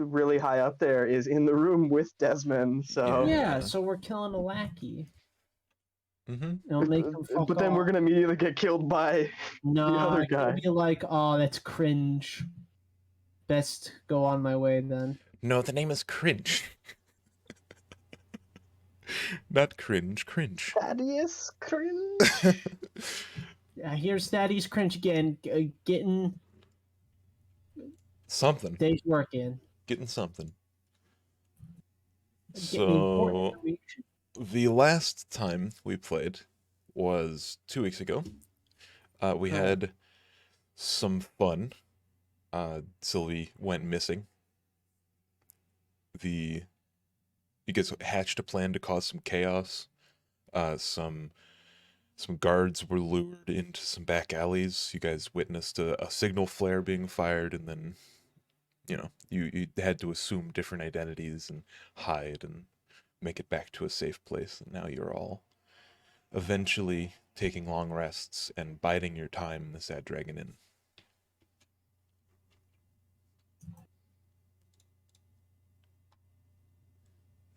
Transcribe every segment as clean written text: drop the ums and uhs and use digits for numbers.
really high up there is in the room with Desmond. So, Yeah, so we're killing a lackey. Mm-hmm. It'll make him fuck but then we're off. gonna immediately get killed by No, the other you're gonna guy. be like, oh, that's cringe. Best go on my way then. No, the name is Cringe. Not cringe, cringe. Thaddeus cringe. Yeah, here's Daddy's cringe again, getting Something. day's work in. Getting something. Getting important So, information. the last time we played was 2 weeks ago. We had some fun. Sylvie went missing. You guys hatched a plan to cause some chaos. Some guards were lured into some back alleys. You guys witnessed a signal flare being fired, and then, you had to assume different identities and hide and make it back to a safe place. And now you're all eventually taking long rests and biding your time in the Sad Dragon Inn.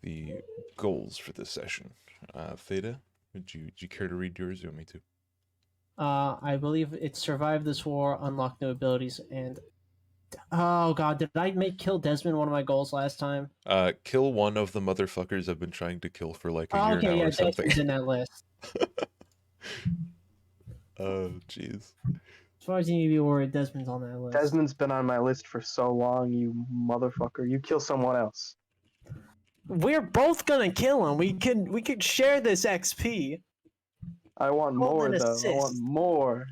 The goals for this session. Theta, would you care to read yours, or you want me to? I believe it survived this war, unlocked new abilities, and oh god, did I kill Desmond one of my goals last time? Kill one of the motherfuckers I've been trying to kill for like a year Okay, now yeah, or something. Desmond's in that list. Oh, jeez. As far as you need to be worried, Desmond's on that list. Desmond's been on my list for so long, you motherfucker. You kill someone else. We're both gonna kill him. We could share this XP. I want Hold more, an though. I assist. want more.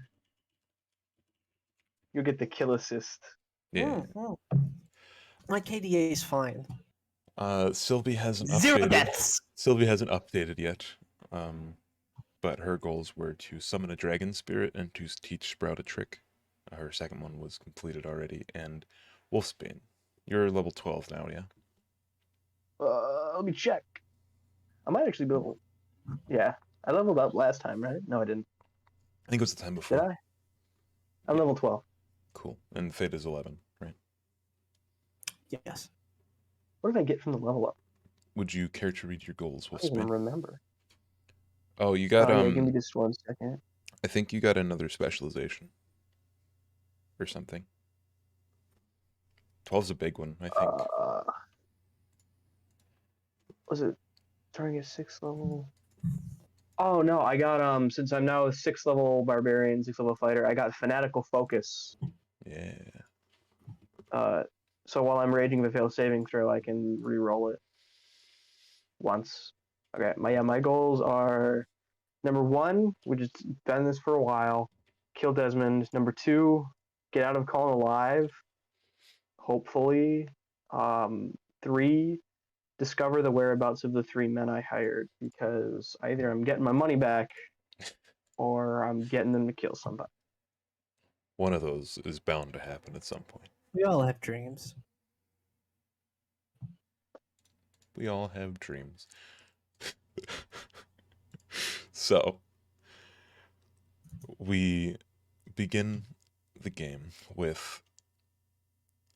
You'll get the kill assist. Yeah. My KDA is fine. Sylvie hasn't Zero updated. deaths. Sylvie hasn't updated yet. But her goals were to summon a dragon spirit and to teach Sprout a trick. Her second one was completed already. And Wolfsbane, you're level 12 now, yeah? Let me check. I might actually be able... Yeah. I leveled up last time, right? No, I didn't. I think it was the time before. Did I? I'm level 12. Cool. And Fate is 11, right? Yes. What did I get from the level up? Would you care to read your goals, I don't even Wolfsbane? remember. Oh, you got, yeah, give me just 1 second. I think you got another specialization. Or something. 12's a big one, I think. Was it starting at 6th level? Oh no, I got since I'm now a 6th level barbarian, 6th level fighter, I got fanatical focus. Yeah. So while I'm raging the failed saving throw, I can re-roll it once. Okay, my goals are number 1, we just done this for a while, kill Desmond. Number 2, get out of Calling Alive, hopefully. 3, discover the whereabouts of the 3 men I hired, because either I'm getting my money back or I'm getting them to kill somebody. One of those is bound to happen at some point. We all have dreams. We all have dreams. So, we begin the game with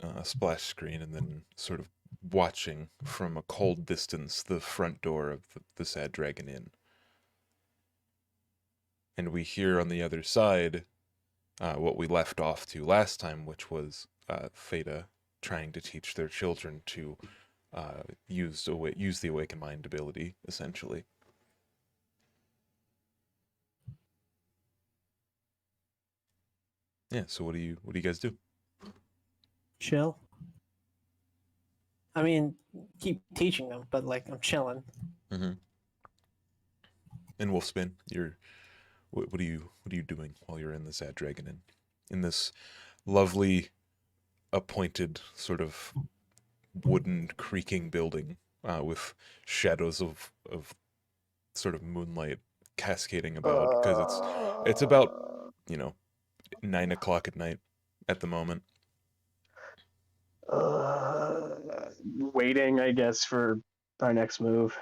a splash screen and then sort of watching from a cold distance the front door of the Sad Dragon Inn. And we hear on the other side what we left off to last time, which was Theta trying to teach their children to use the Awaken Mind ability, essentially. Yeah, so what do you guys do? Chill. I mean, keep teaching them, but like I'm chilling. Mm-hmm. And Wolfsbane, what are you doing while you're in the Sad Dragon Inn? In this lovely, appointed sort of wooden creaking building with shadows of sort of moonlight cascading about, because it's about 9 o'clock at night at the moment. Waiting, I guess, for our next move.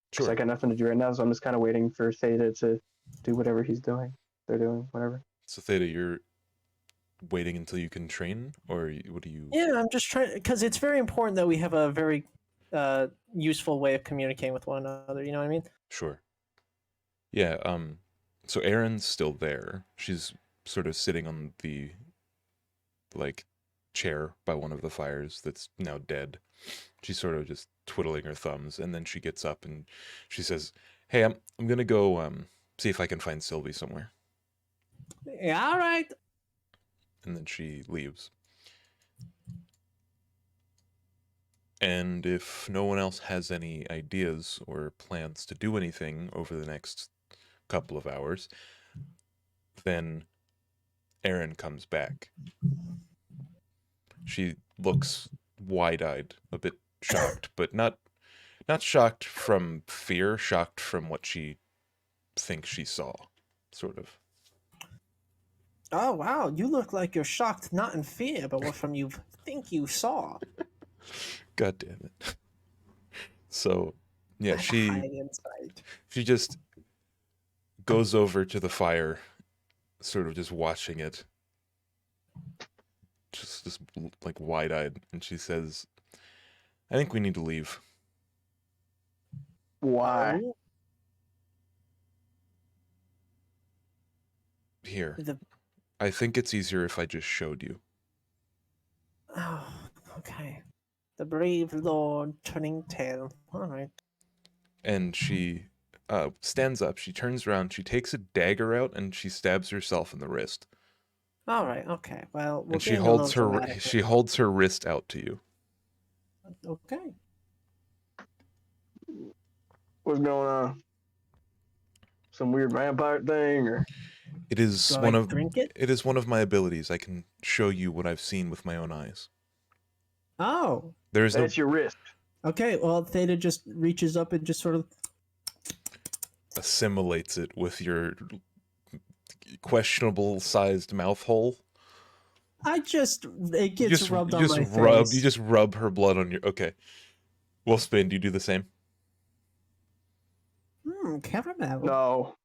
Because I got nothing to do right now, so I'm just kind of waiting for Theta to do whatever he's doing. They're doing whatever. So Theta, you're waiting until you can train, or what do you? Yeah, I'm just trying because it's very important that we have a very useful way of communicating with one another. You know what I mean? Sure. Yeah. So Erin's still there. She's sort of sitting on the like chair by one of the fires that's now dead. She's sort of just twiddling her thumbs, and then she gets up and she says, "Hey, I'm gonna go see if I can find Sylvie somewhere." Yeah, all right. And then she leaves. And if no one else has any ideas or plans to do anything over the next couple of hours, then Erin comes back. She looks wide-eyed, a bit shocked, but not shocked from fear, shocked from what she thinks she saw, sort of. Oh wow, you look like you're shocked, not in fear, but what from you think you saw. God damn it. So, yeah, That's high insight. she just goes over to the fire, sort of just watching it, just like wide-eyed, and she says, "I think we need to leave." Why? Oh, Here, the I think it's easier if I just showed you. oh, okay. The brave lord turning tail. All right. And she stands up, she turns around, she takes a dagger out, and she stabs herself in the wrist. All right. Okay. Well, we're And she getting a little holds her dramatic she here. holds her wrist out to you. Okay. What's going on? Some weird vampire thing, or It is Do one I of drink it? it is one of my abilities. I can show you what I've seen with my own eyes. Oh. There is no that's your wrist? Okay. Well, Theta just reaches up and just sort of. assimilates it with your questionable sized mouth hole. It gets rubbed on my rub face. you just rub her blood on your okay. Wolfsbane, do you do the same? Caramel. No,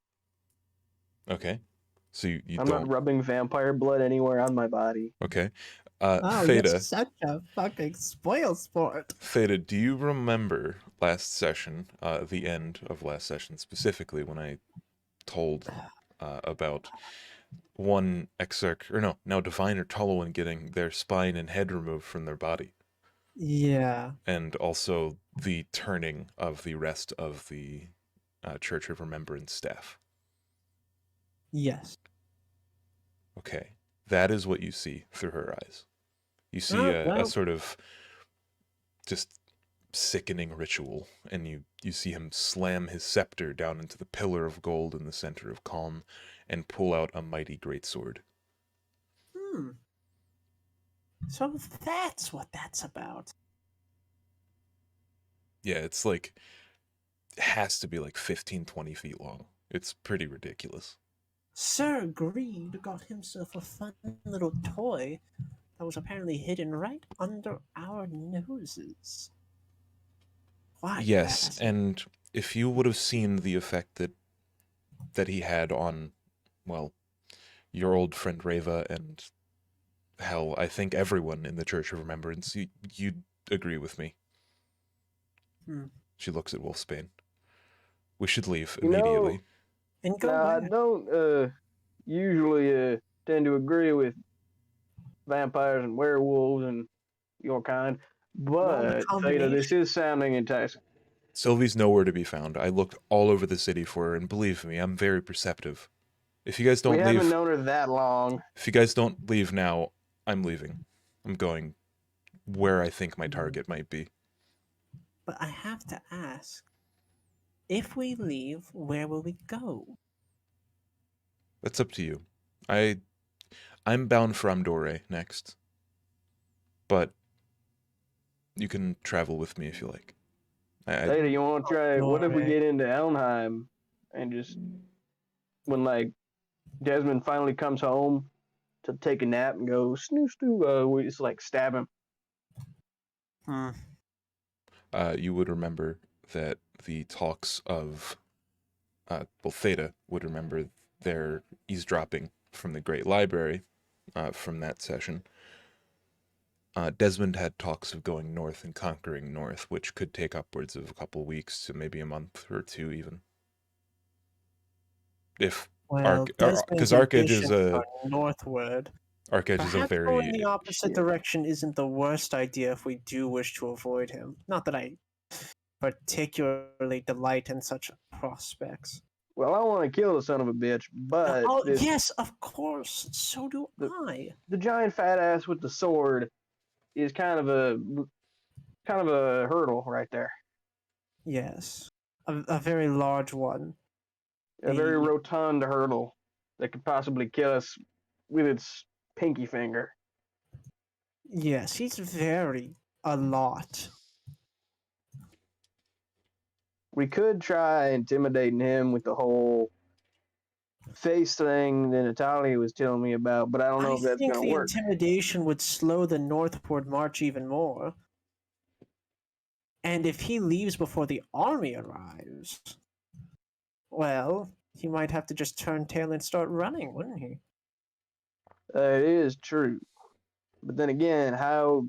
Okay. So you I'm don't. not rubbing vampire blood anywhere on my body. Okay. Oh, you're Theta, such a fucking spoil sport. Theta, do you remember last session, the end of last session specifically, when I told about one exarch, or no, now Diviner Tolowin getting their spine and head removed from their body? Yeah. And also the turning of the rest of the Church of Remembrance staff. Yes. Okay. That is what you see through her eyes. You see Oh, a well. sort of just sickening ritual, and you see him slam his scepter down into the pillar of gold in the center of Calm and pull out a mighty greatsword. So that's what that's about. Yeah, it's like, it has to be like 15, 20 feet long. It's pretty ridiculous. Sir Greed got himself a fun little toy that was apparently hidden right under our noses. Why? Yes, Yes. and if you would have seen the effect that he had on, well, your old friend Reva, and hell, I think everyone in the Church of Remembrance, you'd agree with me. She looks at Wolfsbane. We should leave immediately. And go Now, I back. don't usually tend to agree with vampires and werewolves and your kind, but Theta, this is sounding enticing. Sylvie's nowhere to be found. I looked all over the city for her, and believe me, I'm very perceptive. If you guys don't We leave, haven't known her that long. if you guys don't leave now, I'm leaving. I'm going where I think my target might be. But I have to ask, if we leave, where will we go? That's up to you. I'm bound for Amdore next, but you can travel with me if you like. Theta, you want to try? What if we Amdore. get into Elmheim and just when like Desmond finally comes home to take a nap and go snoo, we just like stab him. You would remember that the talks of, Theta would remember their eavesdropping from the Great Library from that session. Desmond had talks of going north and conquering north, which could take upwards of a couple weeks to maybe a month or two, even. If Well, because Desmond's Arcage ambitions are northward. is a Perhaps going very the opposite direction isn't the worst idea if we do wish to avoid him. Not that I particularly delight in such prospects. Well, I want to kill the son of a bitch, but Oh, this yes, of course. So do the, I. the giant fat ass with the sword is kind of a hurdle right there. Yes. A very large one. A very rotund hurdle that could possibly kill us with its pinky finger. Yes, he's very a lot. We could try intimidating him with the whole face thing that Natalia was telling me about, but I don't know if that's think going to the work. intimidation would slow the northward march even more. And if he leaves before the army arrives, well, he might have to just turn tail and start running, wouldn't he? It is true. But then again, how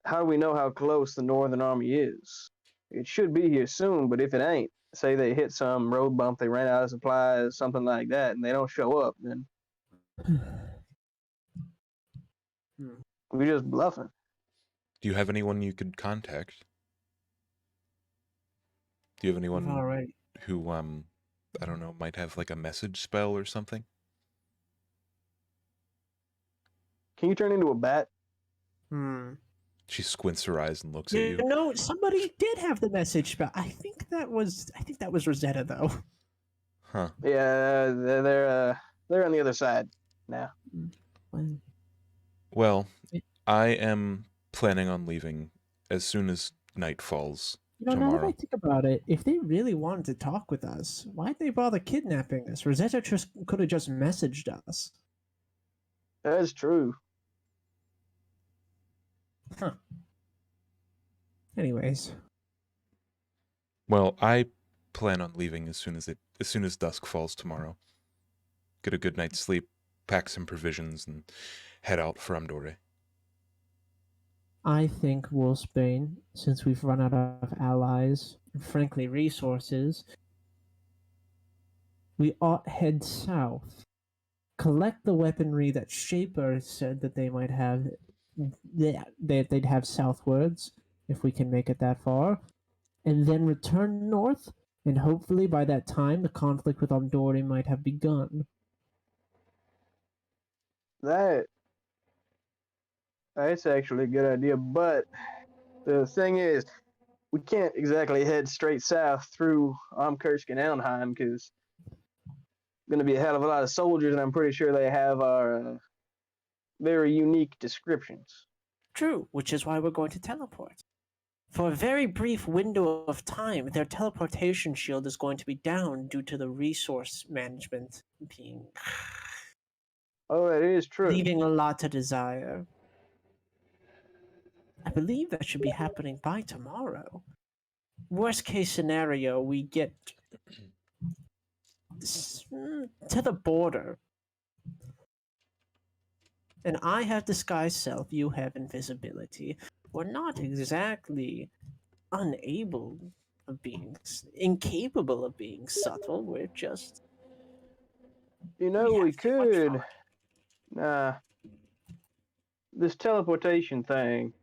do we know how close the Northern Army is? It should be here soon, but if it ain't, say they hit some road bump, they ran out of supplies, something like that, and they don't show up, then we're just bluffing. Do you have anyone you could contact? Do you have anyone who, I don't know, might have like a message spell or something? Can you turn into a bat? She squints her eyes and looks at you. No, somebody did have the message spell. I think that was Rosetta, though. Huh. Yeah, they're on the other side now. Well, I am planning on leaving as soon as night falls tomorrow. Now that I think about it, if they really wanted to talk with us, why'd they bother kidnapping us? Rosetta could have just messaged us. That's true. Huh. Anyways. Well, I plan on leaving as soon as dusk falls tomorrow. Get a good night's sleep, pack some provisions, and head out for Amdore. I think, Wolfsbane, since we've run out of allies and frankly resources, we ought head south. Collect the weaponry that Shaper said that they might have, that they'd have southwards, if we can make it that far, and then return north, and hopefully by that time the conflict with Amdori might have begun. That's actually a good idea, but the thing is, we can't exactly head straight south through Amkursk and Elnheim because going to be a hell of a lot of soldiers, and I'm pretty sure they have our very unique descriptions. True, which is why we're going to teleport. For a very brief window of time, their teleportation shield is going to be down due to the resource management being... Oh, that is true. leaving a lot to desire. I believe that should be happening by tomorrow. Worst case scenario, we get to the border. And I have disguised self, you have invisibility. We're not exactly incapable of being subtle. We're just... we could... this teleportation thing,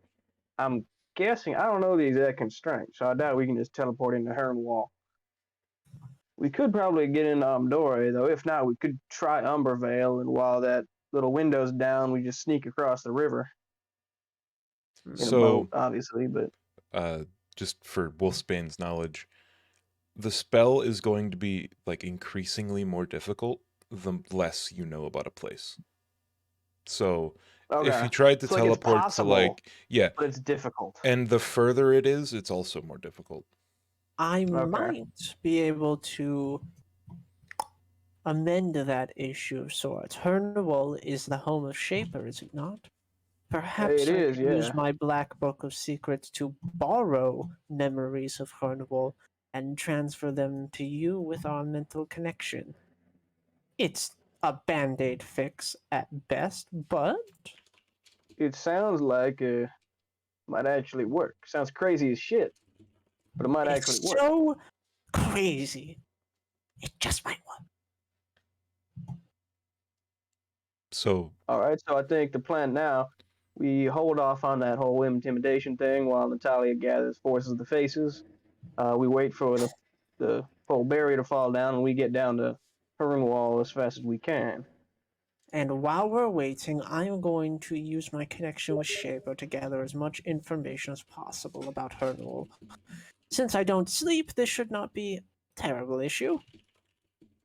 I'm guessing, I don't know the exact constraints, so I doubt we can just teleport into Hernwall. We could probably get into Amdore, though. If not, we could try Umbervale, and while that little window's down, we just sneak across the river. In a boat, obviously, but... just for Wolfsbane's knowledge, the spell is going to be, increasingly more difficult the less you know about a place. So... Okay. If you tried to teleport possible, to but it's difficult. And the further it is, it's also more difficult. I might be able to amend that issue of sorts. Hernwall is the home of Shaper, is it not? Perhaps I can use my Black Book of Secrets to borrow memories of Hernwall and transfer them to you with our mental connection. It's a band-aid fix at best, but It sounds like it might actually work. Sounds crazy as shit, but it might actually it's work. so crazy. It just might work. So, All right, so I think the plan now, we hold off on that whole intimidation thing while Natalia gathers forces of the faces. We wait for the whole barrier to fall down, and we get down to Wall as fast as we can. And while we're waiting, I'm going to use my connection with Shaper to gather as much information as possible about Hernul. Since I don't sleep, this should not be a terrible issue.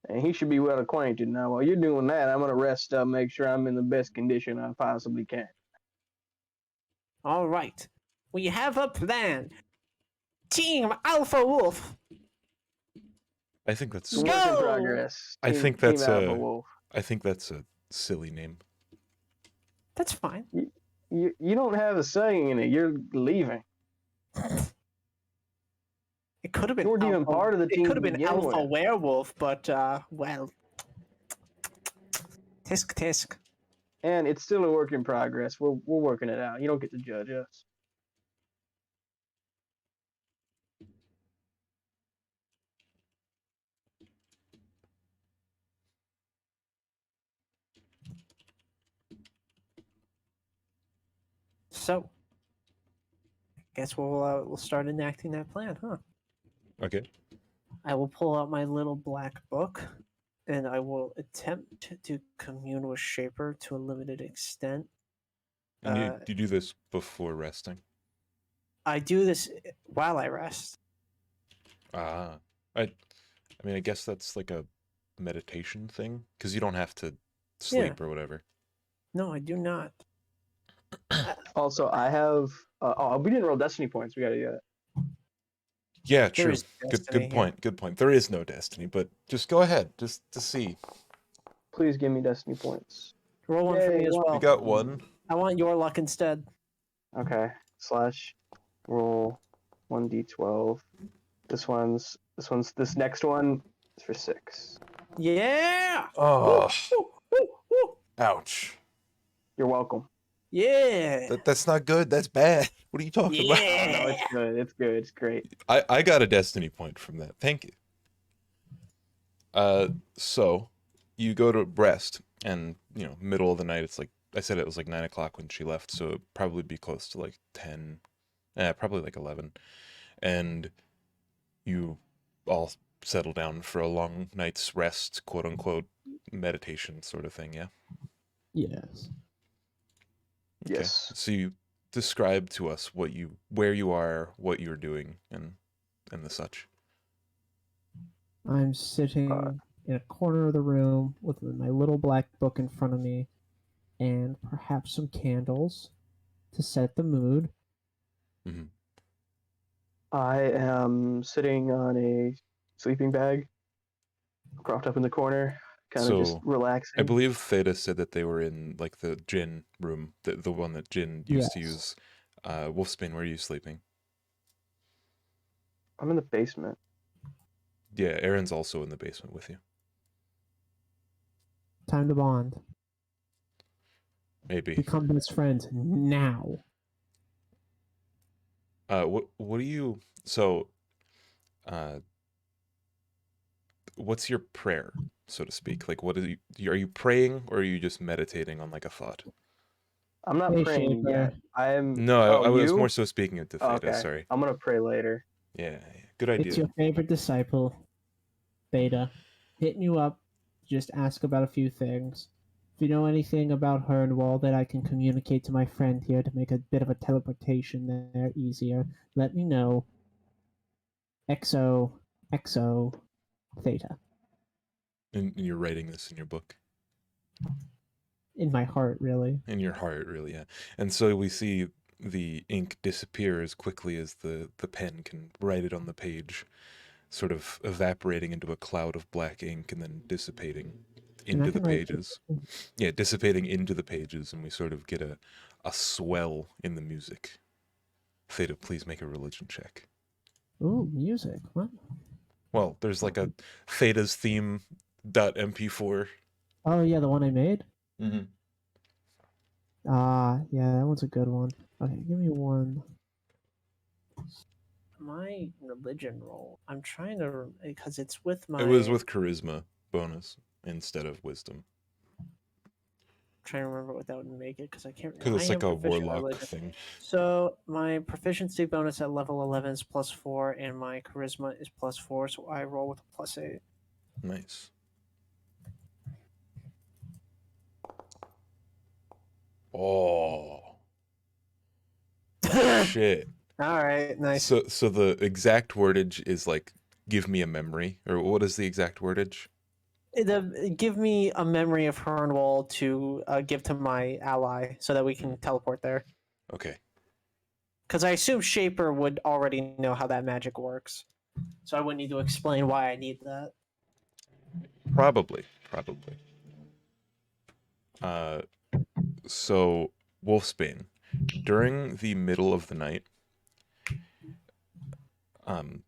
And he should be well acquainted. Now, while you're doing that, I'm gonna rest up, make sure I'm in the best condition I possibly can. All right. We have a plan. Team Alpha Wolf. I think that's Work in Go! progress. I Team, think that's Team Alpha a Wolf. I think that's a silly name. That's fine. You don't have a say in it. You're leaving. It could have been You weren't even Alpha, part of the it team could to have been begin Alpha with. Werewolf, but well, tisk tisk. And it's still a work in progress. We're working it out. You don't get to judge us. So, guess we'll start enacting that plan, huh? Okay. I will pull out my little black book, and I will attempt to commune with Shaper to a limited extent. And you do this before resting. I do this while I rest. Ah. I mean, I guess that's like a meditation thing because you don't have to sleep or whatever. No, I do not. Also, I have. We didn't roll destiny points. We got to do that. Yeah, There true. is Good destiny here. point. Good point. There is no destiny, but just go ahead, just to see. Please give me destiny points. Roll one for me as Yay, well. We got one. I want your luck instead. Okay. Slash roll 1d12. This next one is for 6. Yeah! Oh, Woo, woo, woo. ouch. You're welcome. Yeah! That's not good. That's bad. What are you talking about? Oh, no, Yeah! it's good. It's good. It's great. I got a destiny point from that. Thank you. So you go to rest, and middle of the night. It's like I said, it was like 9 o'clock when she left, so it'd probably be close to like 10, probably like 11, and you all settle down for a long night's rest, quote unquote, meditation sort of thing. Yeah. Yes. Okay. Yes. So you describe to us where you are, what you're doing, and the such. I'm sitting in a corner of the room with my little black book in front of me and perhaps some candles to set the mood. Mm-hmm. I am sitting on a sleeping bag, propped up in the corner, kind of just So I relaxing. believe Theta said that they were in like the Jin room, the one that Jin used to Yes. use. Wolfsbane, where are you sleeping? I'm in the basement. Yeah, Aaron's also in the basement with you. Time to bond. Maybe. Become best friends now. What do you so what's your prayer, so to speak? Like, what are you praying, or are you just meditating on like a thought? I'm not Hey, praying Shaper. yet. I'm. No, Oh, I was you? more so speaking of Oh, Theta. okay. Sorry. I'm gonna pray later. Yeah, good It's idea. your favorite disciple, Beta. Hitting you up, just ask about a few things. If you know anything about Hernwall that I can communicate to my friend here to make a bit of a teleportation there easier, let me know. XO Theta. And you're writing this in your book. In my heart, really. In your heart, really, yeah. And so we see the ink disappear as quickly as the pen can write it on the page, sort of evaporating into a cloud of black ink and then dissipating And I into the can write pages. Yeah, dissipating into the pages, and we sort of get a swell in the music. Theta, please make a religion check. Ooh, music. What? Well, there's like a Theta's theme .mp4 Oh yeah, the one I made. Mm-hmm. Yeah, that one's a good one. Okay, give me one. My religion roll. I'm trying to because it's with It was my. with charisma bonus instead of wisdom. Trying to remember what that would make it because I can't. Because I it's like am a proficient in warlock religion. thing. So my proficiency bonus at level 11 is +4, and my charisma is +4. So I roll with a +8. Nice. Oh. Oh shit. All right, nice. So the exact wordage is like, give me a memory, or what is the exact wordage? Give me a memory of Hernwall to give to my ally so that we can teleport there. Okay. Because I assume Shaper would already know how that magic works. So I wouldn't need to explain why I need that. Probably. So Wolfsbane, during the middle of the night, um,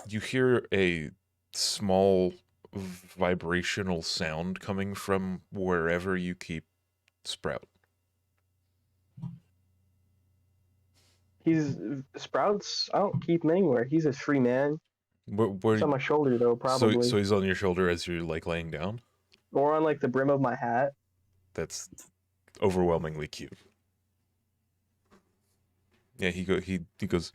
you hear a small vibrational sound coming from wherever you keep Sprout. He's Sprouts. I don't keep him anywhere. He's a free man. Where It's on my shoulder though, so probably, he's on your shoulder as you're like laying down? or on like the brim of my hat. That's overwhelmingly cute. Yeah, he goes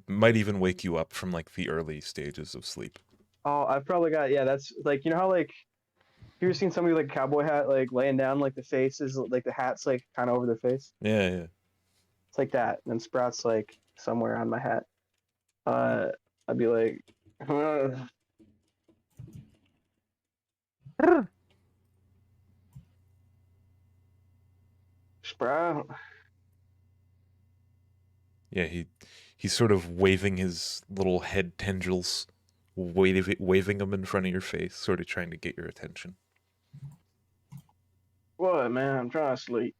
might even wake you up from like the early stages of sleep. Oh, I've probably got, yeah. That's like, you know how like you ever seen somebody with like a cowboy hat like laying down, like the face is like the hat's like kind of over their face. Yeah. It's like that, and then Sprout's like somewhere on my hat. Uh, I'd be like, Sprout. Yeah, he's sort of waving his little head tendrils, waving them in front of your face, sort of trying to get your attention. What, man? I'm trying to sleep.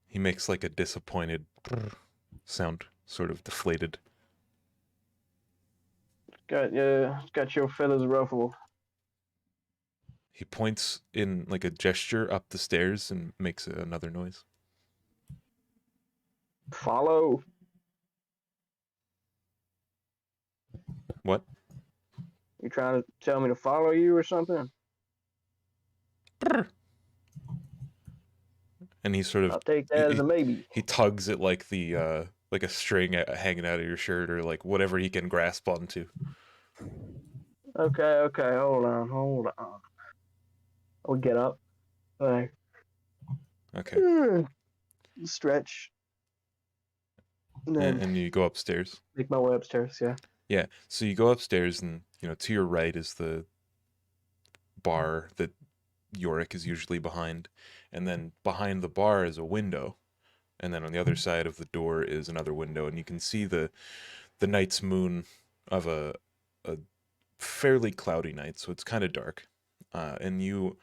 He makes like a disappointed sound, sort of deflated. Got your feathers ruffled. He points in like a gesture up the stairs and makes another noise. Follow. What? You trying to tell me to follow you or something? And he sort of I'll take that as a maybe. he tugs at like a string hanging out of your shirt or like whatever he can grasp onto. Okay, hold on. I'll get up. Like, Okay. stretch. And then And you go upstairs. make my way upstairs, yeah. Yeah. So you go upstairs and to your right is the bar that Yorick is usually behind. And then behind the bar is a window. And then on the other side of the door is another window, and you can see the night's moon of a fairly cloudy night, so it's kind of dark. And you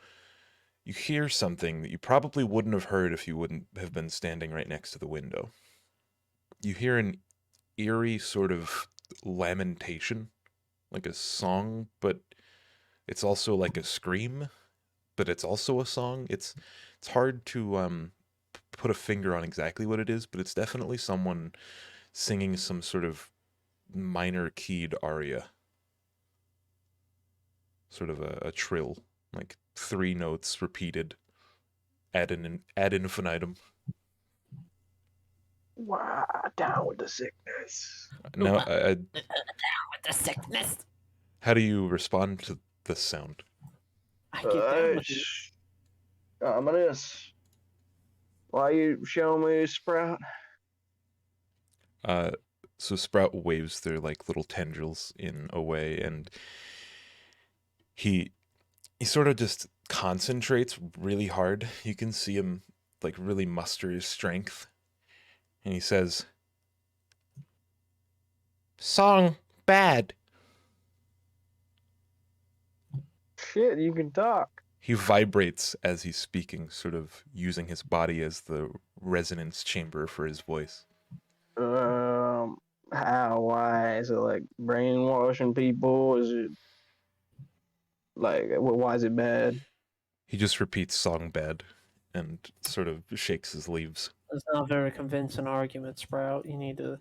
hear something that you probably wouldn't have heard if you wouldn't have been standing right next to the window. You hear an eerie sort of lamentation, like a song, but it's also like a scream, but it's also a song. It's hard to put a finger on exactly what it is, but it's definitely someone singing some sort of minor keyed aria, sort of a trill, like 3 notes repeated ad infinitum. Wow, down with the sickness. Now, With the sickness. how do you respond to this sound? I get down with it. Ominous. Why you showing me Sprout? So Sprout waves their like little tendrils in a way, and he sort of just concentrates really hard. You can see him like really muster his strength, and he says, "Song bad." Shit, you can talk. He vibrates as he's speaking, sort of using his body as the resonance chamber for his voice. How? Why? Is it like brainwashing people? Is it like why is it bad? He just repeats song bad and sort of shakes his leaves. That's not a very convincing argument, Sprout. You need to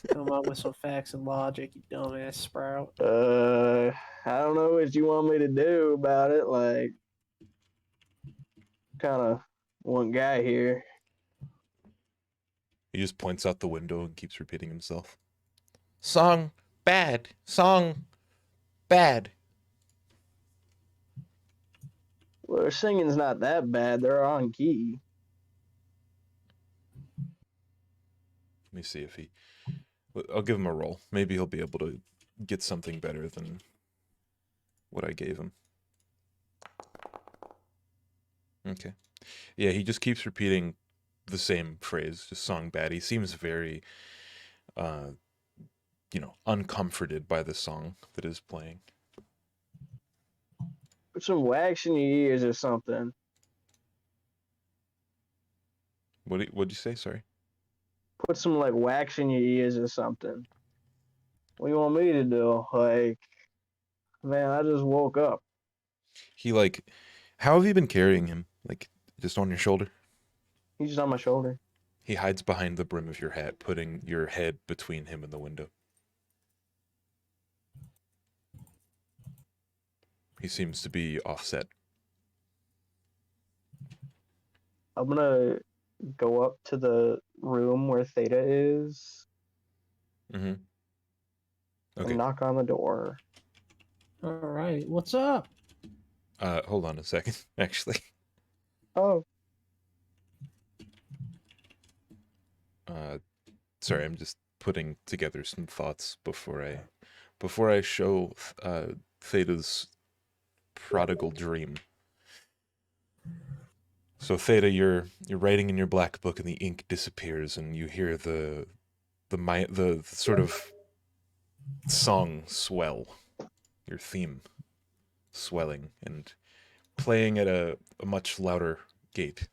come up with some facts and logic, you dumbass Sprout. I don't know what you want me to do about it. Like, kind of one guy here. He just points out the window and keeps repeating himself. Song bad. Song bad. Well, their singing's not that bad. They're on key. Let me see if he... I'll give him a roll. Maybe he'll be able to get something better than what I gave him. Okay. Yeah, he just keeps repeating the same phrase, just song bad. He seems very, uncomforted by the song that is playing. Put some wax in your ears or something. What'd you say? Sorry. Put some like wax in your ears or something. What do you want me to do? Like, man, I just woke up. He how have you been carrying him? Like, just on your shoulder? He's just on my shoulder. He hides behind the brim of your hat, putting your head between him and the window. He seems to be offset. I'm gonna go up to the room where Theta is Mm-hmm. Okay. and knock on the door. All right, what's up? Hold on a second, actually. Oh, Sorry, I'm just putting together some thoughts before I show Theta's prodigal dream. So Theta, you're writing in your black book, and the ink disappears, and you hear the sort of song swell, your theme swelling and playing at a much louder gait,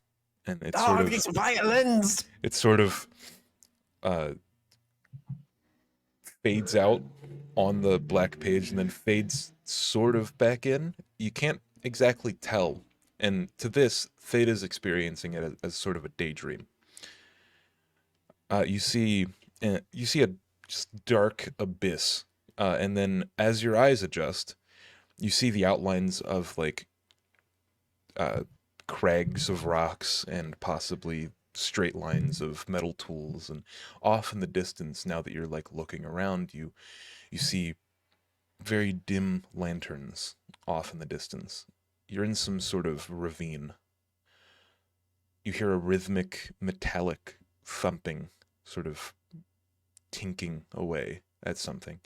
and it's sort of these violins. it sort of fades out on the black page and then fades sort of back in. You can't exactly tell. And to this, Theta's experiencing it as sort of a daydream. You see a just dark abyss, and then as your eyes adjust, you see the outlines of crags of rocks and possibly straight lines of metal tools, and off in the distance, now that you're looking around, you see very dim lanterns off in the distance. You're in some sort of ravine. You hear a rhythmic, metallic thumping, sort of tinking away at something,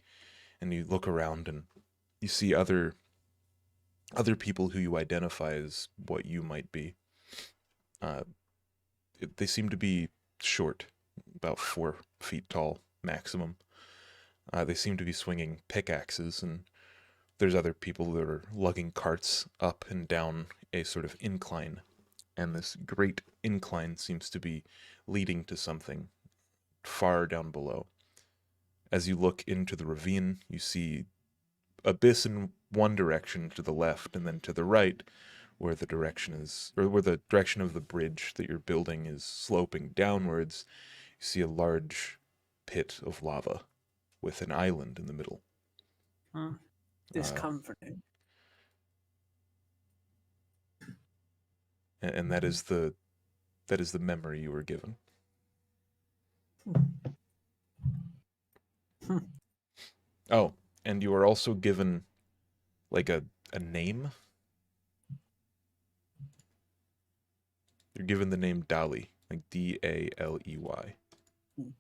and you look around and you see other people who you identify as what you might be. They seem to be short, about 4 feet tall maximum. They seem to be swinging pickaxes, and there's other people that are lugging carts up and down a sort of incline, and this great incline seems to be leading to something far down below. As you look into the ravine, you see abyss in one direction to the left, and then to the right, where the direction of the bridge that you're building is sloping downwards, you see a large pit of lava with an island in the middle. Discomforting. And that is the memory you were given. Oh, and you are also given a name. You're given the name Dali, like Daley.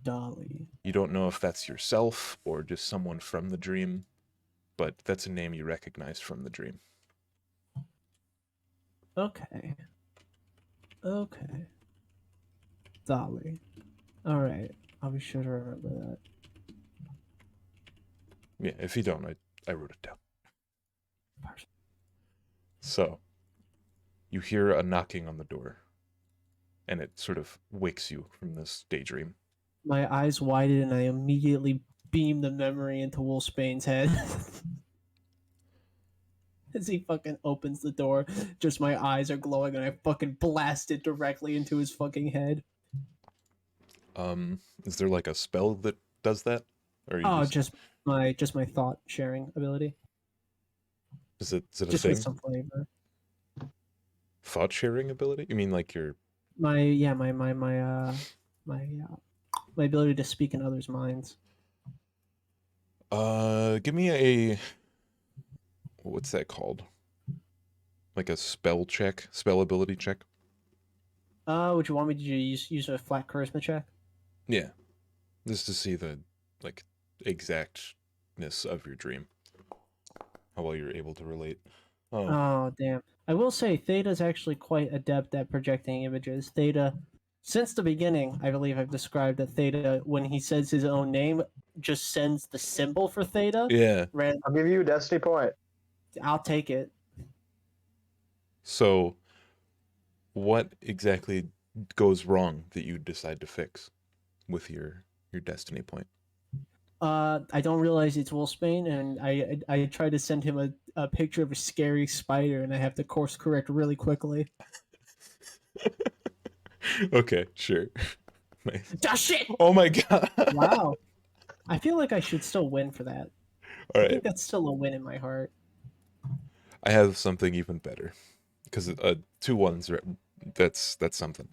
Dolly. You don't know if that's yourself or just someone from the dream, but that's a name you recognize from the dream. Okay. Dolly. Alright, I'll be sure to remember that. Yeah, if you don't, I wrote it down. Perfect. So, you hear a knocking on the door, and it sort of wakes you from this daydream. My eyes widen and I immediately beam the memory into Wolfsbane's head. As he fucking opens the door, just my eyes are glowing and I fucking blast it directly into his fucking head. Is there like a spell that does that? Or you Oh, just just my thought sharing ability. is it a Just with thing? some flavor. Thought sharing ability? You mean like your My yeah, my ability to speak in others' minds. give me a what's that called? Like a spell check, spell ability check? Would you want me to use a flat charisma check? Yeah. Just to see the like exactness of your dream. How well you're able to relate. Oh. Oh, damn. I will say Theta's actually quite adept at projecting images. Theta, since the beginning, I believe I've described that Theta, when he says his own name, just sends the symbol for Theta. Yeah. I'll give you a destiny point. I'll take it. So what exactly goes wrong that you decide to fix with your destiny point? I don't realize it's Wolfsbane, and I try to send him a picture of a scary spider, and I have to course correct really quickly. Okay, sure. Nice. Ah, shit! Oh my god. Wow. I feel like I should still win for that. All I right. think that's still a win in my heart. I have something even better. Because 2 ones, that's something.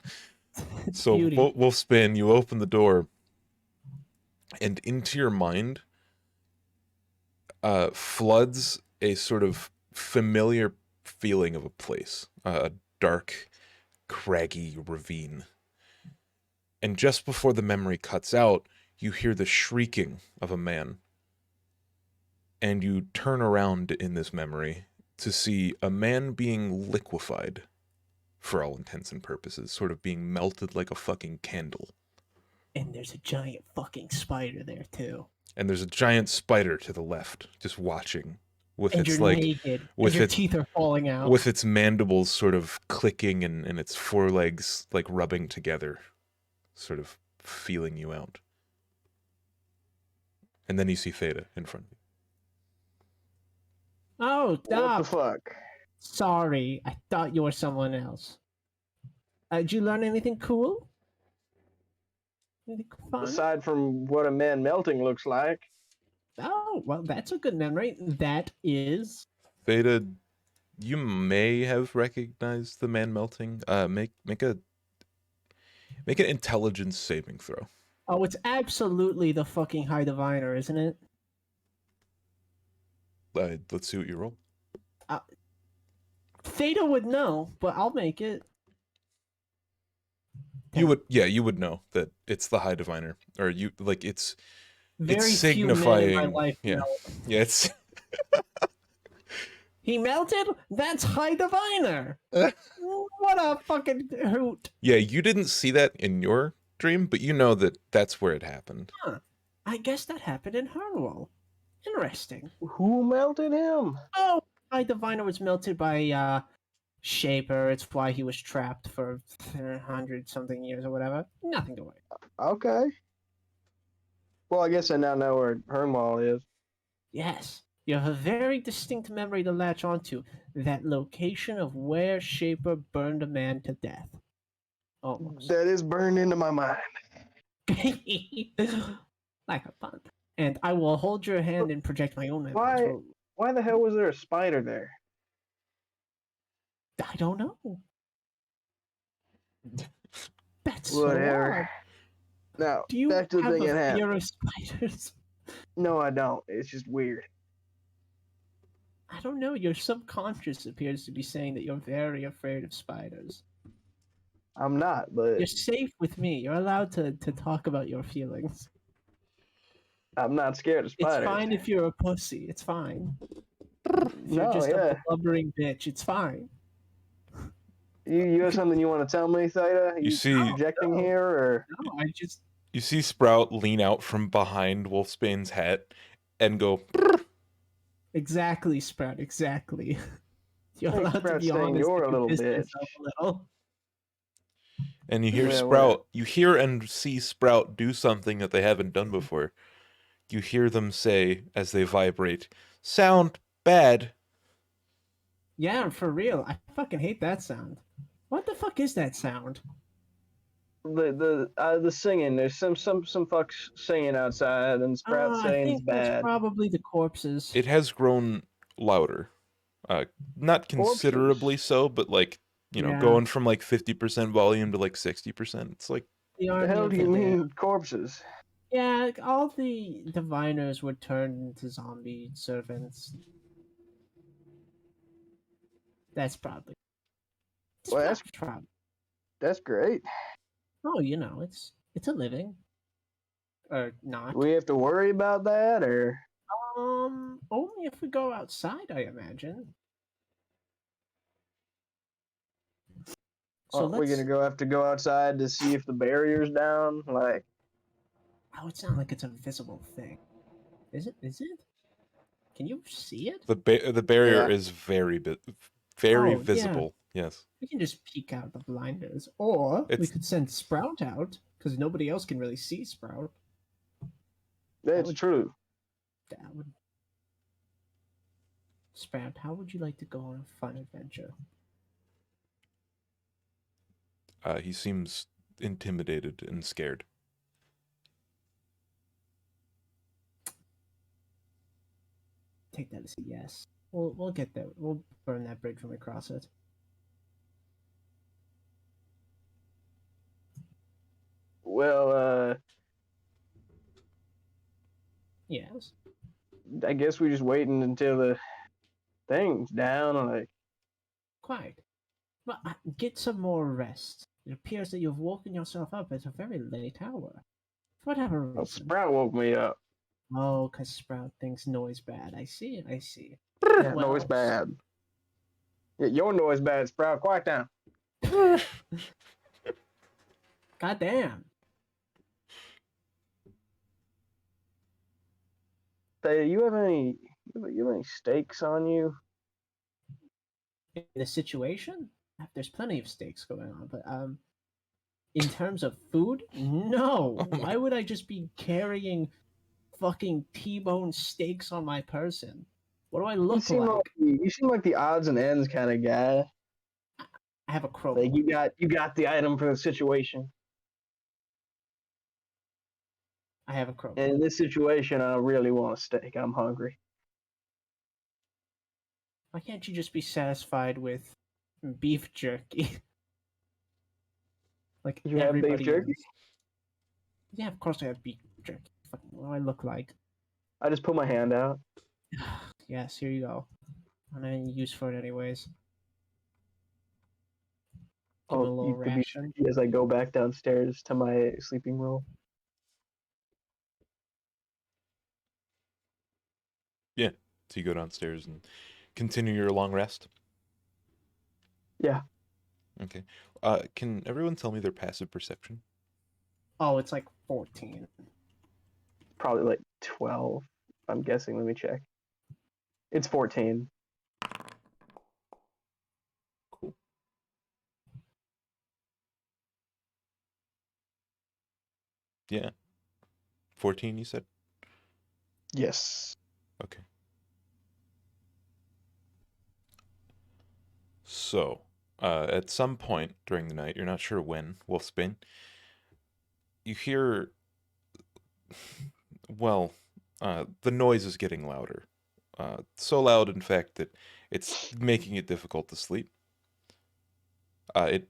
So Beauty. Wolfsbane, you open the door, and into your mind floods a sort of familiar feeling of a place, a dark, craggy ravine. And just before the memory cuts out, you hear the shrieking of a man. And you turn around in this memory to see a man being liquefied, for all intents and purposes, sort of being melted like a fucking candle. And there's a giant fucking spider there too. And there's a giant spider to the left, just watching, with And its you're like, naked. with And your its teeth are falling out. with its mandibles sort of clicking and its forelegs like rubbing together, sort of feeling you out. And then you see Theta in front of you. Oh, What stop. the fuck? Sorry. I thought you were someone else. Did you learn anything cool? Anything fun? Aside from what a man melting looks like. Oh, well, that's a good memory. That is... Theta, you may have recognized the man melting. Make an intelligence saving throw. Oh, it's absolutely the fucking High Diviner, isn't it? Let's see what you roll. Theta would know, but I'll make it. You would know that it's the High Diviner, or you like it's Very signifying. few men in my life yeah, know. yeah, it's. He melted? That's High Diviner! What a fucking hoot! Yeah, you didn't see that in your dream, but you know that that's where it happened. Huh. I guess that happened in her. Interesting. Who melted him? Oh, High Diviner was melted by Shaper. It's why he was trapped for 100-something years or whatever. Nothing to worry about. Okay. Well, I guess I now know where Hernwall is. Yes, you have a very distinct memory to latch onto. That location of where Shaper burned a man to death. Almost. That is burned into my mind. Like a pun. And I will hold your hand and project my own memories. Why the hell was there a spider there? I don't know. That's Whatever. so odd. Now, Do you back to the have thing at a hand. fear of spiders? No, I don't. It's just weird. I don't know. Your subconscious appears to be saying that you're very afraid of spiders. I'm not, but You're safe with me. You're allowed to talk about your feelings. I'm not scared of spiders. It's fine if you're a pussy. It's fine. If you're No, just yeah. a blubbering bitch, it's fine. You have something you want to tell me, Theta? You see- projecting here, or No, I just... You see Sprout lean out from behind Wolfsbane's hat and go. Exactly, Sprout, exactly. You're Hey, allowed to Sprout be saying honest you're if a you little piss bitch. yourself a little. And you hear Yeah, Sprout, you hear and see Sprout do something that they haven't done before. You hear them say, as they vibrate, "Sound bad." Yeah, for real. I fucking hate that sound. What the fuck is that sound? The singing. There's some fucks singing outside, and Sprout I saying it's think that's bad. probably the corpses. It has grown louder. Not considerably Corpses. so, but like, Yeah, going from like 50% volume to like 60%. It's like, the The army hell of do the you dead. mean corpses? Yeah, all the diviners were turned into zombie servants. That's probably. It's Well, probably. that's great. Oh, it's a living or Do not. we have to worry about that, or Only if we go outside, I imagine. So are we let's. gonna have to go outside to see if the barrier's down? Like, Oh, it's not like it's a visible thing. Is it? Is it? Can you see it? the barrier yeah, is very Oh, yeah. visible. Yes. We can just peek out the blinders, or we It's could send Sprout out because nobody else can really see Sprout. That that's would. true. That would. Sprout, how would you like to go on a fun adventure? he seems intimidated and scared. Take that as a yes. We'll get there. We'll burn that bridge when we cross it. Well, Yes. I guess we're just waiting until the thing's down. Like, Quite. But get some more rest. It appears that you've woken yourself up at a very late hour. For whatever well, reason. Sprout woke me up. Oh, because Sprout thinks noise bad. I see. I see. Yeah, no, it's bad. Yeah, your noise bad, Sprout. Quiet down. God damn. Say, you have any stakes on you? In the situation, there's plenty of stakes going on, but in terms of food, no. Oh my! Why would I just be carrying fucking T-bone steaks on my person? What do I look like? You seem like the odds and ends kind of guy. I have a Like crowbar. you got the item for the situation. I have a And crowbar. in this situation, I really want a steak. I'm hungry. Why can't you just be satisfied with beef jerky like You have beef everybody jerky? is? Yeah, of course I have beef jerky. Fucking, what do I look like? I just put my hand out. Yes, here you go. I don't have any use for it anyways. Give it a I'll little eat the beef ration. jerky as I go back downstairs to my sleeping room. Yeah. So you go downstairs and continue your long rest. Yeah, Okay. Can everyone tell me their passive perception? Oh, it's like 14. probably like 12. I'm guessing. Let me check. It's 14. Cool. Yeah. 14, you said? Yes. Okay. So, at some point during the night, you're not sure when, Wolfsbane, you hear, well, the noise is getting louder. So loud, in fact, that it's making it difficult to sleep. It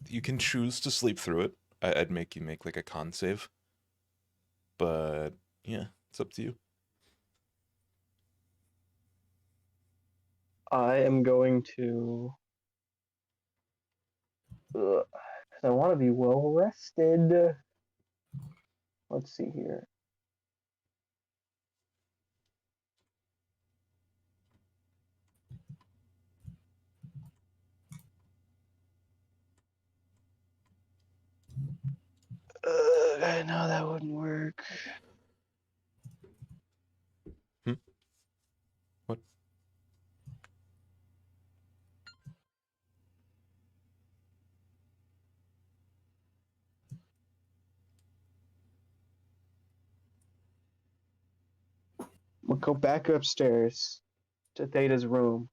You can choose to sleep through it. I'd make you make like a con save. But yeah, it's up to you. I am going to. I want to be well rested. Let's see here. No, that wouldn't work. Hmm? What? We'll go back upstairs to Theta's room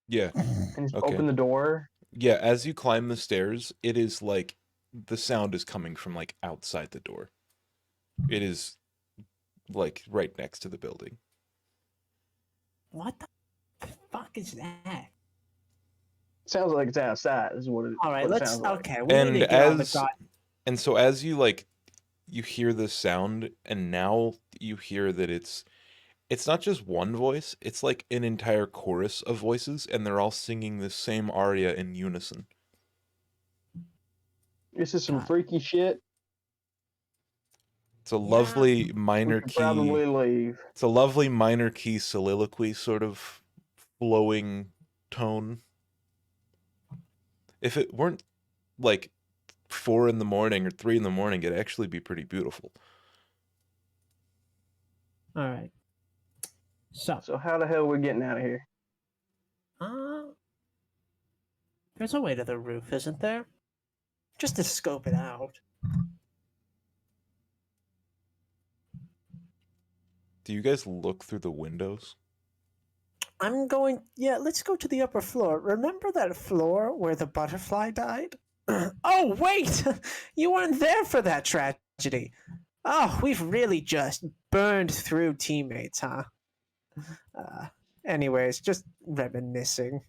Yeah. and just Okay. open the door. Yeah, as you climb the stairs, it is like the sound is coming from like outside the door. It is like right next to the building. What the fuck is that? Sounds like it's outside. Is what All right, what it let's. sounds like. Okay, we And need to get on the god. so as you like you hear this sound, and now you hear that it's not just one voice, it's like an entire chorus of voices, and they're all singing the same aria in unison. This is some God. freaky shit. It's a Yeah. lovely We minor should key. probably leave. It's a lovely minor key soliloquy sort of flowing tone. If it weren't like 4 in the morning or 3 in the morning, it'd actually be pretty beautiful. All right. So, how the hell are we getting out of here? there's a way to the roof, isn't there? Just to scope it out. Do you guys look through the windows? I'm going. Yeah, let's go to the upper floor. Remember that floor where the butterfly died? Oh, wait! You weren't there for that tragedy. Oh, we've really just burned through teammates, huh? Anyways, just reminiscing.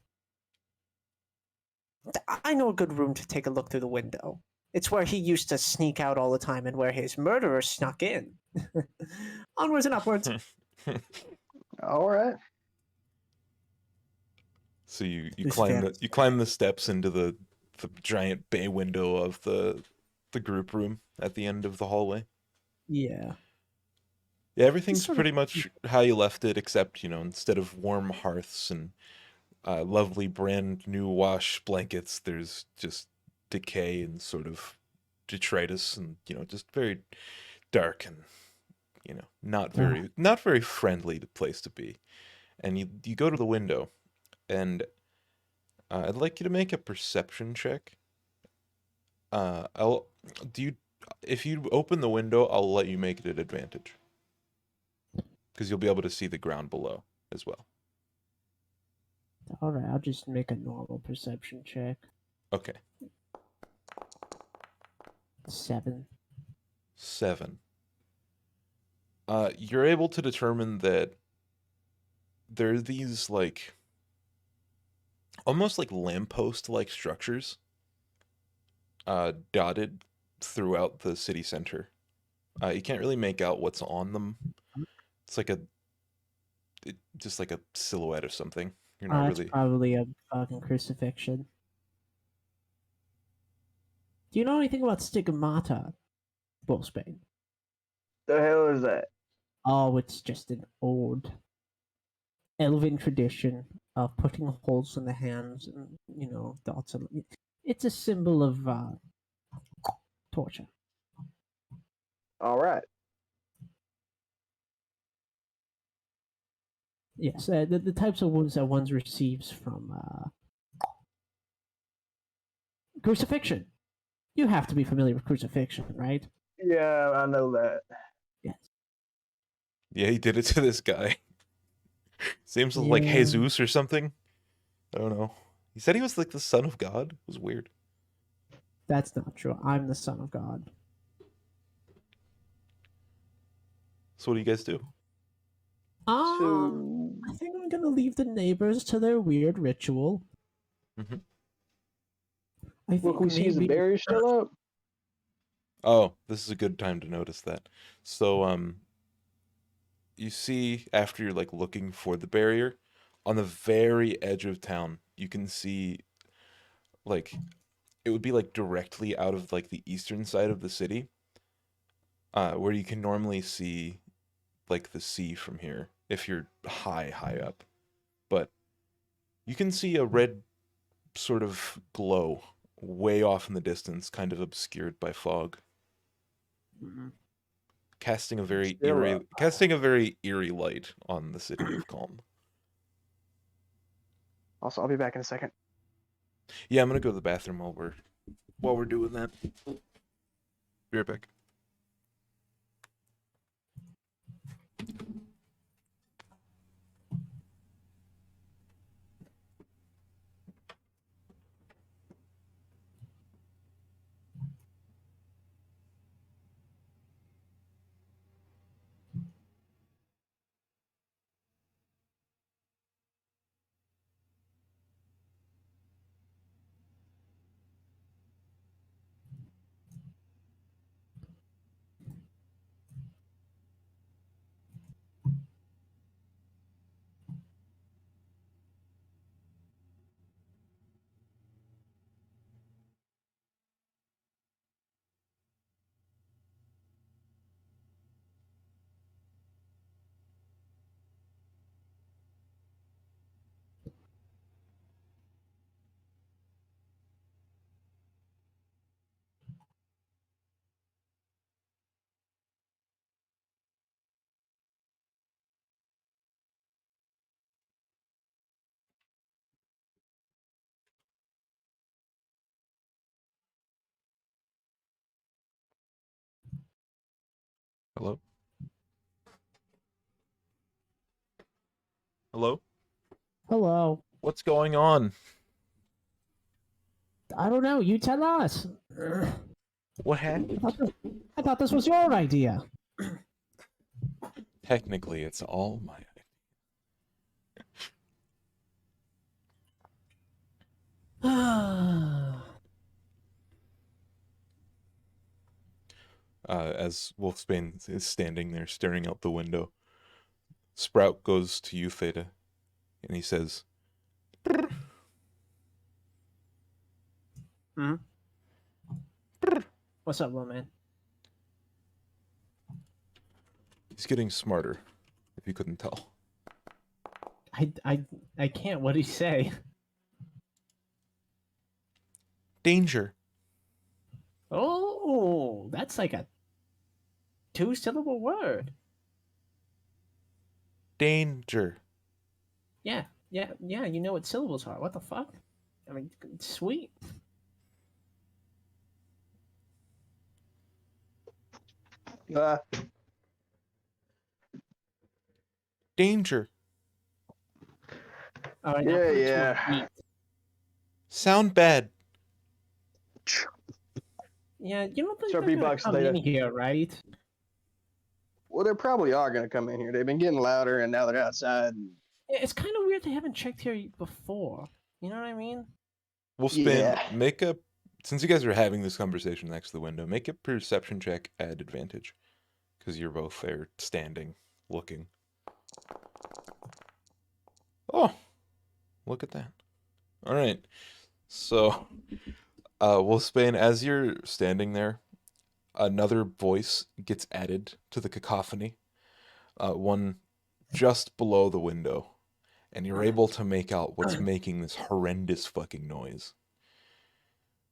I know a good room to take a look through the window. It's where he used to sneak out all the time and where his murderer snuck in. Onwards and upwards. All right. So you This climb fantasy. you climb the steps into the giant bay window of the group room at the end of the hallway. Yeah. Yeah, everything's sort of- pretty much how you left it, except, instead of warm hearths and lovely brand new wash blankets, there's just decay and sort of detritus and, just very dark and, not very friendly place to be. And you go to the window, and I'd like you to make a perception check. If you open the window, I'll let you make it an advantage, because you'll be able to see the ground below as well. All right, I'll just make a normal perception check. Okay. 7. 7. You're able to determine that there are these, like, almost like lamppost-like structures dotted throughout the city center. You can't really make out what's on them. It's like just like a silhouette of something. You're not It's really... probably a fucking crucifixion. Do you know anything about stigmata, Wolfsbane? The hell is that? Oh, it's just an old elven tradition of putting holes in the hands and, dots on. It's a symbol of torture. All right. Yes, the types of wounds that one receives from crucifixion. You have to be familiar with crucifixion, right? Yeah, I know that. Yes. Yeah, he did it to this guy. Seems like Yeah. Jesus or something. I don't know. He said he was like the son of God. It was weird. That's not true. I'm the son of God. So what do you guys do? So, I think I'm gonna leave the neighbors to their weird ritual. Mhm. I think look, we see the maybe barrier still up. Oh, this is a good time to notice that. So, you see, after you're like looking for the barrier, on the very edge of town, you can see, like, it would be like directly out of like the eastern side of the city, where you can normally see like the sea from here if you're high up. But you can see a red sort of glow way off in the distance, kind of obscured by fog, casting a very eerie light on the city of Calm. Also, I'll be back in a second. Yeah, I'm gonna go to the bathroom while we're doing that. Be right back. Hello? Hello? Hello. What's going on? I don't know. You tell us. What happened? I thought this was your idea. Technically, it's all my idea. As Wolfsbane is standing there staring out the window, Sprout goes to you, Theta, and he says, Hmm? What's up, little man? he's getting smarter, if you couldn't tell. I can't. What did he say? Danger. Oh, that's like a 2-syllable word. Danger. Yeah. You know what syllables are. What the fuck? I mean, sweet. Uh, Danger. All right, now Yeah, put it to yeah. a beat. Sound bad. Yeah, you don't think Start they're gonna beatbox come later. in here, right? Well, they probably are going to come in here. They've been getting louder, and now they're outside. Yeah, it's kind of weird they haven't checked here before. You know what I mean? Wolfsbane, Yeah. make a... Since you guys are having this conversation next to the window, make a perception check at advantage. Because you're both there, standing, looking. Oh! Look at that. Alright. So, Wolfsbane, as you're standing there, another voice gets added to the cacophony. One just below the window. And you're able to make out what's making this horrendous fucking noise.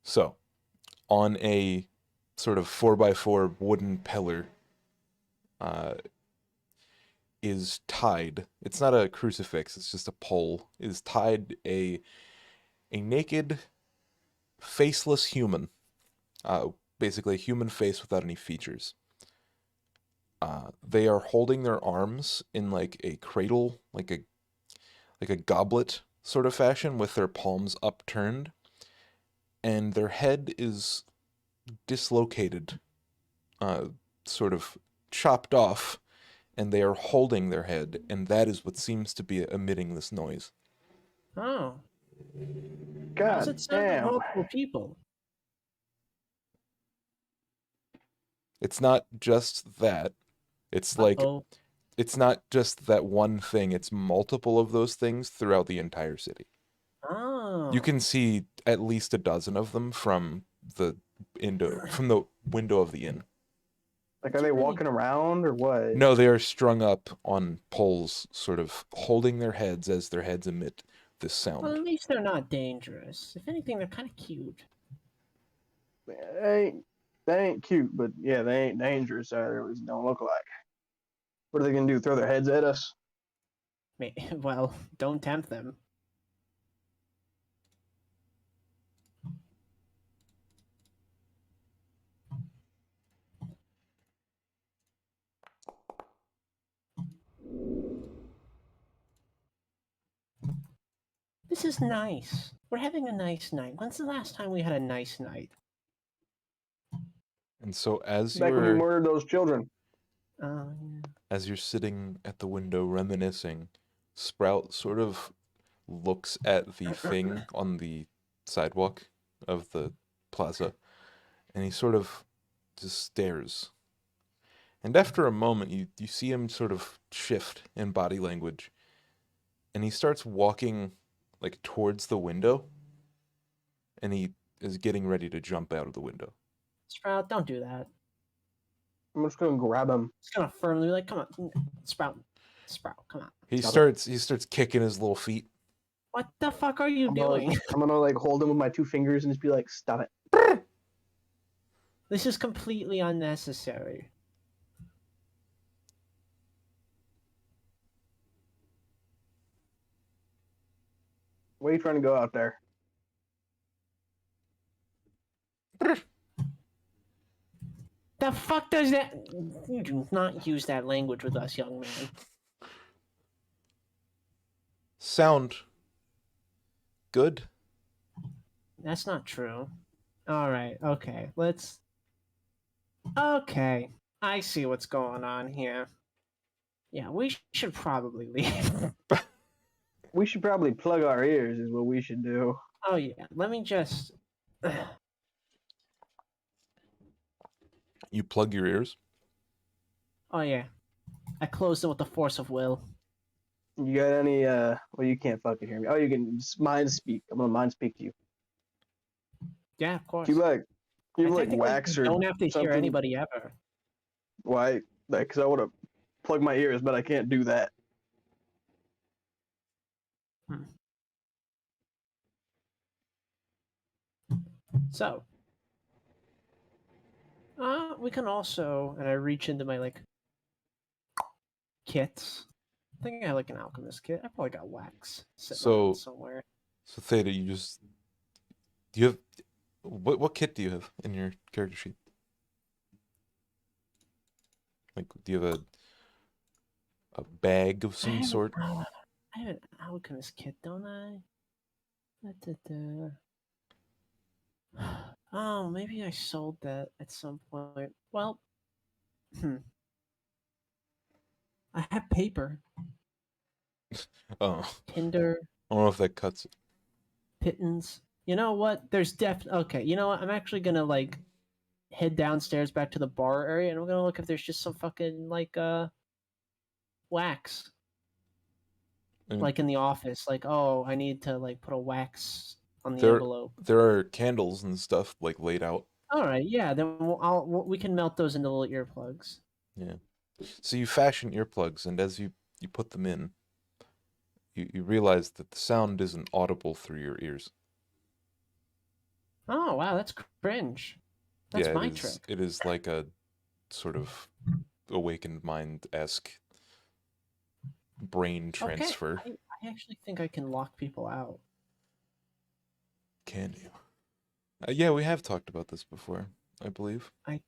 So, on a sort of 4x4 wooden pillar is tied, it's not a crucifix, it's just a pole, is tied a naked, faceless human. Basically a human face without any features. They are holding their arms in like a cradle, like a goblet sort of fashion with their palms upturned, and their head is dislocated, sort of chopped off, and they are holding their head, and that is what seems to be emitting this noise. Oh, how's God it sound like damn. multiple people? It's not just that. It's like, Uh-oh. it's not just that one thing, it's multiple of those things throughout the entire city. Oh. You can see at least a dozen of them from the window of the inn. Like, are they walking around or what? No, they are strung up on poles, sort of holding their heads as their heads emit this Well, sound. at least they're not dangerous. If anything, they're kind of cute. They ain't cute, but yeah, they ain't dangerous either. At least don't look like. What are they gonna do? Throw their heads at us? Well, don't tempt them. This is nice. We're having a nice night. When's the last time we had a nice night? And so as Back when we you're murdered those children. Yeah. as you're sitting at the window reminiscing, Sprout sort of looks at the thing on the sidewalk of the plaza, and he sort of just stares. And after a moment, you see him sort of shift in body language, and he starts walking like towards the window, and he is getting ready to jump out of the window. Sprout, don't do that. I'm just gonna grab him. It's gonna firmly like, come on, Sprout, come on. He Stop starts kicking his little feet. What the fuck are you I'm doing? gonna like hold him with my 2 fingers and just be like, stop it. This is completely unnecessary. Where are you trying to go out there? The fuck does that? You do not use that language with us, young man. Sound good? That's not true. All right. Okay. Let's. Okay. I see what's going on here. Yeah, we should probably leave. We should probably plug our ears, is what we should do. Oh yeah. Let me just. You plug your ears? Oh yeah. I closed them with the force of will. You got any? Well, you can't fucking hear me. Oh, you can mind speak. I'm gonna mind speak to you. Yeah, of course. Do you like? I You have like technically wax or don't have to hear something? anybody ever. Why? Like, because I want to plug my ears, but I can't do that. So, we can also, and I reach into my like kits. I think I have like an alchemist kit. I probably got wax sitting around somewhere. So Theta, do you have, what kit do you have in your character sheet? Like, do you have a bag of some sort? I have an alchemist kit, don't I? Da-da-da. Oh, maybe I sold that at some point. Well, I have paper, Oh, tinder, I don't know if that cuts it. pittance. You know what? There's okay. You know what? I'm actually gonna like head downstairs back to the bar area, and I'm gonna look if there's just some fucking like wax, And like in the office. Like, oh, I need to like put a wax on the there, envelope. there are candles and stuff like laid out. All right, yeah. Then we can melt those into little earplugs. Yeah. So you fashion earplugs, and as you put them in, you realize that the sound isn't audible through your ears. Oh wow, that's cringe. That's Yeah, my trick. it is like a sort of awakened mind-esque brain transfer. Okay, I actually think I can lock people out. Can you? Yeah, we have talked about this before, I believe. I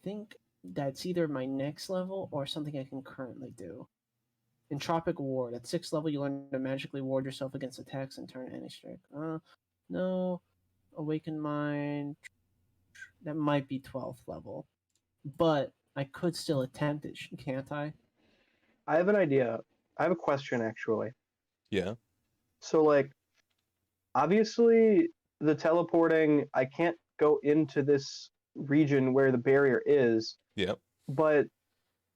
think that's either my next level or something I can currently do. Entropic Ward. At 6th level, you learn to magically ward yourself against attacks and turn any strike. No. Awakened Mind. That might be 12th level. But I could still attempt it, can't I? I have an idea. I have a question actually. Yeah. So like, obviously, the teleporting. I can't go into this region where the barrier is. Yep. But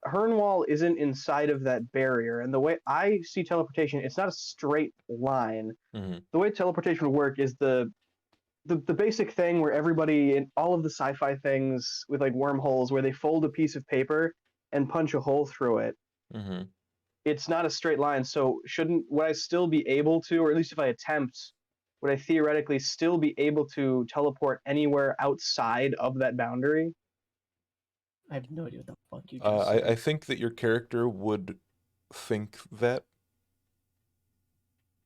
Hernwall isn't inside of that barrier, and the way I see teleportation, it's not a straight line. Mm-hmm. The way teleportation would work is the basic thing where everybody in all of the sci-fi things with like wormholes where they fold a piece of paper and punch a hole through it. Mm-hmm. It's not a straight line, so would I still be able to, or at least if I attempt, would I theoretically still be able to teleport anywhere outside of that boundary? I have no idea what the fuck you just said. I think that your character would think that,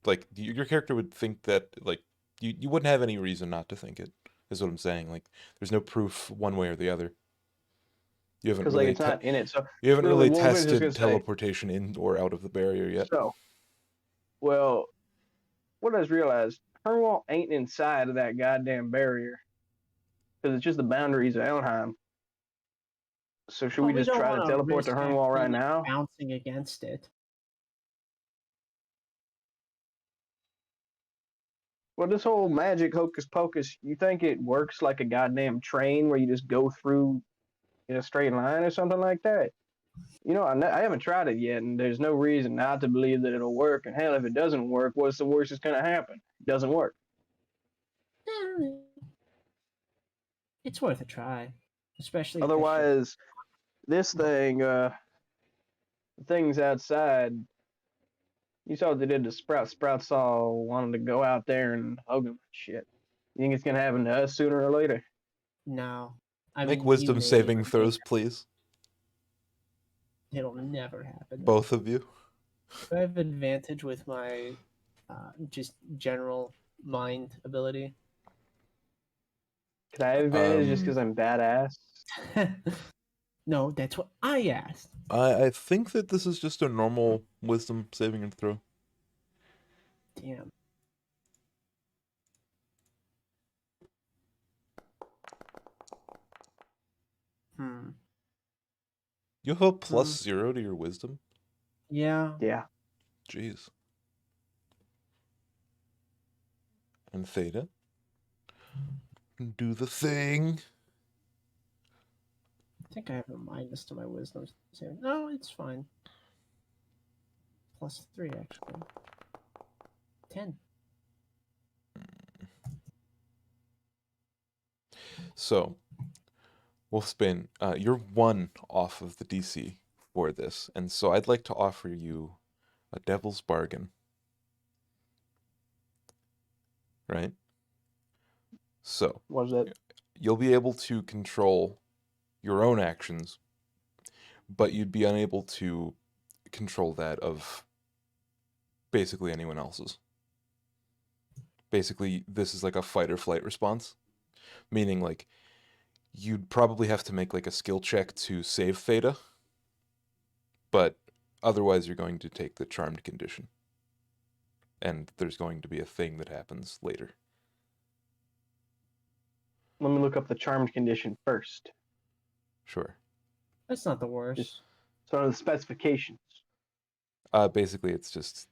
like, your character would think that, like, you wouldn't have any reason not to think it, is what I'm saying. Like, there's no proof one way or the other. You haven't Because really like it's not in it, so you haven't really, really what was I just tested gonna say? teleportation in or out of the barrier yet. So, well, what I just realized, Hernwall ain't inside of that goddamn barrier because it's just the boundaries of Elnheim. So should Well, we just don't try to wanna teleport to risk Hernwall right actually, like, now? bouncing against it. Well, this whole magic hocus pocus, you think it works like a goddamn train where you just go through in a straight line or something like that? You know, I haven't tried it yet, and there's no reason not to believe that it'll work. And hell, if it doesn't work, what's the worst that's going to happen? It doesn't work. It's worth a try, especially if Otherwise, this thing, things outside, you saw what they did to Sprout. Sprout saw wanted to go out there and hug him. Shit. You think it's going to happen to us sooner or later? No. I Make mean, wisdom you may, saving but throws, please. it'll never happen. Both of you. I have advantage with my just general mind ability. Can I have advantage just because I'm badass? No, that's what I asked. I think that this is just a normal wisdom saving throw. Damn. You have a +0 to your wisdom? Yeah. Yeah. Jeez. And Theta? Do the thing. I think I have a minus to my wisdom. No, it's fine. +3, actually. 10. So, Wolfsbane, you're 1 off of the DC for this, and so I'd like to offer you a devil's bargain. Right? So, What is it? you'll be able to control your own actions, but you'd be unable to control that of basically anyone else's. Basically, this is like a fight or flight response, meaning like you'd probably have to make like a skill check to save Theta, but otherwise you're going to take the charmed condition. And there's going to be a thing that happens later. Let me look up the charmed condition first. Sure. That's not the worst. So are the specifications. Basically, it's just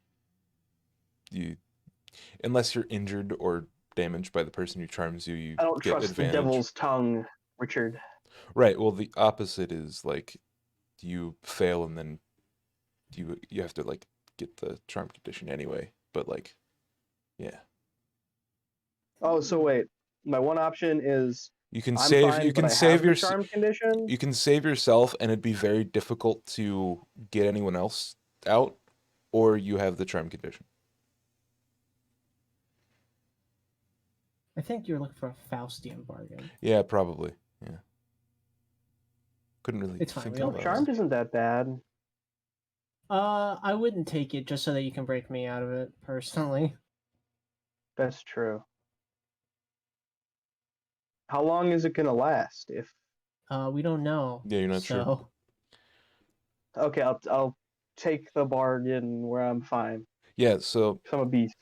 you, unless you're injured or damaged by the person who charms you, you I don't get trust advantage. the devil's tongue, Richard. Right. Well, the opposite is like you fail and then you have to like get the charm condition anyway. But like, yeah. Oh, so wait. My one option is You can I'm save. fine, You but can I save have your. the charmed condition. You can save yourself, and it'd be very difficult to get anyone else out, or you have the charm condition. I think you're looking for a Faustian bargain. Yeah, probably. Yeah. Couldn't really It's fine, think we don't about it. Charmed isn't that bad. I wouldn't take it just so that you can break me out of it, personally. That's true. How long is it gonna last? If We don't know. Yeah, you're not sure. So, okay, I'll take the bargain where I'm fine. Yeah, so 'Cause I'm a beast.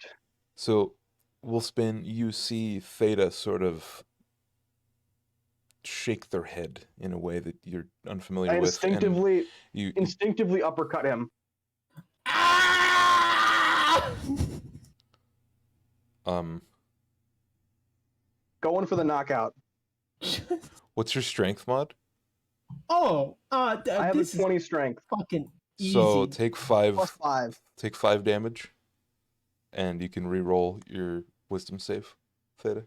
Wolfsbane, you see Theta sort of shake their head in a way that you're unfamiliar I with. instinctively You instinctively uppercut him. Going for the knockout. what's your strength mod? oh, I have a this 20 is strength. fucking easy. So take 5 +5. take 5 damage, and you can re-roll your wisdom save, Theta.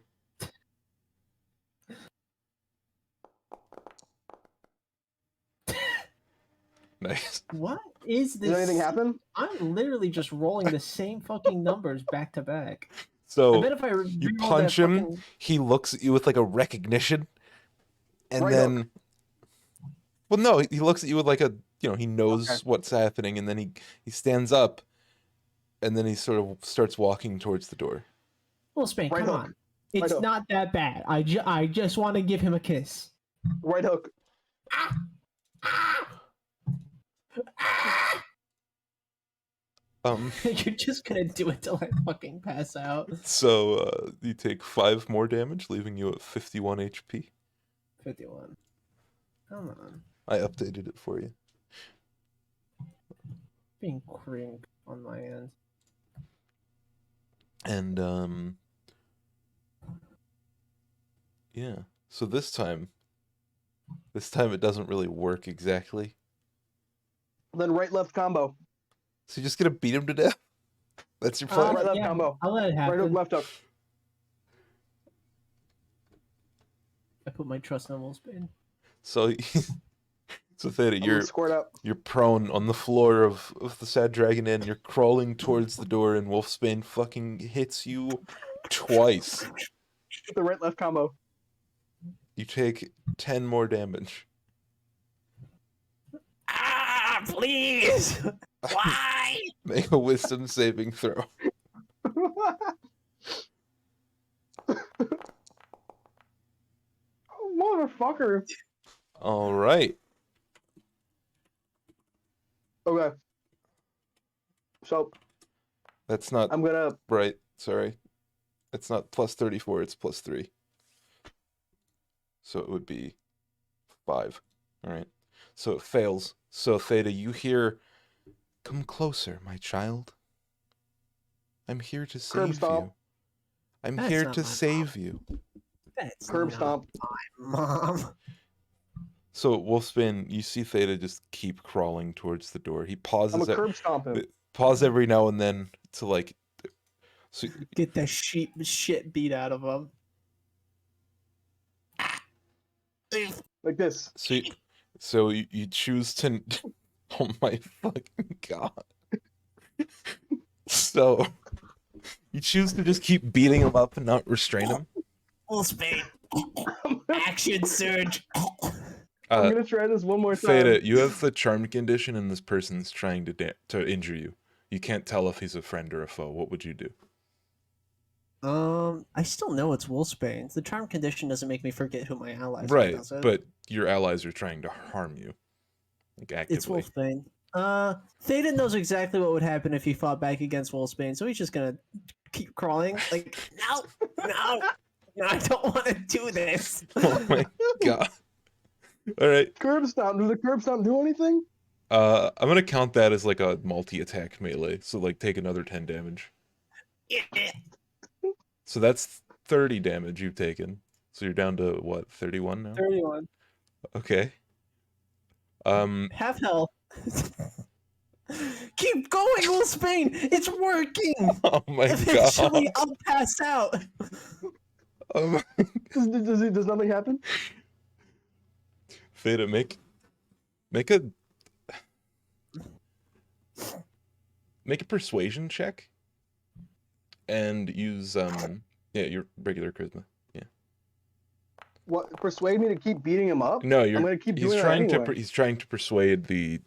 Nice. What is this? Did anything happen? I'm literally just rolling the same fucking numbers back to back. I So bet if I you reroll punch that him, fucking- he looks at you with like a recognition, and Right then, well, no, he looks at you with like a, he knows Okay. what's happening, and then he stands up, and then he sort of starts walking towards the door. Well, Spain, Right come hook. on. It's hook. not that bad. I just want to give him a kiss. Right hook. You're just gonna do it till I fucking pass out. So you take 5 more damage, leaving you at 51 HP. 51. Come on. I updated it for you. Being crink on my end. And yeah. So this time it doesn't really work exactly. Then right left combo. So you're just gonna beat him to death? That's your plan? Right left combo. I'll let it Right hook, happen. left hook. I put my trust in Wolfsbane. So so Theta, I'm gonna squirt up. you're prone on the floor of the Sad Dragon Inn. You're crawling towards the door, and Wolfsbane fucking hits you twice. With the right left combo. You take 10 more damage. Please! Why? Make a wisdom saving throw. motherfucker. All right. Okay. So That's not I'm gonna. right. Sorry. It's not plus 34, it's plus 3. So it would be 5. All right. So it fails. So Theta, you hear, "Come closer, my child. I'm here to Curb save stomp. you. I'm That's here not to my save you." That's Curb not stomp. my mom. So Wolfsbane, you see Theta just keep crawling towards the door. He I'm a pauses at curb stomp him. pause every now and then to like so Get the shit beat out of him. Like this. so you choose to oh my fucking god. So you choose to just keep beating him up and not restrain him. Wolfsbane. Action surge. I'm gonna try this one more time. Theta, you have the charm condition and this person's trying to injure you. You can't tell if he's a friend or a foe. What would you do? I still know it's Wolfsbane. The charm condition doesn't make me forget who my allies are, Right, does it? but your allies are trying to harm you. Like It's actively. Wolfsbane. Theta knows exactly what would happen if he fought back against Wolfsbane, so he's just gonna keep crawling. Like, no, I don't want to do this. Oh my god. All right. Curb stomp. Does the curb stomp do anything? I'm gonna count that as like a multi-attack melee. So like take another 10 damage. So that's 30 damage you've taken. So you're down to what, 31 now? 31. Okay. Half health. Keep going, Wolfsbane! It's working! Oh my Eventually, god. I'll pass out. Does nothing happen? Theta, make a persuasion check and use your regular charisma. What? Persuade me to keep beating him up? No, I'm gonna keep doing he's that trying anyway. he's trying to persuade the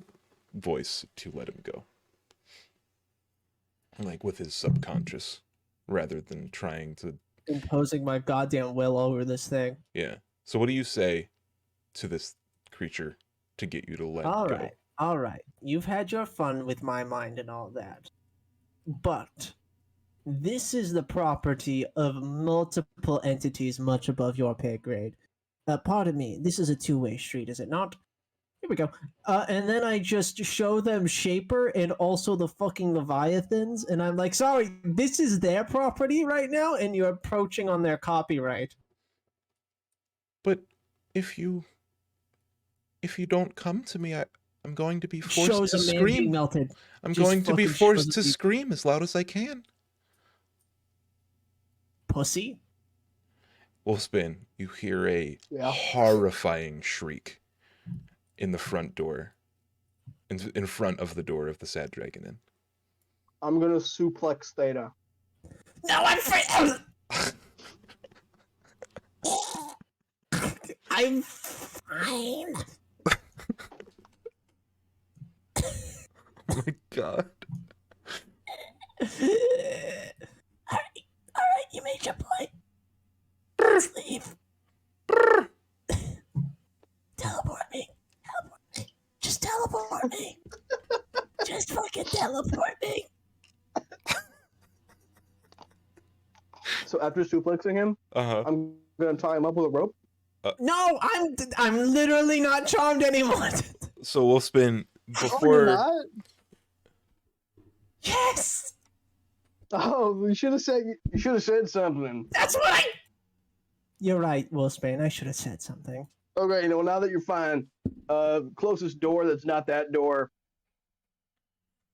voice to let him go. Like with his subconscious rather than trying to Imposing my goddamn will over this thing. yeah. So what do you say to this creature to get you to let go? All right. You've had your fun with my mind and all that. But this is the property of multiple entities much above your pay grade. Pardon me, this is a two-way street, is it not? Here we go. And then I just show them Shaper and also the fucking Leviathans, and I'm like, sorry, this is their property right now, and you're approaching on their copyright. But if you don't come to me, I'm going to be forced Shows to a man being scream. melted. I'm Just going to be fucking forced shows to a beat. scream as loud as I can. Pussy. Wolfsbane, you hear a Yeah. horrifying shriek in the front door, in front of the door of the Sad Dragon Inn. I'm gonna suplex Theta. No, I'm fine. I'm fine. Oh my god. All right, you made your point. Let's leave. Teleport me. Just teleport me. Just fucking teleport me. So after suplexing him, Uh-huh. I'm gonna tie him up with a rope. No, I'm literally not charmed anymore. So Wolfsbane, Oh, you're before not? Yes, Oh, you should have said something. that's what I. You're right, Wolfsbane. I should have said something. Okay, well now that you're fine, closest door that's not that door.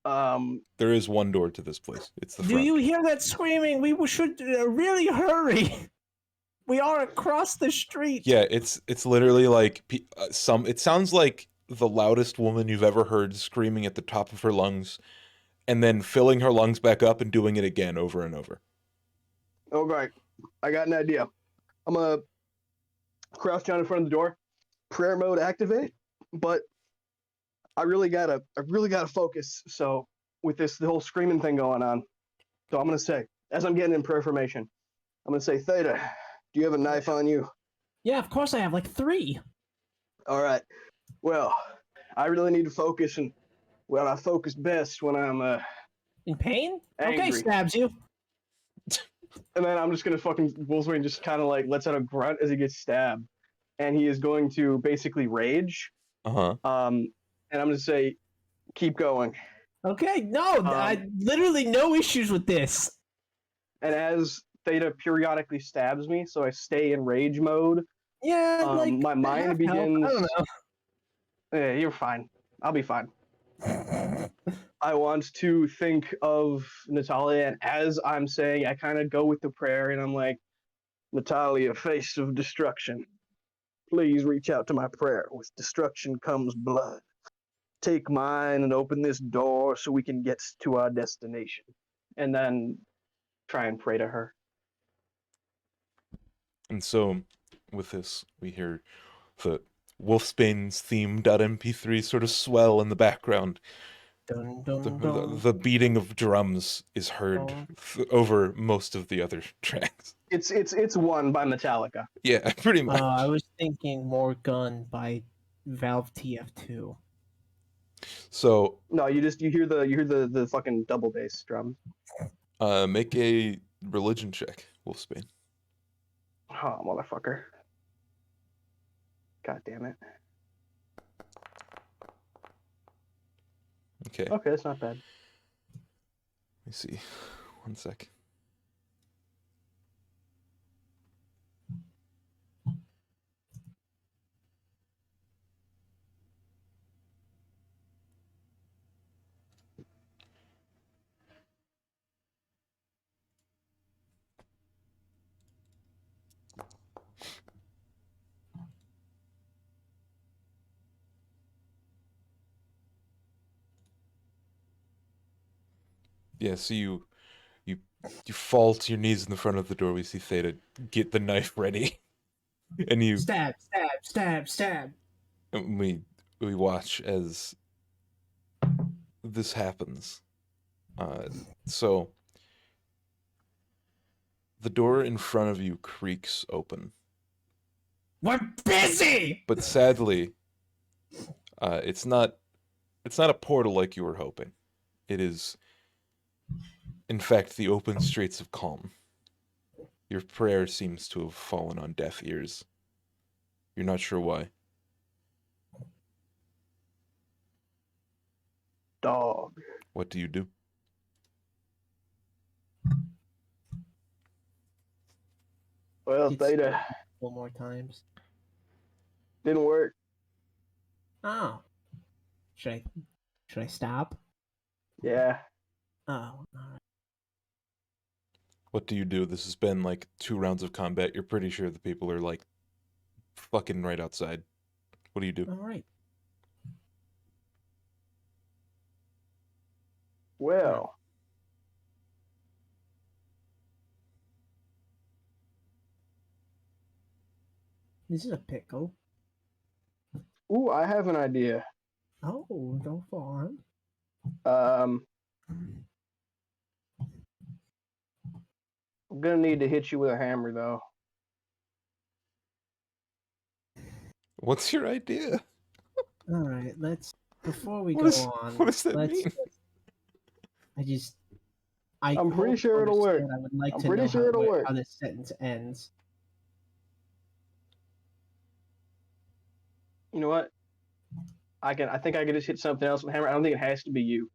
there is one door to this place. It's the Do front. you hear that screaming? We should really hurry. We are across the street. Yeah, it's literally like it sounds like the loudest woman you've ever heard screaming at the top of her lungs and then filling her lungs back up and doing it again over and over. Okay, I got an idea. I'm gonna crouch down in front of the door, prayer mode activate, but I really gotta focus. So with the whole screaming thing going on, so I'm gonna say, as I'm getting in prayer formation, I'm gonna say, Theta, do you have a knife on you? Yeah, of course I have like 3. All right. Well, I really need to focus, and well, I focus best when I'm In pain? Okay, angry. stabs you. And then I'm just gonna fucking Wolfsbane just kind of like lets out a grunt as he gets stabbed, and he is going to basically rage. Uh-huh. And I'm gonna say, keep going. Okay, no, I literally no issues with this. And as Theta periodically stabs me, so I stay in rage mode. Yeah, like My mind half begins. help. I Yeah, you're fine. I'll be fine. don't know. I want to think of Natalia, and as I'm saying, I kind of go with the prayer, and I'm like, Natalia, face of destruction, please reach out to my prayer. With destruction comes blood. Take mine and open this door so we can get to our destination. And then try and pray to her. And so, with this, we hear the Wolfsbane's theme.mp3 sort of swell in the background. Dun, dun, dun, The beating of drums is heard over most of the other tracks. It's one by Metallica. Yeah, pretty much. I was thinking more Gun by Valve TF2. So No, you hear the fucking double bass drum. make a religion check, Wolfsbane. Oh, motherfucker. God damn it. Okay. Okay, that's not bad. Let me see. 1 sec. Yeah, so you fall to your knees in the front of the door. We see Theta get the knife ready, and you Stab, stab, stab, stab. and we watch as this happens. So the door in front of you creaks open, We're busy! but sadly, it's not a portal like you were hoping. It is, in fact, the open streets of calm. Your prayer seems to have fallen on deaf ears. You're not sure why. Dog. What do you do? Well, It's Theta, one more times. didn't work. Oh. Should I stop? Yeah. Oh, alright. What do you do? This has been like 2 rounds of combat. You're pretty sure the people are like fucking right outside. What do you do? Alright. Well. This is a pickle. Ooh, I have an idea. Oh, don't fall on. I'm gonna need to hit you with a hammer, though. What's your idea? Alright, before we What go is- on, what does that mean? I'm pretty sure it'll work. I would like I'm to pretty know sure it'll work. how this sentence ends. You know what? I think I could just hit something else with a hammer. I don't think it has to be you.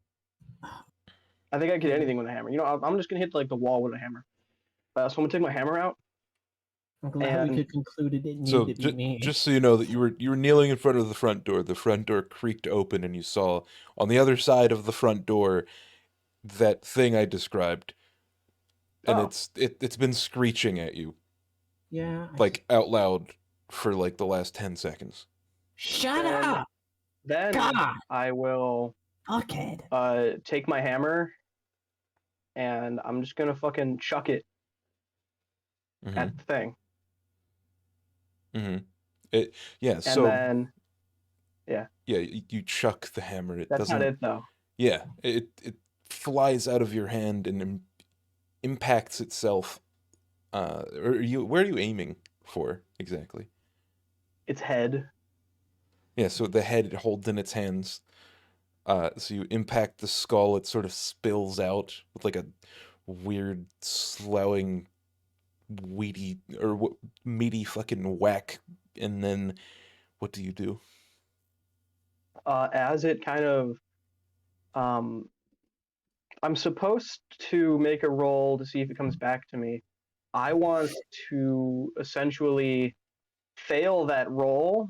I think I can hit anything with a hammer. You know, I'm just gonna hit like the wall with a hammer. So I'm gonna take my hammer out. I'm glad we And- could conclude it didn't So need to be me. just so you know that you were kneeling in front of the front door. The front door creaked open, and you saw on the other side of the front door that thing I described, and Oh. it's been screeching at you Yeah. like out loud for like the last 10 seconds. Shut And- up! Then God! I will Fuckhead. take my hammer and I'm just gonna fucking chuck it Mm-hmm. at the thing. Mm-hmm. And So then you chuck the hammer. It that's doesn't. not it though. Yeah, it flies out of your hand and impacts itself. Where are you aiming for exactly? its head. Yeah, so the head it holds in its hands. So you impact the skull, it sort of spills out with like a weird, sloughing, weedy, or meaty fucking whack. And then what do you do? As it kind of, um, I'm supposed to make a roll to see if it comes back to me. I want to essentially fail that roll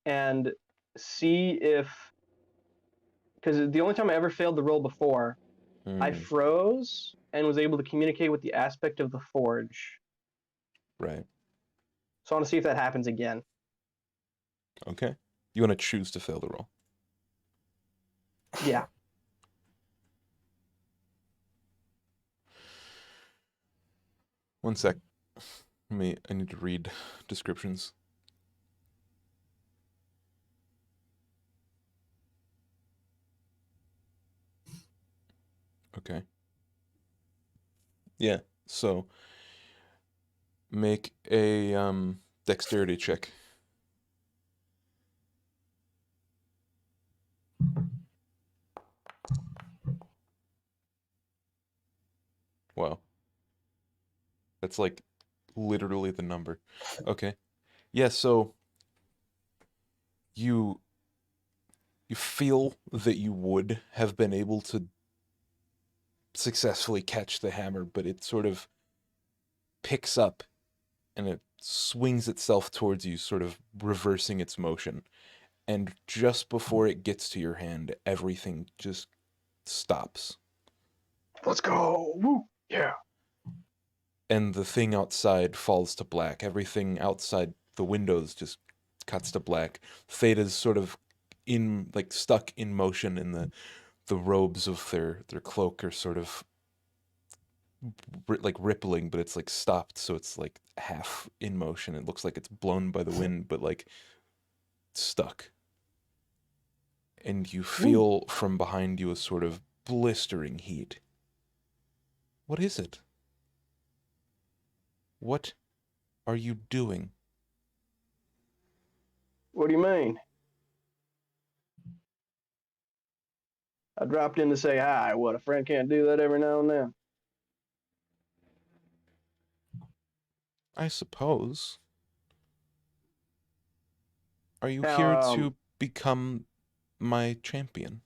and see if, because the only time I ever failed the roll before, I Hmm, froze and was able to communicate with the aspect of the forge. right. So I want to see if that happens again. Okay. You want to choose to fail the roll. Yeah. One sec. I need to read descriptions. Okay. Yeah. So make a dexterity check. Wow. That's like literally the number. Okay. Yeah, so you you feel that you would have been able to successfully catch the hammer, but it sort of picks up and it swings itself towards you, sort of reversing its motion. And just before it gets to your hand, everything just stops. Let's go. Woo. Yeah. And the thing outside falls to black. Everything outside the windows just cuts to black. Theta's sort of in like stuck in motion, and the robes of their cloak are sort of like rippling, but it's like stopped, so it's like half in motion. It looks like it's blown by the wind, but like stuck. And you Woo. feel from behind you a sort of blistering heat. What is it? What are you doing? What do you mean? I dropped in to say hi. What, a friend can't do that every now and then? I suppose. Are you here Now, to become my champion?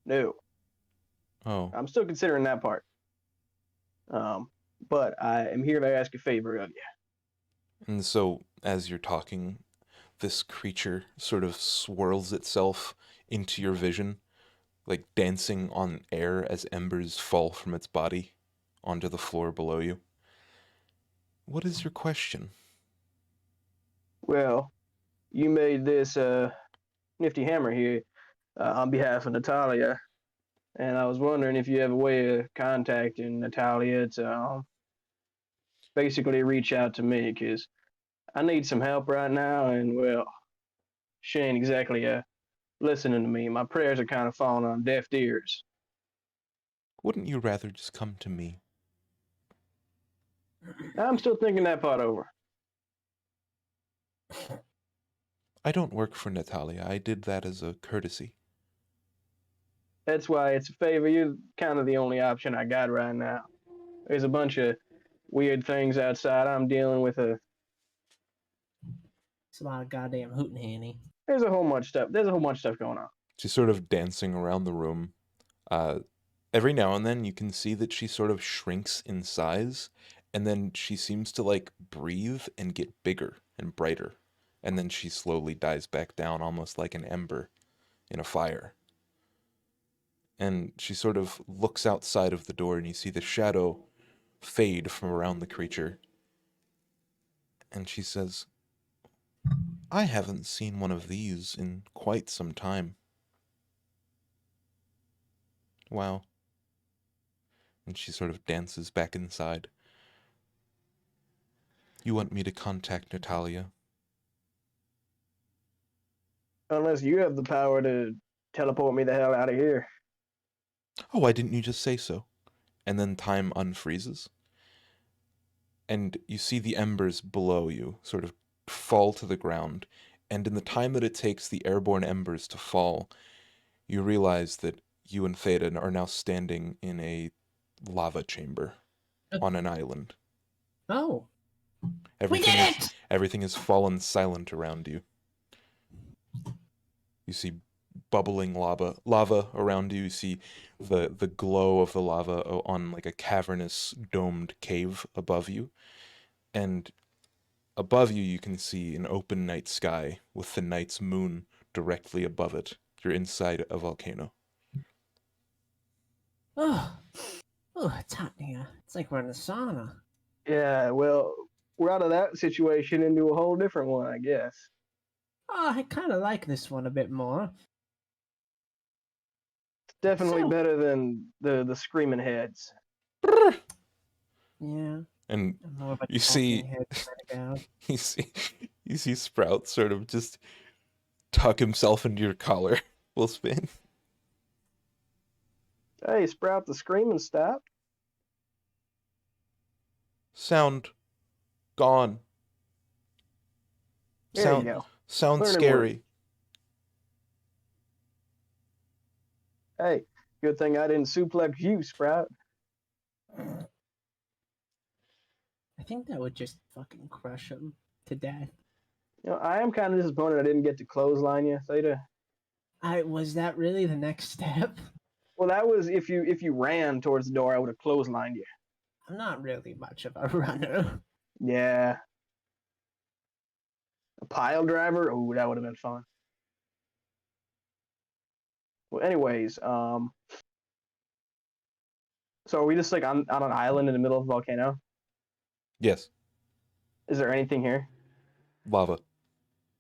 no, Oh, I'm still considering that part. Um, but I am here to ask a favor of you. and so as you're talking, this creature sort of swirls itself into your vision, like dancing on air as embers fall from its body onto the floor below you. What is your question? Well, you made this nifty hammer here on behalf of Natalia, and I was wondering if you have a way of contacting Natalia to basically reach out to me, because I need some help right now, and well, she ain't exactly listening to me. My prayers are kind of falling on deaf ears. Wouldn't you rather just come to me? I'm still thinking that part over. I don't work for Natalia. I did that as a courtesy. That's why it's a favor. You're kind of the only option I got right now. There's a bunch of weird things outside. I'm dealing with a. It's a lot of goddamn hootenanny. There's a whole bunch of stuff. There's a whole bunch of stuff going on. She's sort of dancing around the room. Uh, every now and then you can see that she sort of shrinks in size, and then she seems to like breathe and get bigger and brighter. And then she slowly dies back down, almost like an ember in a fire. And she sort of looks outside of the door, and you see the shadow fade from around the creature. And she says, I haven't seen one of these in quite some time. Wow. And she sort of dances back inside. You want me to contact Natalia? Unless you have the power to teleport me the hell out of here. Oh, why didn't you just say so? And then time unfreezes. And you see the embers below you sort of fall to the ground, and in the time that it takes the airborne embers to fall, you realize that you and Theoden are now standing in a lava chamber on an island. Oh, Everything we did is it! everything has fallen silent around you. You see bubbling lava around you. You see the glow of the lava on like a cavernous domed cave above you. And above you can see an open night sky with the night's moon directly above it. You're inside a volcano. Oh, it's hot in here. It's like we're in a sauna. Yeah, well, we're out of that situation into a whole different one, I guess. Oh, I kind of like this one a bit more. It's definitely So- better than the screaming heads. Yeah, And I'm more of a you talking see head kind of guy. you see Sprout sort of just tuck himself into your collar. Will spin. Hey, Sprout, the screaming stopped. Sound gone. There you go. Sound Learning scary. Hey, good thing I didn't suplex you, Sprout. I think that would just fucking crush him to death. You know, I am kind of disappointed I didn't get to clothesline you, Theta. Was that really the next step? Well, that was if you ran towards the door, I would have clotheslined you. I'm not really much of a runner. Yeah. A pile driver? Oh, that would have been fun. Well, anyways, so are we just like on an island in the middle of a volcano? Yes. Is there anything here? Lava.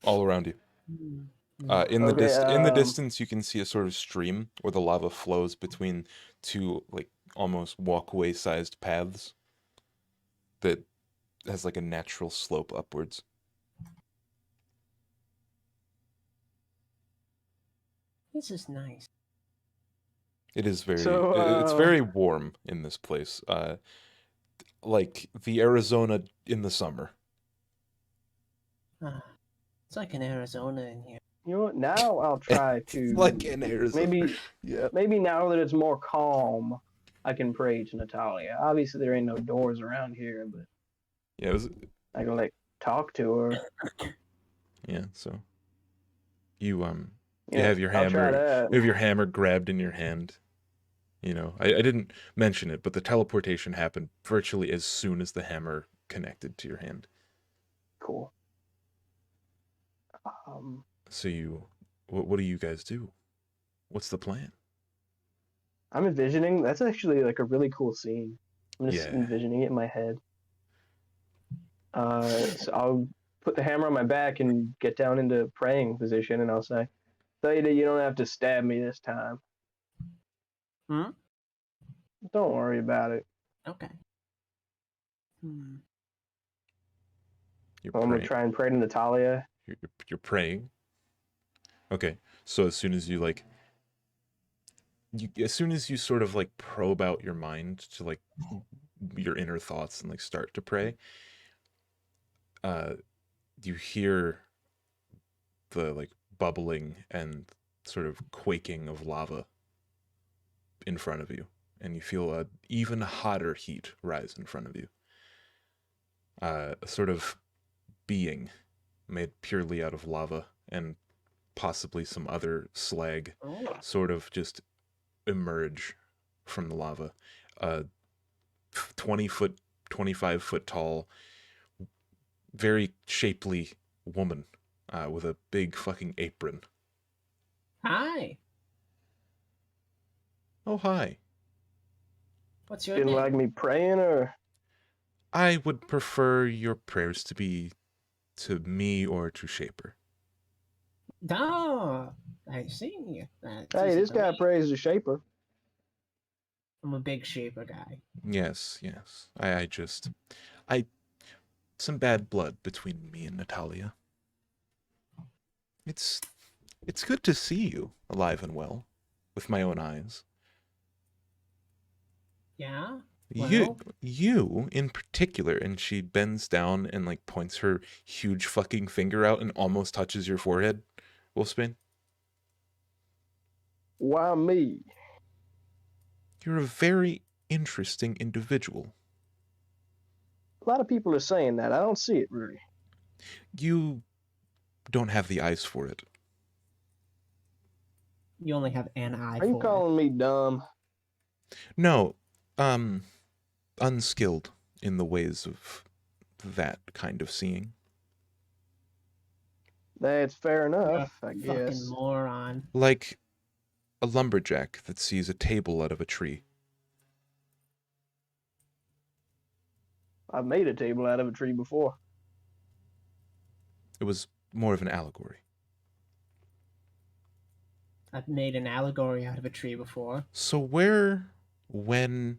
All around you. In the distance, you can see a sort of stream where the lava flows between two like almost walkway-sized paths that has like a natural slope upwards. This is nice. It is very So, it's very warm in this place. Like the Arizona in the summer. It's like in Arizona in here. You know what? Now I'll try to Like in Arizona. maybe now that it's more calm, I can pray to Natalia. Obviously, there ain't no doors around here, but Yeah, I can like talk to her. yeah, so you Yeah, have your I'll try hammer that. you have your hammer grabbed in your hand. You know, I didn't mention it, but the teleportation happened virtually as soon as the hammer connected to your hand. Cool. So what do you guys do? What's the plan? I'm envisioning that's actually like a really cool scene. I'm just Yeah. envisioning it in my head. So I'll put the hammer on my back and get down into praying position, and I'll say, Theta, you don't have to stab me this time. Hmm? Don't worry about it. Okay. You're I'm gonna praying. try and pray to Natalia. You're praying. Okay. So as soon as as soon as you sort of like probe out your mind to like your inner thoughts and like start to pray, you hear the like bubbling and sort of quaking of lava in front of you, and you feel a even hotter heat rise in front of you. A sort of being made purely out of lava and possibly some other slag Oh. sort of just emerge from the lava. 20 foot, 25 foot tall, very shapely woman with a big fucking apron. Hi. Oh, hi. What's your Didn't name? like me praying, or I would prefer your prayers to be to me or to Shaper. Oh, I see. That's hey, easy this for guy me. prays to Shaper. I'm a big shaper guy. Yes. I some bad blood between me and Natalia. It's good to see you alive and well with my own eyes. Yeah? You, Well, you in particular, and she bends down and like points her huge fucking finger out and almost touches your forehead, Wolfsbane. Why me? You're a very interesting individual. A lot of people are saying that. I don't see it really. You don't have the eyes for it. you only have an eye Are you for it. calling me dumb? No, unskilled in the ways of that kind of seeing. That's fair You're enough, a I fucking guess. moron. Like a lumberjack that sees a table out of a tree. I've made a table out of a tree before. It was more of an allegory. I've made an allegory out of a tree before. So when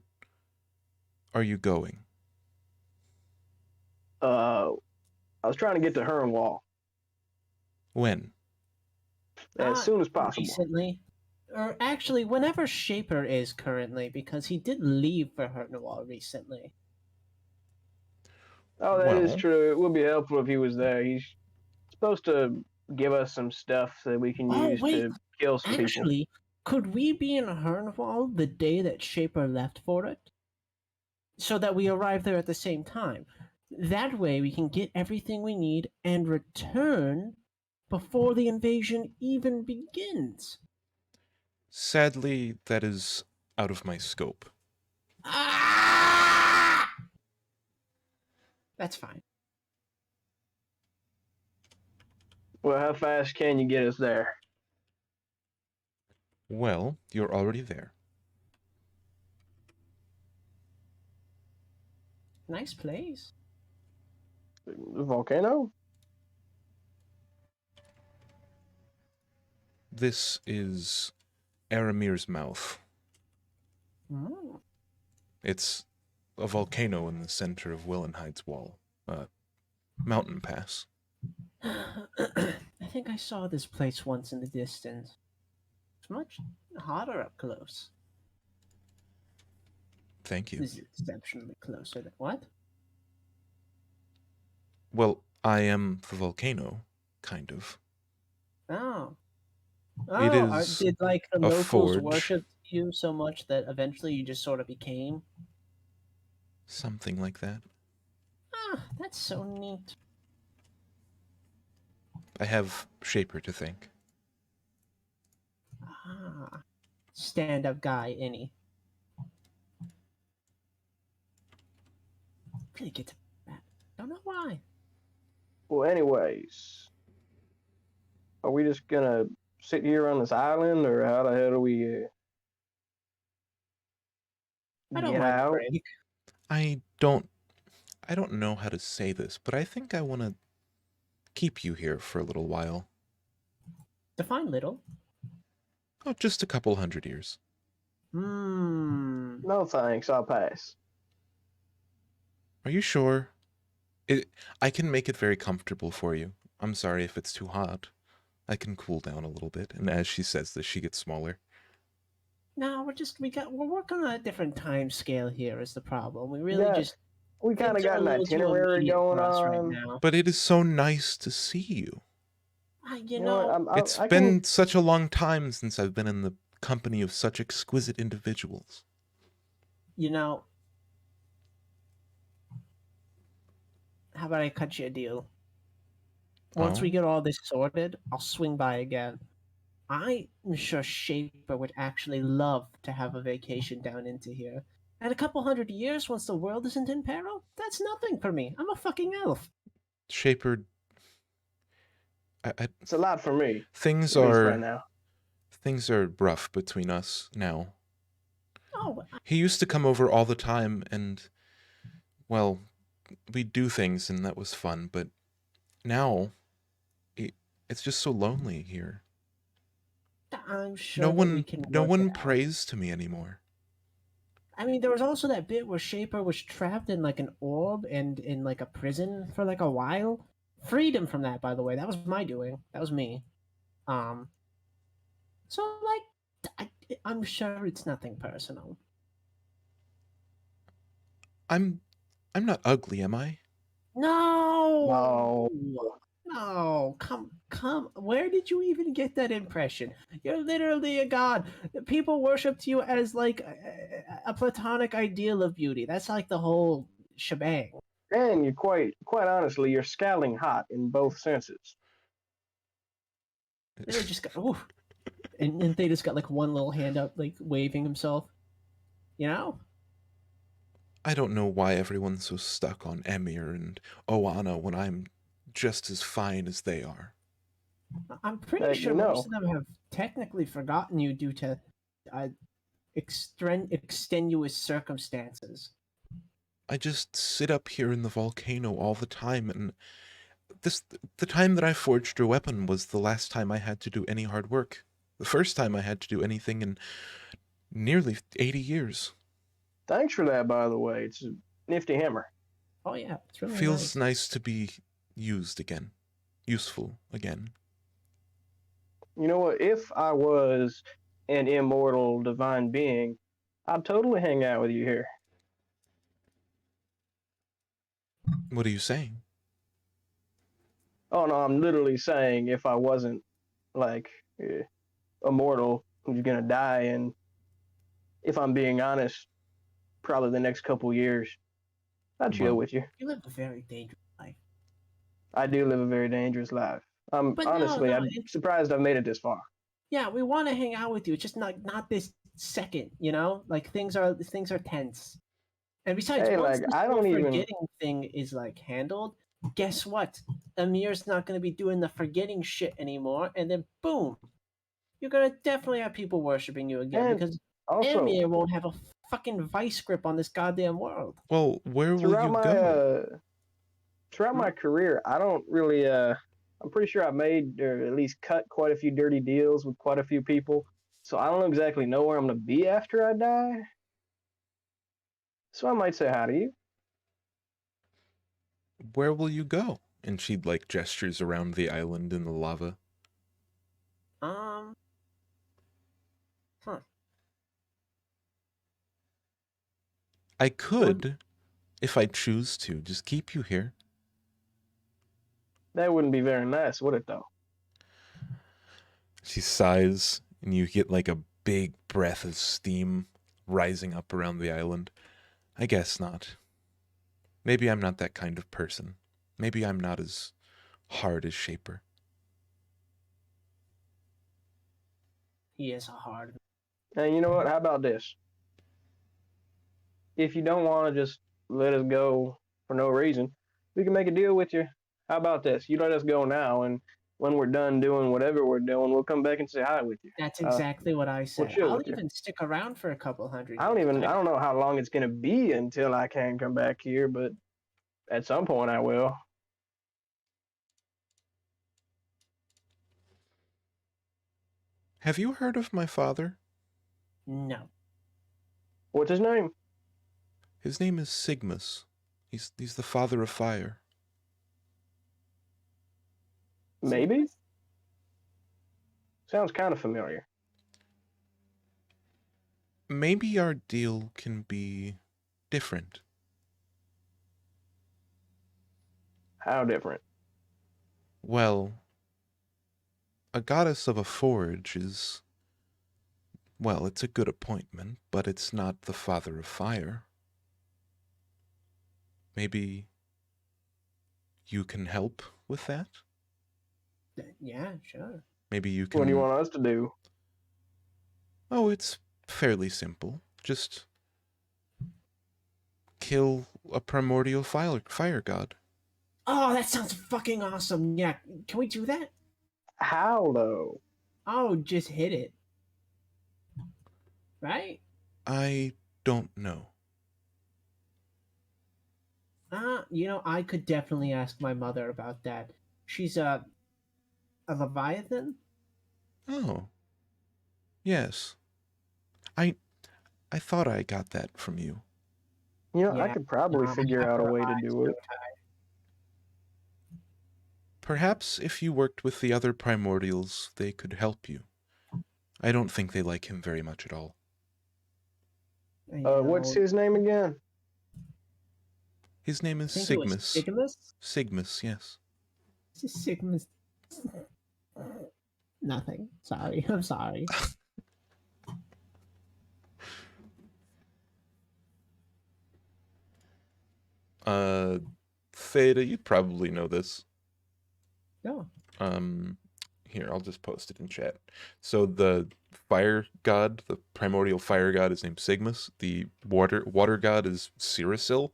are you going? I was trying to get to Hernwall When? as soon as possible. Recently. Or actually, whenever Shaper is currently, because he did leave for Hurtnawall recently. Oh, that is Well, true. It would be helpful if he was there. He's supposed to give us some stuff that we can Oh, use wait. to kill some people. Actually, could we be in Hurnwall the day that Shaper left for it? So that we arrive there at the same time. That way we can get everything we need and return before the invasion even begins. sadly, that is out of my scope. Ah! That's fine. Well, how fast can you get us there? Well, you're already there. Nice place. The volcano? This is Aramir's mouth. Mm. It's a volcano in the center of Willenheid's wall. Mountain pass. I think I saw this place once in the distance. It's much hotter up close. Thank you. This is exceptionally closer than what? Well, I am the volcano, kind of. Oh. It Oh, is did like the a locals forge. worship you so much that eventually you just sort of became? Something like that. Ah, that's so neat. I have Shaper to thank. Ah, stand-up guy, any. Really get to that. Don't know why. Well, anyways, are we just gonna sit here on this island, or how the hell do we I don't get mind a out? break. I don't know how to say this, but I think I want to keep you here for a little while. Define little. Oh, just a couple 100 years. No thanks, I'll pass. Are you sure? I can make it very comfortable for you. I'm sorry if it's too hot. I can cool down a little bit. And as she says this, she gets smaller. No, we're working on a different time scale here is the problem. We really Yeah, just we kind of things are got a an little too itinerary immediate going for us right on. now. But it is so nice to see you. You You know know, what? It's I been can. such a long time since I've been in the company of such exquisite individuals. you know, how about I cut you a deal? Once Oh? we get all this sorted, I'll swing by again. I'm sure Shaper would actually love to have a vacation down into here. And a couple 100 years, once the world isn't in peril, that's nothing for me. I'm a fucking elf. Shaper, It's a lot for me, things at least right now. are rough between us now. Oh, He used to come over all the time and, well, we'd do things and that was fun, but now it's just so lonely here. I'm sure that we can No work it one out. prays to me anymore. I mean, there was also that bit where Shaper was trapped in like an orb and in like a prison for like a while. Freed him from that, by the way. That was my doing. That was me. Um. So like, I'm sure it's nothing personal. I'm not ugly, am I? No, No. no, come. Where did you even get that impression? You're literally a god. People worship you as like a platonic ideal of beauty. That's like the whole shebang. And you're quite honestly, you're scowling hot in both senses. They just got ooh, and they just got like one little hand up, like waving himself. You know? I don't know why everyone's so stuck on Emir and Oana when I'm just as fine as they are. I'm pretty sure You most know, of them have technically forgotten you due to uh, extenuous circumstances. I just sit up here in the volcano all the time, and the time that I forged your weapon was the last time I had to do any hard work. The first time I had to do anything in nearly 80 years. thanks for that, by the way. It's a nifty hammer. Oh yeah, it's really Feels nice. nice to be used again. Useful again. You know what? If I was an immortal divine being, I'd totally hang out with you here. What are you saying? Oh no, I'm literally saying if I wasn't like immortal who's gonna die, and if I'm being honest, probably the next couple years, I'd chill Well, with you. You live a very dangerous life. I do live a very dangerous life. I'm But honestly, no, I'm surprised I've made it this far. yeah, we want to hang out with you. It's just not this second, you know. Like things are tense. And besides, Hey, once like this I whole don't even. forgetting thing is like handled, guess what? Amir's not going to be doing the forgetting shit anymore, and then boom, you're gonna definitely have people worshiping you again And because also, Amir won't have a fucking vice grip on this goddamn world. well, where will throughout you my go? throughout my career, I don't really. I'm pretty sure I've made or at least cut quite a few dirty deals with quite a few people. So I don't exactly know where I'm gonna be after I die. So I might say hi to you. Where will you go? And she like gestures around the island in the lava. Um, huh. I Well, could, if I choose to, just keep you here. That wouldn't be very nice, would it though? She sighs, and you get like a big breath of steam rising up around the island. I guess not. Maybe I'm not that kind of person. Maybe I'm not as hard as Shaper. he is a hard. And you know what? How about this? If you don't want to just let us go for no reason, we can make a deal with you. How about this? You let us go now, and when we're done doing whatever we're doing, we'll come back and say hi with you. That's exactly what I We'll said. chill I'll with you. even stick around for a couple hundred I don't years. even. I don't know how long it's gonna be until I can come back here, but at some point I will. Have you heard of my father? No. What's his name? His name is Sigmus. He's the father of fire. Maybe. Sounds kind of familiar. Maybe our deal can be different. How different? Well, a goddess of a forge is, well, it's a good appointment, but it's not the father of fire. Maybe you can help with that? Yeah, sure. Maybe you What do you can. want us to do? Oh, it's fairly simple. Just kill a primordial fire god. Oh, that sounds fucking awesome. Yeah, can we do that? How though? Oh, just hit it. Right? I don't know. I could definitely ask my mother about that. She's a Leviathan? Oh, yes. I I thought I got that from you. You know, I Yeah, could probably I figure have out a her way to eyes do it. so tight. Perhaps if you worked with the other primordials, they could help you. I don't think they like him very much at all. You What's know, his name again? His name is I think it was Sigmus. Sigmus. Sigmus, yes. Sigmus. Nothing. Sorry. I'm sorry. Theta, you probably know this. No. Here, I'll just post it in chat. So the fire god, the primordial fire god is named Sigmus. The water god is Cyricil.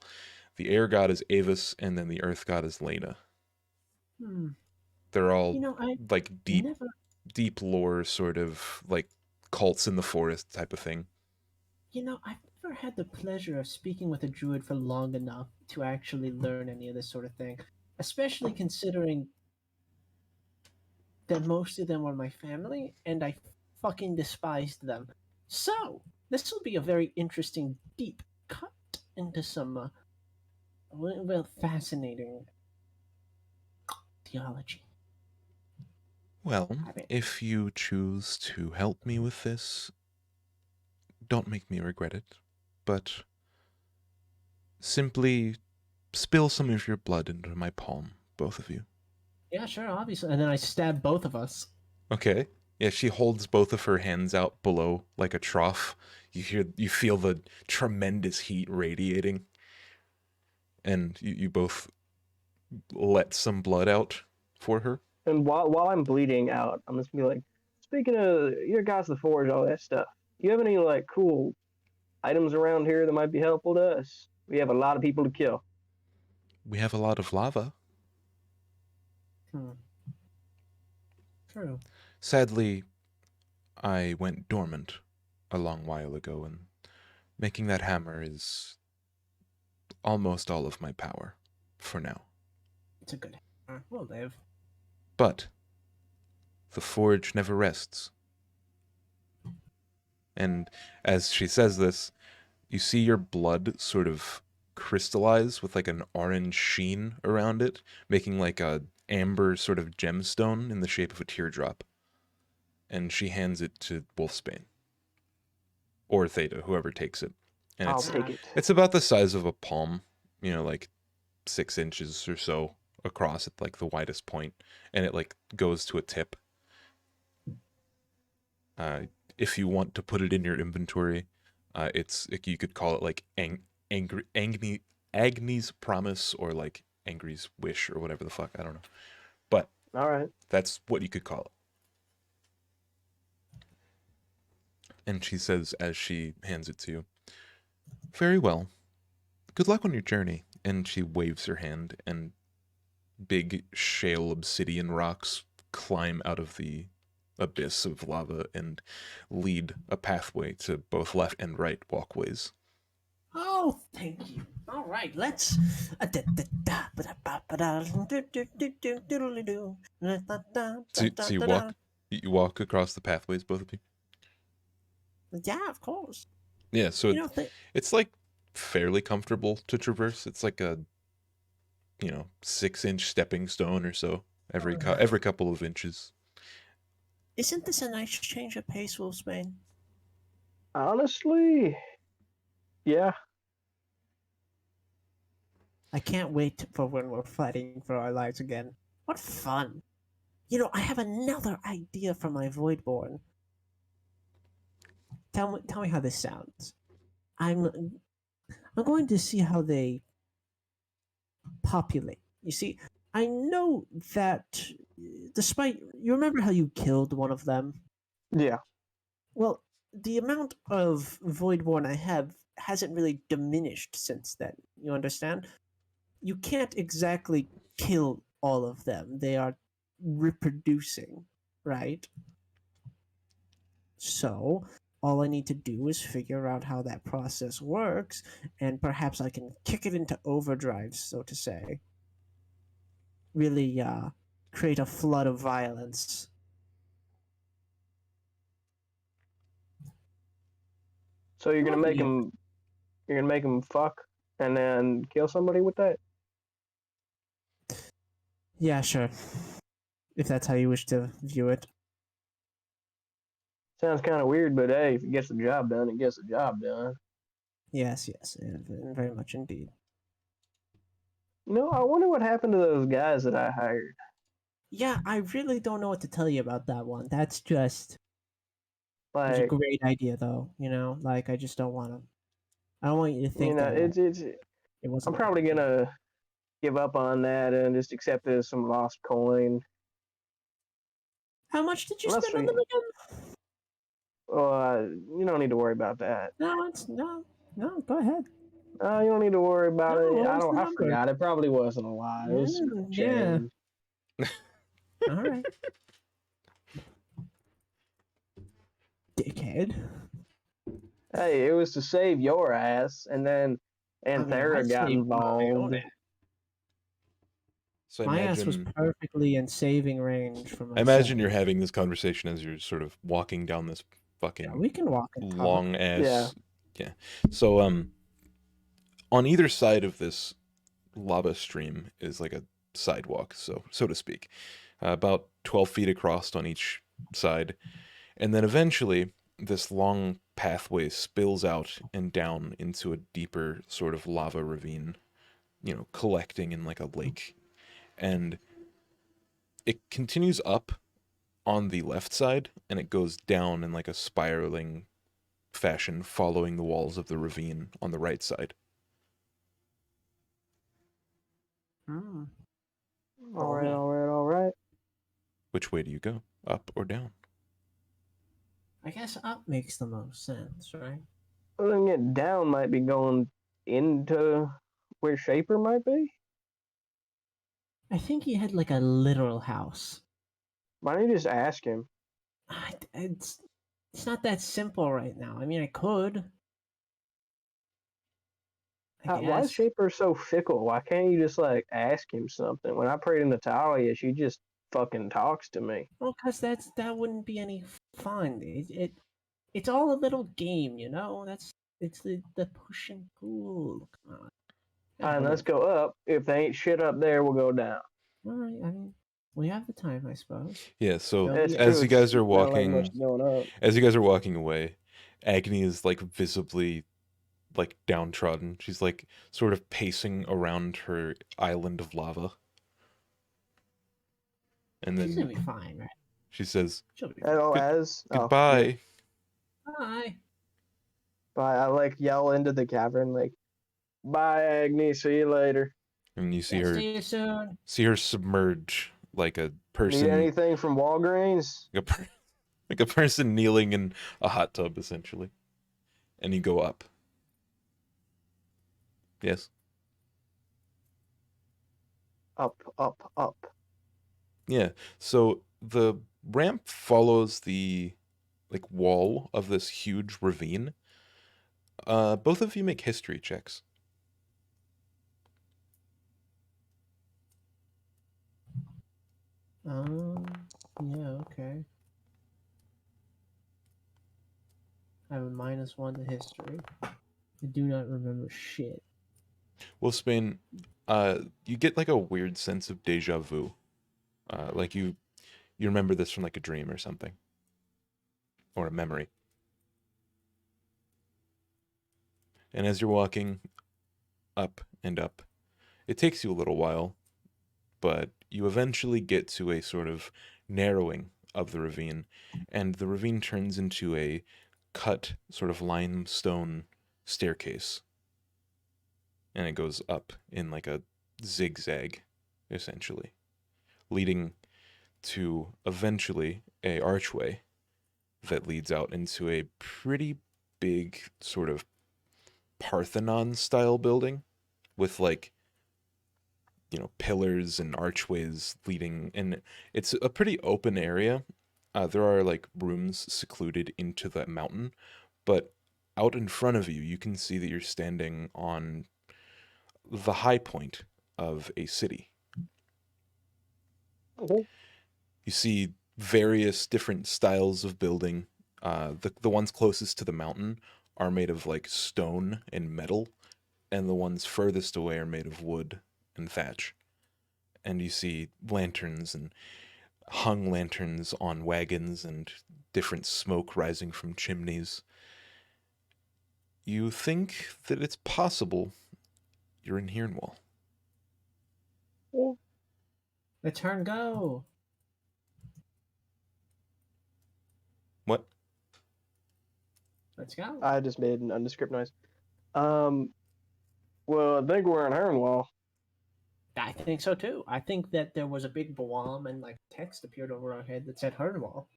The air god is Avis, and then the earth god is Lena. Hmm. They're all I like never. deep lore sort of like cults in the forest type of thing. I've never had the pleasure of speaking with a druid for long enough to actually learn any of this sort of thing, especially considering that most of them were my family and I fucking despised them. So, this will be a very interesting, deep cut into some, well, fascinating theology. Well, I mean, if you choose to help me with this, don't make me regret it, but simply spill some of your blood into my palm, both of you. yeah, sure, obviously. And then I stab both of us. Okay. Yeah, she holds both of her hands out below like a trough. You feel the tremendous heat radiating, and you both let some blood out for her. And while I'm bleeding out, I'm just gonna be like, speaking of your guys, the forge, all that stuff. You have any like cool items around here that might be helpful to us? We have a lot of people to kill. We have a lot of lava. Hmm. True. Sadly, I went dormant a long while ago, and making that hammer is almost all of my power for now. It's a good hammer. We'll live. But the forge never rests. And as she says this, you see your blood sort of crystallize with like an orange sheen around it, making like a amber sort of gemstone in the shape of a teardrop. And she hands it to Wolfsbane. Or Theta, whoever takes it. And I'll take it. it's about the size of a palm, like 6 inches or so across at like the widest point, and it like goes to a tip. If you want to put it in your inventory, you could call it like Agni's promise or like Angry's wish or whatever the fuck, I don't know. But All right. that's what you could call it. And she says as she hands it to you, "Very well. Good luck on your journey." And she waves her hand, and big shale obsidian rocks climb out of the abyss of lava and lead a pathway to both left and right walkways. Oh, thank you. All right, let's. So you walk across the pathways, both of you. Yeah, of course. Yeah, so You know, it's like fairly comfortable to traverse. It's like a 6-inch stepping stone or so every couple of inches. isn't this a nice change of pace, Wolfsbane? Honestly, yeah. I can't wait for when we're fighting for our lives again. What fun! I have another idea for my Voidborn. Tell me how this sounds. I'm going to see how they populate. You see, I know that despite you remember how you killed one of them? Yeah. Well, the amount of Voidborn I have hasn't really diminished since then. You understand? You can't exactly kill all of them. They are reproducing, right? So, all I need to do is figure out how that process works, and perhaps I can kick it into overdrive, so to say. Really create a flood of violence. So you're gonna What do make you? him. You're gonna make him fuck and then kill somebody with that. Yeah, sure. If that's how you wish to view it. Sounds kind of weird, but hey, if it gets the job done, it gets the job done. Yes, very much indeed. No, I wonder what happened to those guys that I hired. Yeah, I really don't know what to tell you about that one. That's just it was a Like, great idea though, you know? Like I just don't want to I don't want you to you think know, that it's. it I'm wasn't a good probably idea. gonna give up on that and just accept it as some lost coin. How much did you Unless spend on we, them again? you don't need to worry about that. No, go ahead. You don't need to worry about No, it. what was the I number? forgot. It probably wasn't a lot. It was some Yeah. change. All right. Dickhead. Hey, it was to save your ass, and then I mean, I Anthera got saved my own involved. ass. So My ass was perfectly in saving range for I myself. imagine you're having this conversation as you're sort of walking down this Yeah, fucking we can walk and talk. long Yeah. ass. Yeah. So on either side of this lava stream is like a sidewalk, so to speak, about 12 feet across on each side, and then eventually this long pathway spills out and down into a deeper sort of lava ravine, collecting in like a lake, and it continues up on the left side and it goes down in like a spiraling fashion following the walls of the ravine on the right side. Hmm. All right, Oh. all right, all right. Which way do you go? Up or down? I guess up makes the most sense, right? Well, then get down might be going into where Shaper might be. I think he had like a literal house. Why don't you just ask him? It's not that simple right now. I mean, I could. I Why is guess. Shaper so fickle? Why can't you just like ask him something? When I prayed in the Talia, she just fucking talks to me. Well, because that wouldn't be any fun. It's all a little game, you know. It's the push and pull. Come on, gotta All have a right, let's little. go up. If they ain't shit up there, we'll go down. All right, I mean, we have the time, I suppose. Yeah, so There'll That's be as true. you It's guys are not like much walking going up. as you guys are walking away, Agni is like visibly like downtrodden. She's like sort of pacing around her island of lava. And She's gonna then be fine, right? she says, She'll be fine. Oh, Good, oh, yeah. goodbye. Bye. But I like yell into the cavern like, "Bye, Agni. See you later. And you Yeah, see you soon. see her submerge like a Need person anything from Walgreens?" like like a person kneeling in a hot tub essentially. And you go up. Yes. Up, up, up. Yeah. So the ramp follows the like wall of this huge ravine. Both of you make history checks. Yeah, okay. I have a -1 to history. I do not remember shit. Well, Spain, you get like a weird sense of deja vu. Like you remember this from like a dream or something, or a memory. And as you're walking up and up, it takes you a little while, but you eventually get to a sort of narrowing of the ravine, and the ravine turns into a cut sort of limestone staircase. And it goes up in like a zigzag, essentially, leading to eventually a archway that leads out into a pretty big sort of Parthenon style building with like pillars and archways leading, and it's a pretty open area. There are like rooms secluded into the mountain, but out in front of you, you can see that you're standing on the high point of a city. Mhm. You see various different styles of building. The ones closest to the mountain are made of like stone and metal, and the ones furthest away are made of wood and thatch. And you see lanterns and hung lanterns on wagons and different smoke rising from chimneys. You think that it's possible you're in Hirnwall. The turn go. What? Let's go. I just made an undescript noise. Well, I think we're in Hernwall. I think so too. I think that there was a big boom and like text appeared over our head that said Hernwall.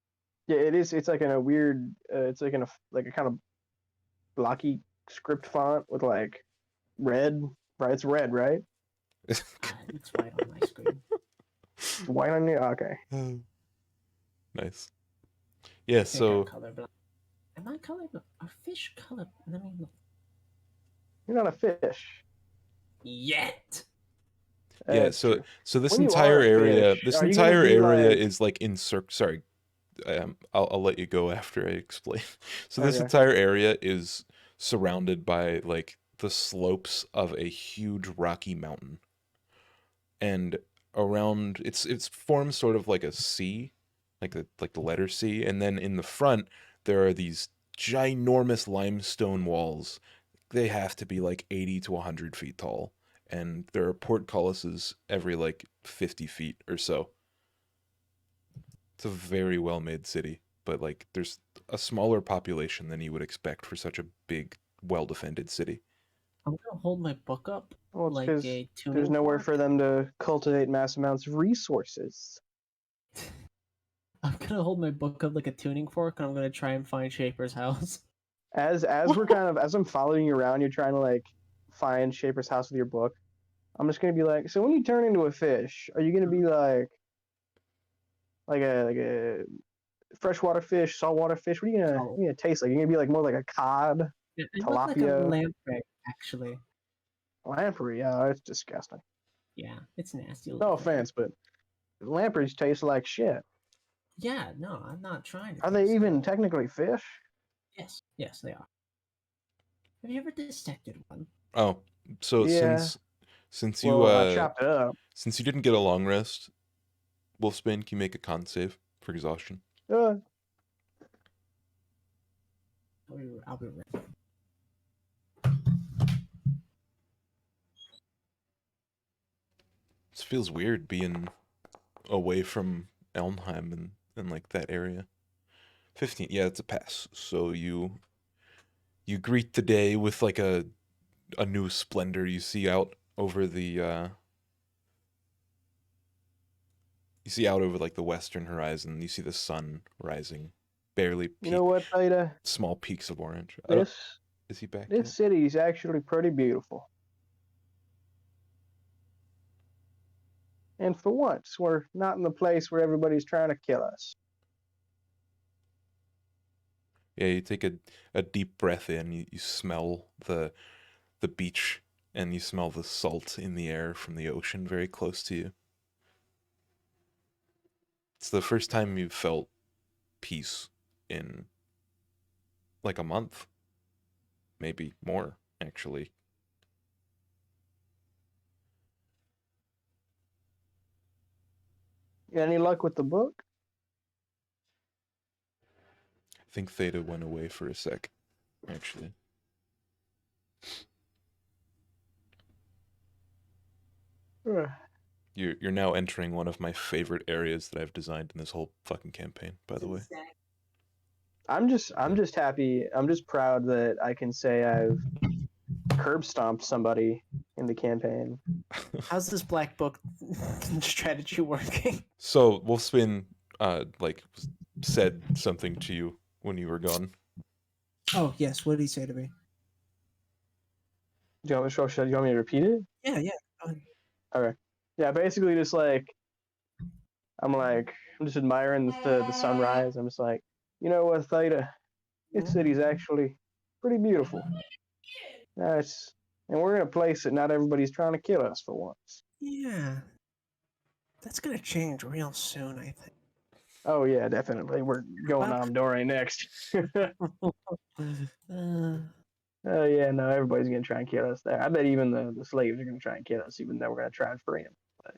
Yeah, it is. It's like in a weird. It's like in a kind of blocky script font with like red. Right, it's red, right? It's right on my screen. It's white on you. Okay. Nice. Yeah. I think I'm So colorblind. Am I colorblind? Are fish color? Let me look. You're not a fish. Yet. yeah. That's true. So this When you are entire a area, fish, this are you gonna entire be area like? is like Sorry, I'll let you go after I explain. So this Okay. entire area is surrounded by like the slopes of a huge rocky mountain, and around it's formed sort of like a C, like the letter C, and then in the front there are these ginormous limestone walls. They have to be like 80 to 100 feet tall, and there are portcullises every like 50 feet or so. It's a very well made city, but like there's a smaller population than you would expect for such a big, well defended city. I'm gonna hold my book up Well, it's like because a tuning there's nowhere fork. for them to cultivate mass amounts of resources. I'm gonna hold my book up like a tuning fork, and I'm gonna try and find Shaper's house. As I'm following you around, you're trying to like find Shaper's house with your book. I'm just gonna be like, so when you turn into a fish, are you gonna be like a freshwater fish, saltwater fish? What are Oh, you gonna taste like? You're gonna be like more like a cod, yeah, I look like a tilapia, lamprey, actually. lamprey. Yeah, it's disgusting. Yeah, it's nasty. No Looking. offense, but lampreys taste like shit. Yeah, no, I'm not trying to. Are they taste even it. technically fish? Yes, they are. Have you ever dissected one? Oh, so Yeah. since you Well, I chopped it up. since you didn't get a long rest, Wolfsbane, can you make a con save for exhaustion? Uh, I'll be right. This feels weird being away from Elmheim and like that area. 15. Yeah, it's a pass. So you greet the day with like a new splendor you see out over the you see out over like the western horizon. You see the sun rising, barely you know what, Theta? small peaks of orange. This Is he back this yet? city is actually pretty beautiful. And for once, we're not in the place where everybody's trying to kill us. Yeah, you take a deep breath in, you smell the beach, and you smell the salt in the air from the ocean very close to you. It's the first time you've felt peace in like a month. Maybe more, actually. Any luck with the book? I think Theta went away for a sec, actually. You're now entering one of my favorite areas that I've designed in this whole fucking campaign, by the way. I'm just happy. I'm just proud that I can say I've curb stomped somebody in the campaign. How's this black book strategy working? So Wolfsbane like said something to you when you were gone. Oh yes, what did he say to me? Do you want me to repeat it? Yeah. Okay. Yeah, basically just like I'm just admiring the sunrise. I'm just like, you know what, Theta? This city's actually pretty beautiful. Nice. And we're in a place that not everybody's trying to kill us for once. Yeah, that's gonna change real soon, I think. Oh yeah, definitely. We're going on Dore next. Oh yeah, no, everybody's gonna try and kill us there. I bet even the slaves are gonna try and kill us, even though we're gonna try and free them. But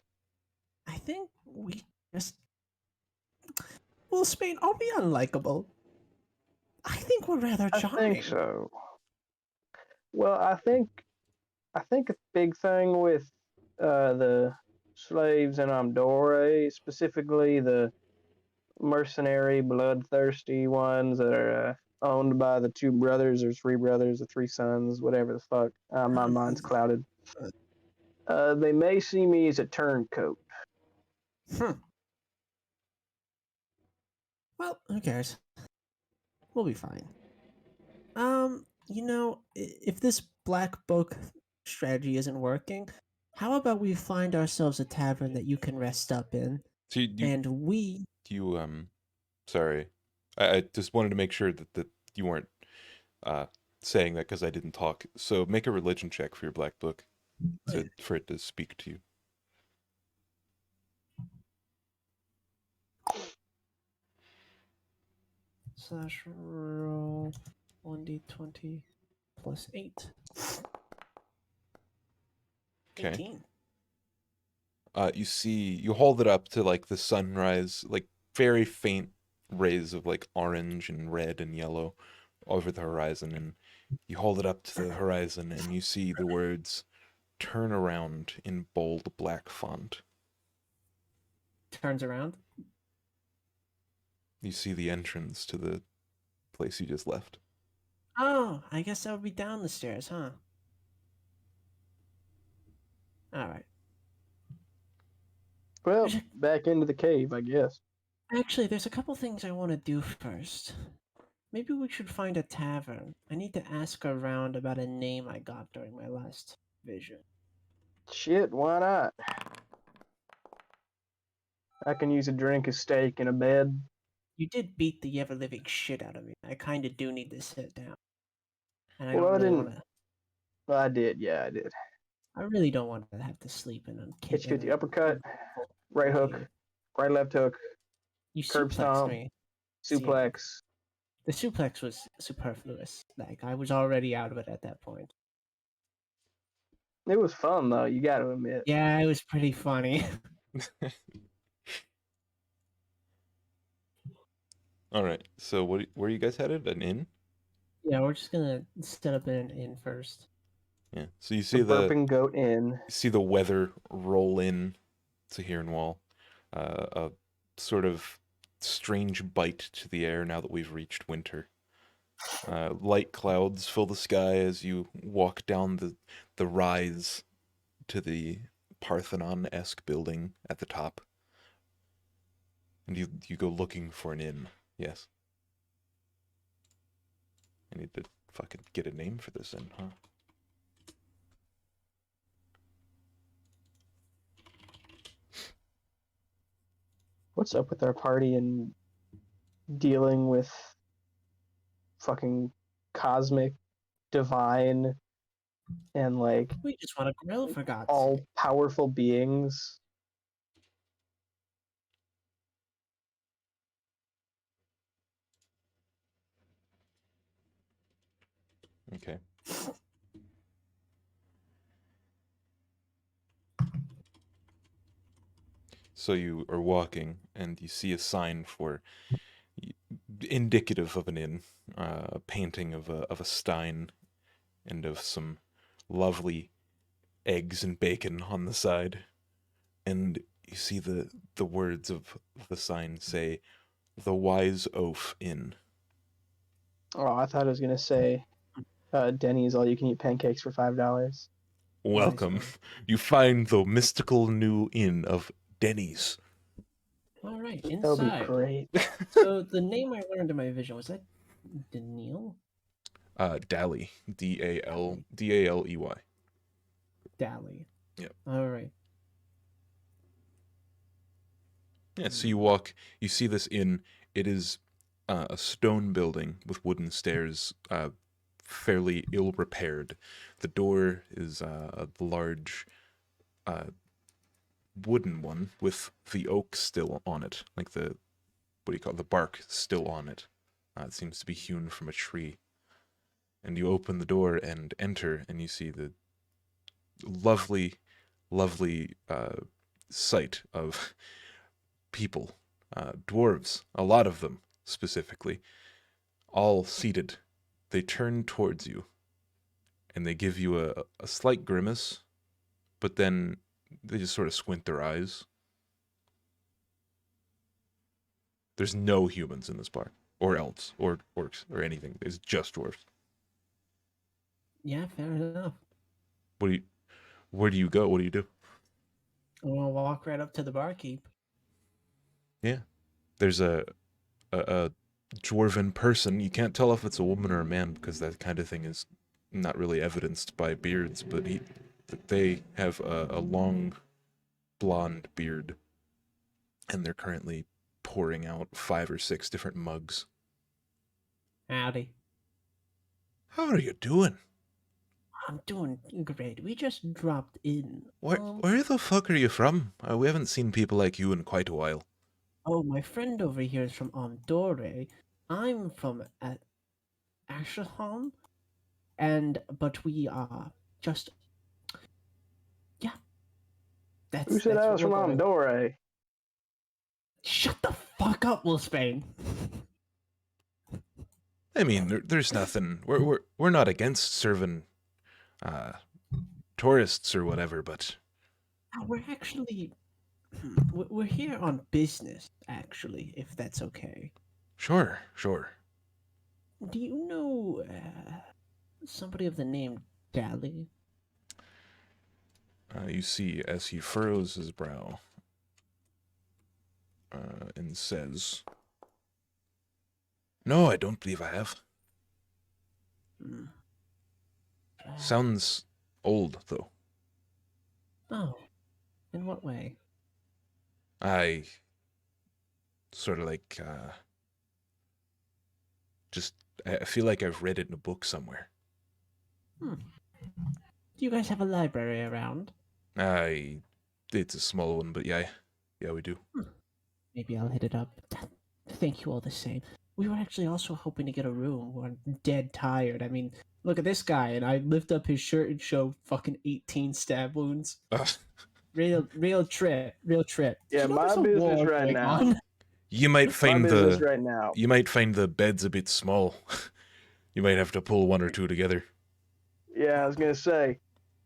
I think we just. Well, Spain, are we unlikable? I think we're rather I charming. think so. Well, I think a big thing with the slaves in Amdore, specifically the mercenary, bloodthirsty ones that are owned by the two brothers or three brothers or three sons, whatever the fuck. My mind's clouded. They may see me as a turncoat. Well, who cares? We'll be fine. If this black book strategy isn't working, how about we find ourselves a tavern that you can rest up in, So and we. sorry, I just wanted to make sure that you weren't saying that because I didn't talk. So make a religion check for your black book for it to speak to you. Slash roll 1d20 plus 8. Okay. 18. You hold it up to like the sunrise, like very faint rays of like orange and red and yellow over the horizon, and you hold it up to the horizon and you see the words "turn around" in bold black font. Turns around. You see the entrance to the place you just left. Oh, I guess that would be down the stairs, huh? Alright. Well, back into the cave, I guess. Actually, there's a couple things I want to do first. Maybe we should find a tavern. I need to ask around about a name I got during my last vision. Shit, why not? I can use a drink, a steak, and a bed. You did beat the ever-living shit out of me. I kind of do need to sit down. And I Well, don't I really didn't. want to... Well, I did, yeah, I did. I really don't want to have to sleep in a Hit you with the in uppercut, a right hook, cave. right left hook, You curb suplexed stomp, me. suplex. The suplex was superfluous. Like, I was already out of it at that point. It was fun though, you got to admit. Yeah, it was pretty funny. All right. So where are you guys headed? An inn? Yeah, we're just gonna set up an inn first. Yeah. So you The Burping Goat Inn. see the weather roll in to Hirnwall. A sort of strange bite to the air now that we've reached winter. Light clouds fill the sky as you walk down the rise to the Parthenon-esque building at the top. And you go looking for an inn. Yes. I need to fucking get a name for this inn, huh? What's up with our party and dealing with fucking cosmic, divine, and like We just want to grill, for God's all sake. powerful beings? Okay. So you are walking and you see a sign for indicative of an inn, a painting of a stein and of some lovely eggs and bacon on the side. And you see the words of the sign say, "The Wise Oaf Inn." Oh, I thought I was gonna say Denny's all-you-can-eat pancakes for $5. Welcome. Wise You find the mystical new inn of Denny's. All right, That would be inside. great. So the name I learned in my vision was that Daniil? Dally. Dalley. Dally. Yep. All right. Yeah, so you see this inn. It is a stone building with wooden stairs, fairly ill repaired. The door is a large wooden one with the oak still on it, like the bark still on it. It seems to be hewn from a tree. And you open the door and enter, and you see the lovely, lovely sight of people, dwarves, a lot of them specifically, all seated. They turn towards you, and they give you a slight grimace, but then they just sort of squint their eyes. There's no humans in this bar, or elves, or orcs, or anything. It's just dwarves. Yeah, fair enough. Where do you go? What do you do? I'm gonna walk right up to the barkeep. Yeah, there's a dwarven person. You can't tell if it's a woman or a man because that kind of thing is not really evidenced by beards. But they have a long blonde beard, and they're currently pouring out 5 or 6 different mugs. Howdy. How are you doing? I'm doing great. We just dropped in. Where the fuck are you from? We haven't seen people like you in quite a while. Oh, my friend over here is from Dore. I'm from Asherholm, but we are just yeah. Who said That's I what was we're from going. Andorra? Shut the fuck up, Wolfsbane. I mean, there's nothing. We're not against serving tourists or whatever, but We're actually we're here on business, actually, if that's okay. sure. Do you know somebody of the name Dally? You see, as he furrows his brow and says, "No, I don't believe I have." Hmm. Sounds old, though. Oh, in what way? I sort of like, I feel like I've read it in a book somewhere. Do you guys have a library around? It's a small one, but yeah, we do. Maybe I'll hit it up. Thank you all the same. We were actually also hoping to get a room. We're dead tired. I mean, look at this guy, and I lift up his shirt and show fucking 18 stab wounds. Real trip. Yeah, Do you know my there's a business war right going now. on? You might My find business right now. you might find the beds a bit small. You might have to pull 1 or 2 together. Yeah, I was gonna say.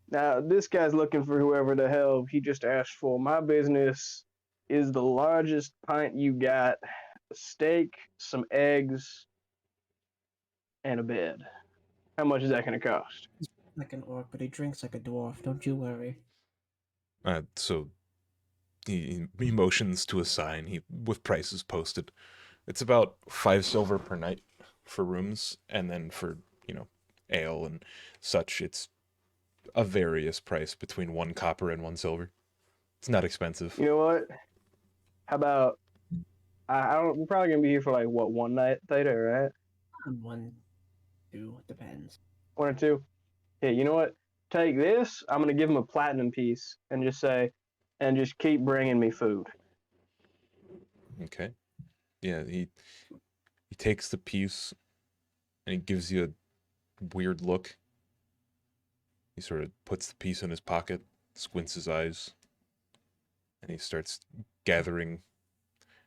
Now this guy's looking for whoever the hell he just asked for. My business is the largest pint you got: a steak, some eggs, and a bed. How much is that gonna cost? Like an orc, but he drinks like a dwarf. Don't you worry. So he motions to a sign with prices posted. It's about 5 silver per night for rooms, and then for, ale and such, it's a various price between 1 copper and 1 silver. It's not expensive. You know what? How about I don't. We're probably gonna be here for like what, one night later, right? 1, 2, depends. 1 or 2. Yeah, you know what? Take this. I'm gonna give him a platinum piece and just say, and just keep bringing me food. Okay. Yeah, he takes the piece and he gives you a weird look. He sort of puts the piece in his pocket, squints his eyes, and he starts gathering.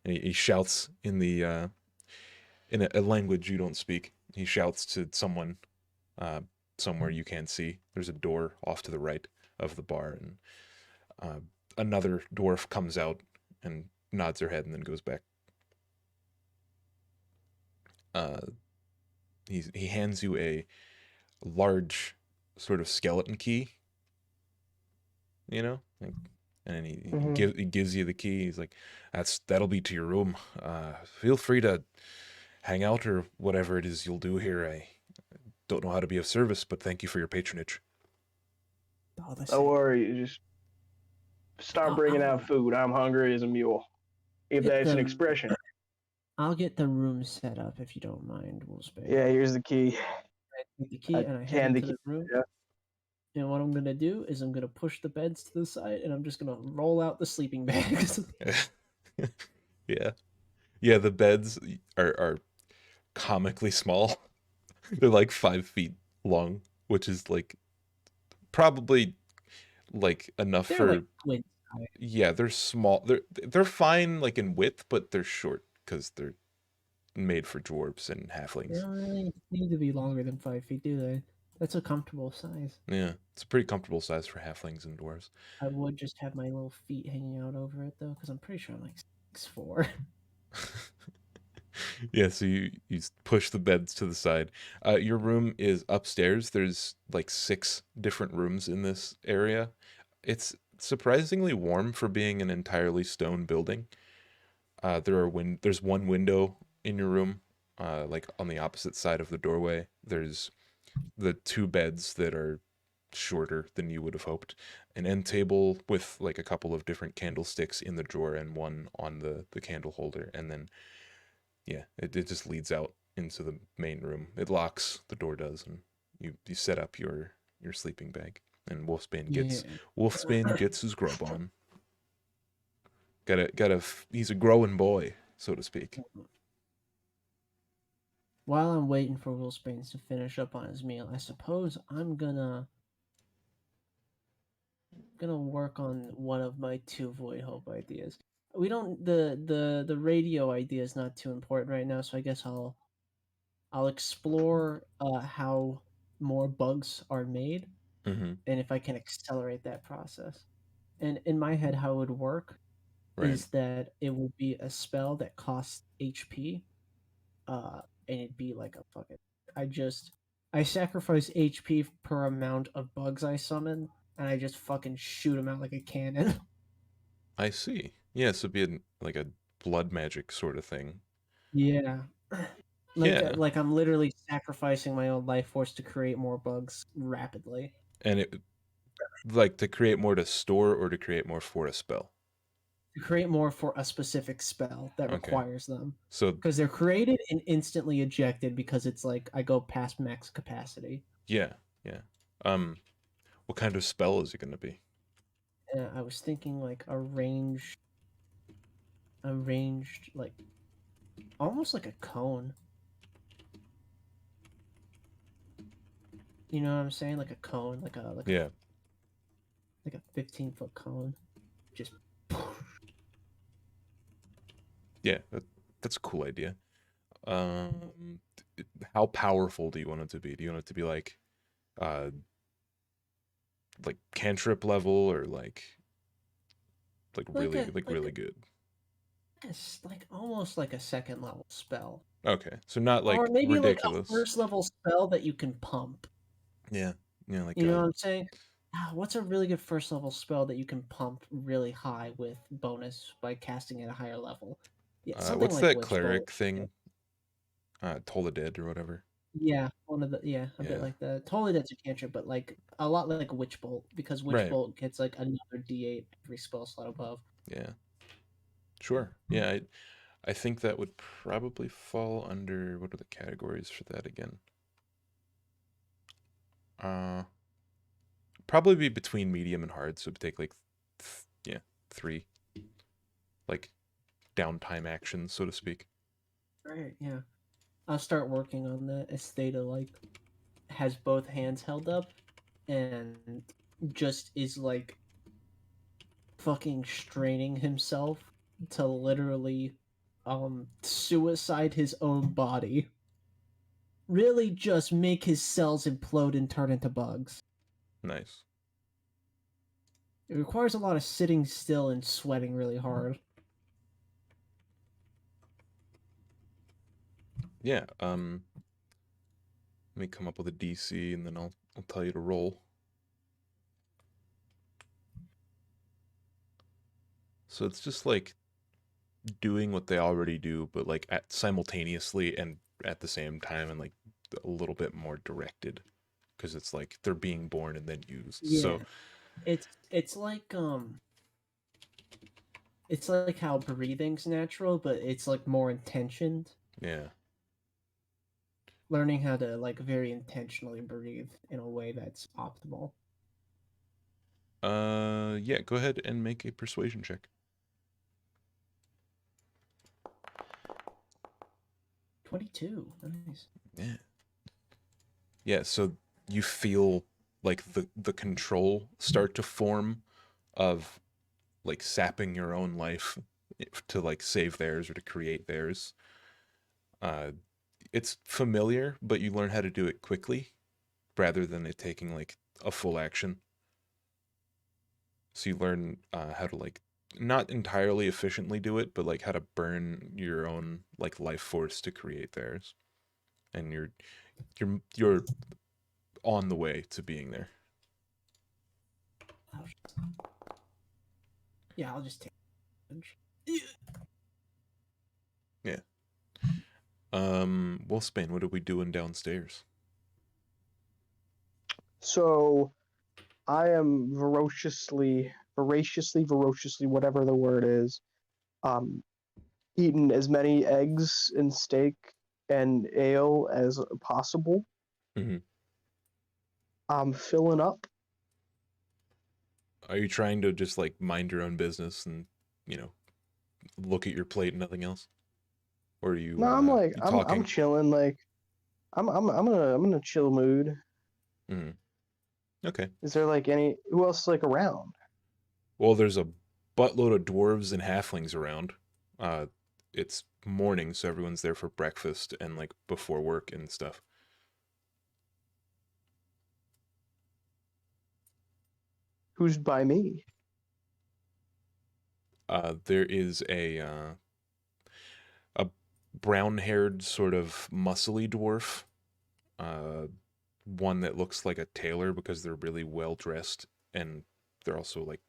And he shouts in in a language you don't speak. He shouts to someone somewhere you can't see. There's a door off to the right of the bar, and another dwarf comes out and nods her head and then goes back. He hands you a large sort of skeleton key, like, and then he gives you the key. He's like, that'll be to your room. Feel free to hang out or whatever it is you'll do here. I don't know how to be of service, but thank you for your patronage. Don't worry, you just start bringing out food. I'm hungry as a mule, if that's an expression. I'll get the room set up if you don't mind, Wolfsbane. Yeah, here's the key. I take the key and I head into the room. Yeah. And what I'm gonna do is I'm gonna push the beds to the side and I'm just gonna roll out the sleeping bags. Yeah. The beds are comically small. They're like 5 feet long, which is like probably like enough They're for. like twin size. Yeah, they're small. They're fine like in width, but they're short because they're made for dwarves and halflings. They don't really need to be longer than 5 feet, do they? That's a comfortable size. Yeah, it's a pretty comfortable size for halflings and dwarves. I would just have my little feet hanging out over it though, because I'm pretty sure I'm like 6'4". Yeah, so you push the beds to the side. Your room is upstairs. There's like 6 different rooms in this area. It's surprisingly warm for being an entirely stone building. There's one window in your room, like on the opposite side of the doorway. There's the 2 beds that are shorter than you would have hoped. An end table with like a couple of different candlesticks in the drawer and one on the candle holder, and then yeah, it just leads out into the main room. It locks, the door does, and you set up your sleeping bag. And Yeah. Wolfsbane gets his grub on. He's a growing boy, so to speak. While I'm waiting for Will Spains to finish up on his meal, I suppose I'm gonna work on one of my 2 Void Hope ideas. We don't the radio idea is not too important right now, so I guess I'll explore how more bugs are made Mm-hmm. and if I can accelerate that process. And in my head, how it would work Right. is that it would be a spell that costs HP, and it'd be like a fucking. I sacrifice HP per amount of bugs I summon, and I just fucking shoot them out like a cannon. I see. Yeah, so it'd be like a blood magic sort of thing. Yeah, Yeah, like I'm literally sacrificing my own life force to create more bugs rapidly. and it like to create more to store or to create more for a spell. To create more for a specific spell that Okay. requires them. So Because they're created and instantly ejected because it's like I go past max capacity. yeah, yeah. Um, what kind of spell is it going to be? I was thinking like a ranged like almost like a cone. You know what I'm saying? Like a cone, Yeah, like a 15-foot cone. Just yeah. That's a cool idea. How powerful do you want it to be? Do you want it to be uh, like cantrip level or like a really good? like almost like a second level spell. Okay, so not Or like maybe like a ridiculous. first level spell that you can pump. Yeah, yeah, like You know what I'm saying? What's a really good first level spell that you can pump really high with bonus by casting at a higher level? Yeah, something what's like that Witch Bolt. cleric thing? Toll the Dead or whatever. Yeah, a bit Yeah, like that. Totally that's a cantrip, but like a lot like Witch Bolt because Witch right. Bolt gets like another D8 every spell slot above. Yeah, sure. Yeah, I think that would probably fall under what are the categories for that again? Uh, Probably be between medium and hard, so it'd take like, yeah, 3 like downtime actions, so to speak. Right, yeah. I'll start working on that. Esteta like has both hands held up and just is like fucking straining himself to literally suicide his own body. Really just make his cells implode and turn into bugs. Nice. It requires a lot of sitting still and sweating really hard. Yeah. Let me come up with a DC and then I'll tell you to roll. So it's just like doing what they already do, but like simultaneously and at the same time and like a little bit more directed because it's like they're being born and then used. Yeah. So It's like how breathing's natural, but it's like more intentioned. yeah. Learning how to like very intentionally breathe in a way that's optimal. Yeah, go ahead and make a persuasion check. 22. Nice. Yeah. Yeah, so you feel like the control start to form of like sapping your own life to like save theirs or to create theirs. Uh it's familiar, but you learn how to do it quickly. rather than it taking like a full action. So you learn how to like not entirely efficiently do it, but like how to burn your own like life force to create theirs, and you're on the way to being there. Yeah, I'll just take damage. Yeah. Wolfsbane, what are we doing downstairs? So I am voraciously, whatever the word is, eaten as many eggs and steak and ale as possible. Mm-hmm. I'm filling up. Are you trying to just like mind your own business and, look at your plate and nothing else? Or are you No, I'm like you I'm talking? chilling. Like I'm in a chill mood. Mm-hmm. Okay. Is there like who else is like around? Well, there's a buttload of dwarves and halflings around. Uh, it's morning, so everyone's there for breakfast and like before work and stuff. Who's by me? There is a brown-haired sort of muscly dwarf. Uh, one that looks like a tailor because they're really well dressed, and they're also like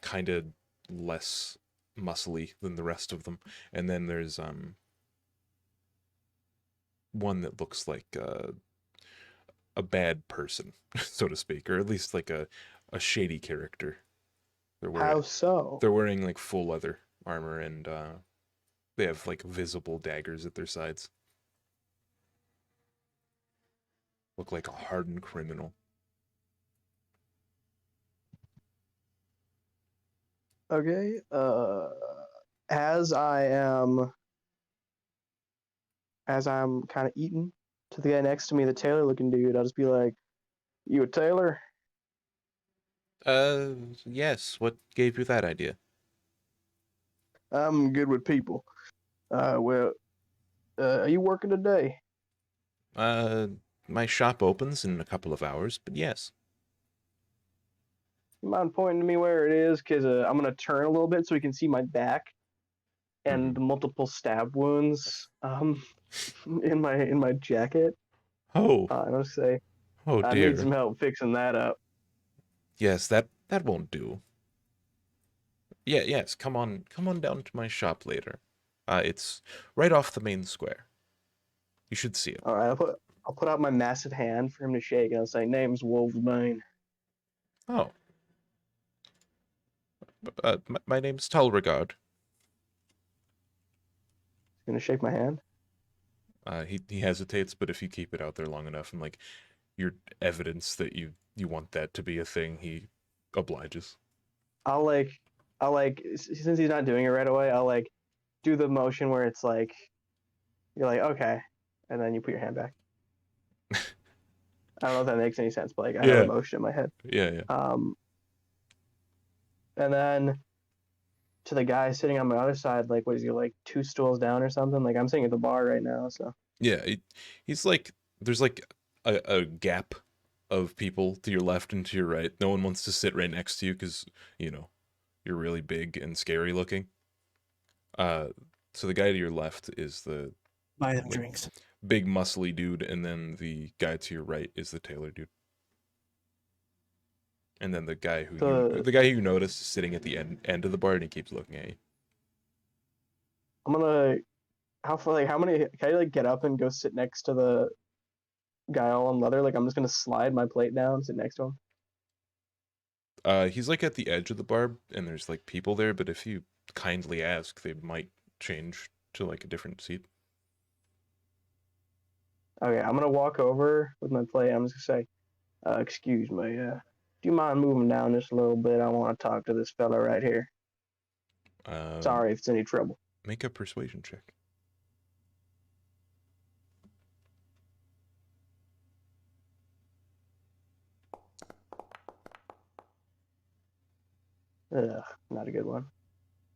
kind of less muscly than the rest of them. And then there's one that looks like a bad person, so to speak, or at least like a shady character. How so? They're wearing like full leather armor, and they have like visible daggers at their sides. Look like a hardened criminal. Okay. As I am, as I'm kind of eating to the guy next to me, the tailor-looking dude, I'll just be like, "You a tailor?" Yes. What gave you that idea? I'm good with people. Well, are you working today? Uh, my shop opens in a couple of hours, but yes. You mind pointing to me where it is? Cause I'm gonna turn a little bit so we can see my back and the multiple stab wounds in my jacket. Oh, And I'll say oh I need dear. some help fixing that up. Yes, that won't do. Yeah, yes. Come on down to my shop later. It's right off the main square. You should see it. All right, I'll put out my massive hand for him to shake, and I'll say, "Name's Wolfsbane." Oh, my name's Tulregard. He's gonna shake my hand. He hesitates, but if you keep it out there long enough and like your evidence that you want that to be a thing, he obliges. I'll like, since he's not doing it right away, I'll like do the motion where it's like you're like okay, and then you put your hand back. I don't know if that makes any sense, but like I have a Yeah, motion in my head. yeah. And then to the guy sitting on my other side, like what is he like 2 stools down or something? Like I'm sitting at the bar right now, so Yeah, he's like, there's like a gap of people to your left and to your right. No one wants to sit right next to you because, you're really big and scary looking. Uh, so the guy to your left is the Buy them like drinks. big muscly dude, and then the guy to your right is the tailor dude. And then the guy the the guy who you noticed is sitting at the end of the bar, and he keeps looking at you. I'm gonna how many can I like get up and go sit next to the guy all in leather? Like I'm just gonna slide my plate down and sit next to him. He's like at the edge of the bar, and there's like people there, but if you kindly ask, they might change to like a different seat. Okay, I'm gonna walk over with my plate. I'm just gonna say, "Excuse me, do you mind moving down just a little bit? I want to talk to this fella right here. Um, Sorry if it's any trouble." make a persuasion check. Ugh, not a good one.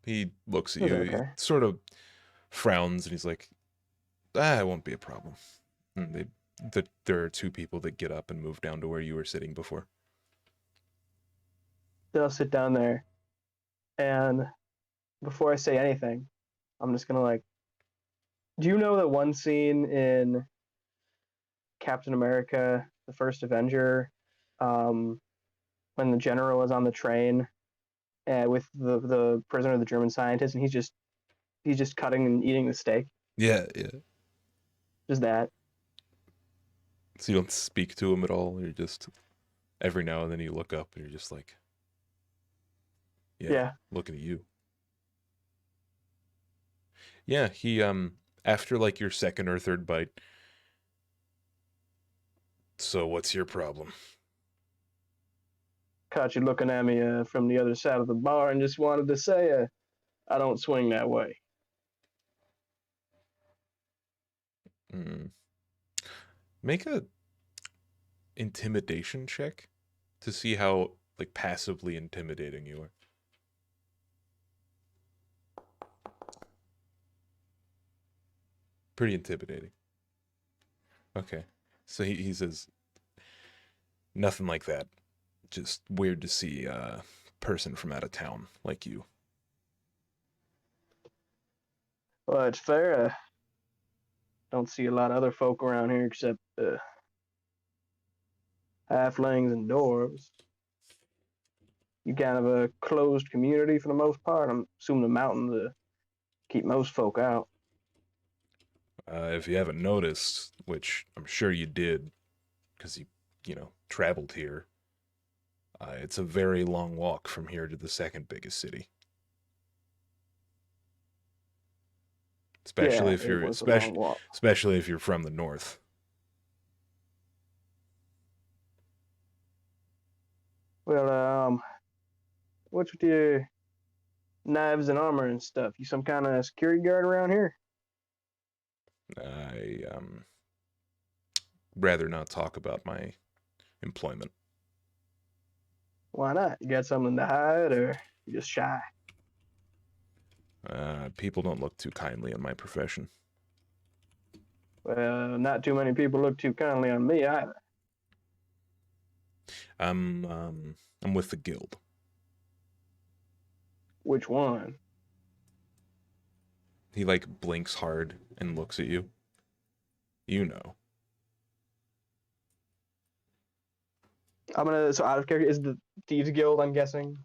He looks at It was you, he okay. sort of frowns, and he's like, "Ah, it won't be a problem." And there are two people that get up and move down to where you were sitting before. Then I'll sit down there, and before I say anything, I'm just gonna like, do you know that one scene in Captain America, the First Avenger, when the general is on the train with the prisoner, the German scientist, and he's just cutting and eating the steak? Yeah. Just that. So you don't speak to him at all. You're just every now and then you look up and you're just like, Yeah. looking at you. Yeah, he after like your second or third bite. So what's your problem? Caught you looking at me from the other side of the bar and just wanted to say I don't swing that way. Make a intimidation check to see how like passively intimidating you are. Pretty intimidating. Okay. So he says nothing like that. Just weird to see a person from out of town like you. Well, it's fair. Don't see a lot of other folk around here except halflings and dwarves. You kind of a closed community for the most part. I'm assuming the mountains keep most folk out. If you haven't noticed, which I'm sure you did, because you traveled here, it's a very long walk from here to the second biggest city. Especially Yeah, if it you're was a long walk. especially if you're from the north. Well, what's with your knives and armor and stuff? You some kind of security guard around here? I rather not talk about my employment. Why not? You got something to hide, or you just shy? People don't look too kindly on my profession. Well, not too many people look too kindly on me either. I'm with the guild. Which one? He like blinks hard and looks at you. You know. So out of character is the Thieves Guild, I'm guessing.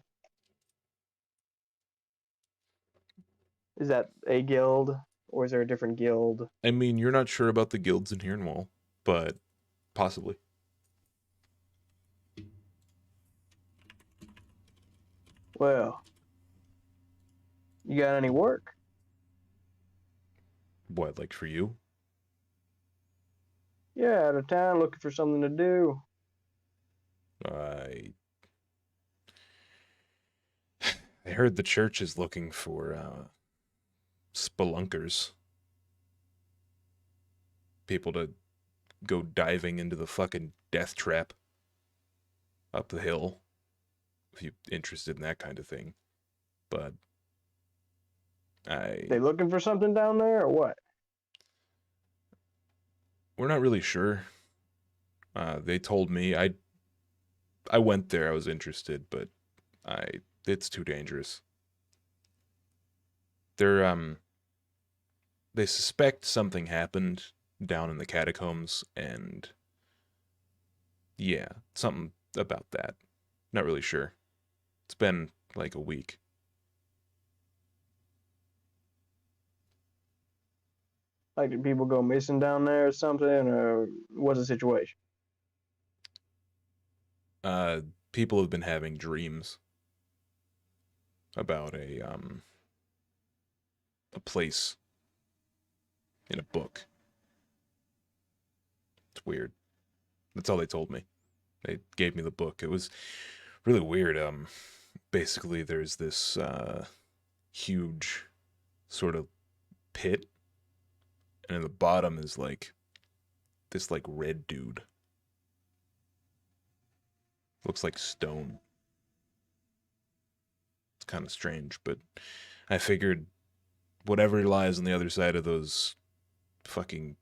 Is that a guild, or is there a different guild? I mean, you're not sure about the guilds in Hirnwall, but possibly. Well, you got any work? What, like for you? Yeah, out of town looking for something to do. I heard the church is looking for spelunkers. People to go diving into the fucking death trap up the hill. If you're interested in that kind of thing. But They looking for something down there, or what? we're not really sure. They told me I went there, I was interested, but it's too dangerous. They suspect something happened down in the catacombs, and yeah, something about that. Not really sure. It's been like a week. Like, did people go missing down there or something, or what's the situation? People have been having dreams about a place in a book. It's weird. That's all they told me. They gave me the book. It was really weird. Basically there's this huge sort of pit, and in the bottom is like this like red dude. Looks like stone. It's kind of strange, but I figured whatever lies on the other side of those fucking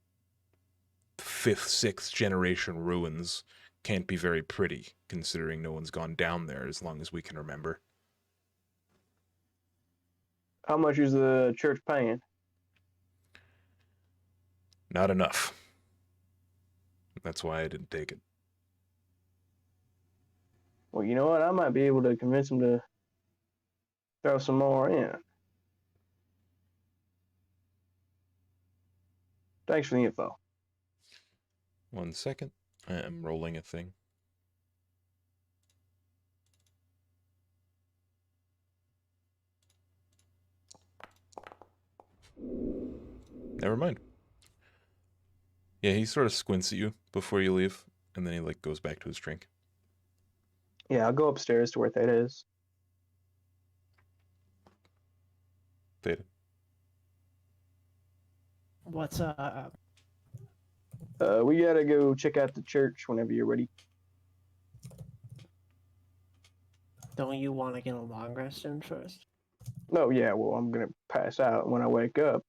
fifth, sixth generation ruins can't be very pretty, considering no one's gone down there as long as we can remember. How much is the church paying? Not enough. That's why I didn't take it. Well, you know what? I might be able to convince him to throw some more in. Thanks for the info. 1 second. I am rolling a thing. Never mind. Yeah, he sort of squints at you before you leave, and then he like goes back to his drink. Yeah, I'll go upstairs to where Theta is. Theta. What's up? We gotta go check out the church whenever you're ready. Don't you want to get a long rest in first? Oh yeah, well I'm gonna pass out when I wake up.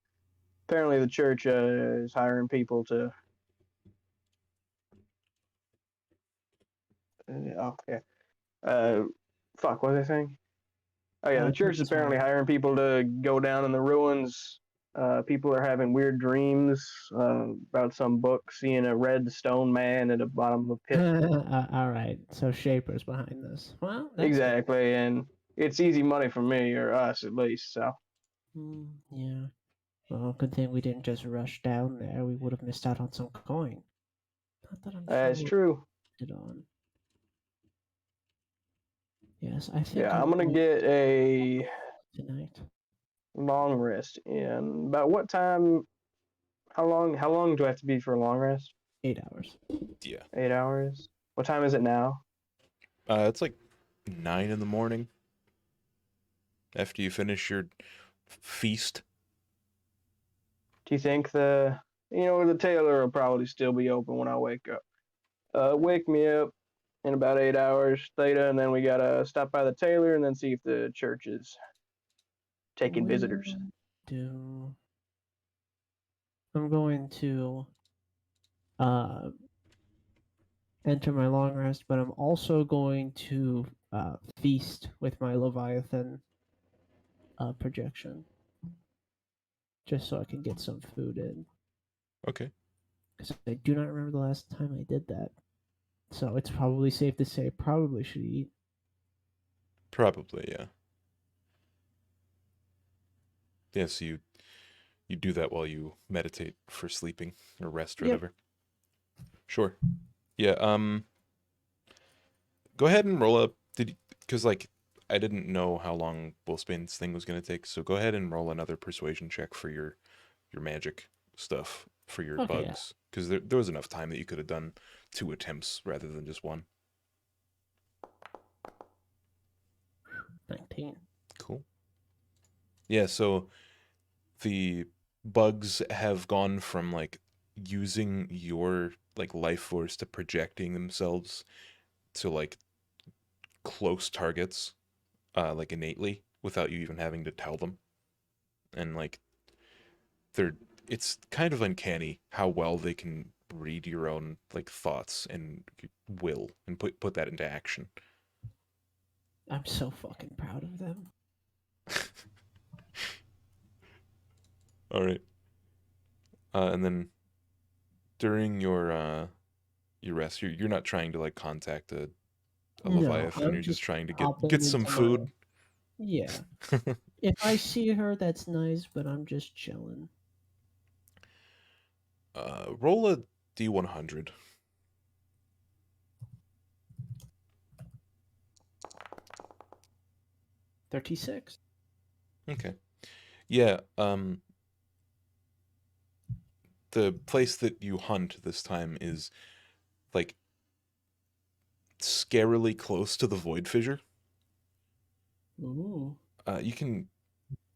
Apparently the church is hiring people to. Oh yeah. Fuck. What was I saying? Oh yeah, the church is Church is apparently hiring people to go down in the ruins. People are having weird dreams about some book, seeing a red stone man at the bottom of a pit. All right, so Shaper's behind this. Well, that's Exactly, and it's easy money for me or us at least. So yeah. Well, good thing we didn't just rush down there. We would have missed out on some coin. Not that I'm that's sure true. it on. Yes, I think Yeah, I'm gonna going get a tonight. long rest in. About what time? How long? How long do I have to be for a long rest? 8 hours. Yeah. 8 hours. What time is it now? It's like 9 in the morning. After you finish your feast. Do you think the tailor will probably still be open when I wake up? Wake me up in about 8 hours, Theta, and then we gotta stop by the tailor and then see if the church is taking visitors. Do I'm going to uh enter my long rest, but I'm also going to feast with my Leviathan projection, just so I can get some food in. Okay. Because I do not remember the last time I did that. So it's probably safe to say I probably should eat. Probably, yeah. Yeah, so you do that while you meditate for sleeping or rest or Yep. whatever. Sure. Yeah, go ahead and roll up. Because like I didn't know how long Wolfsbane's thing was gonna take, so go ahead and roll another persuasion check for your magic stuff for your Okay, yeah. bugs. Because there was enough time that you could have done 2 attempts rather than just one. 19. Cool. Yeah, so the bugs have gone from like using your like life force to projecting themselves to like close targets like innately without you even having to tell them. And like it's kind of uncanny how well they can read your own like thoughts and will and put that into action. I'm so fucking proud of them. All right. And then during your rest, you're not trying to like contact a No, Leviathan. I'm You're just trying to hopping get some into food. Yeah. If I see her, that's nice, but I'm just chilling. Roll a D100. 36. Okay. Yeah, the place that you hunt this time is like scarily close to the void fissure. Ooh. You can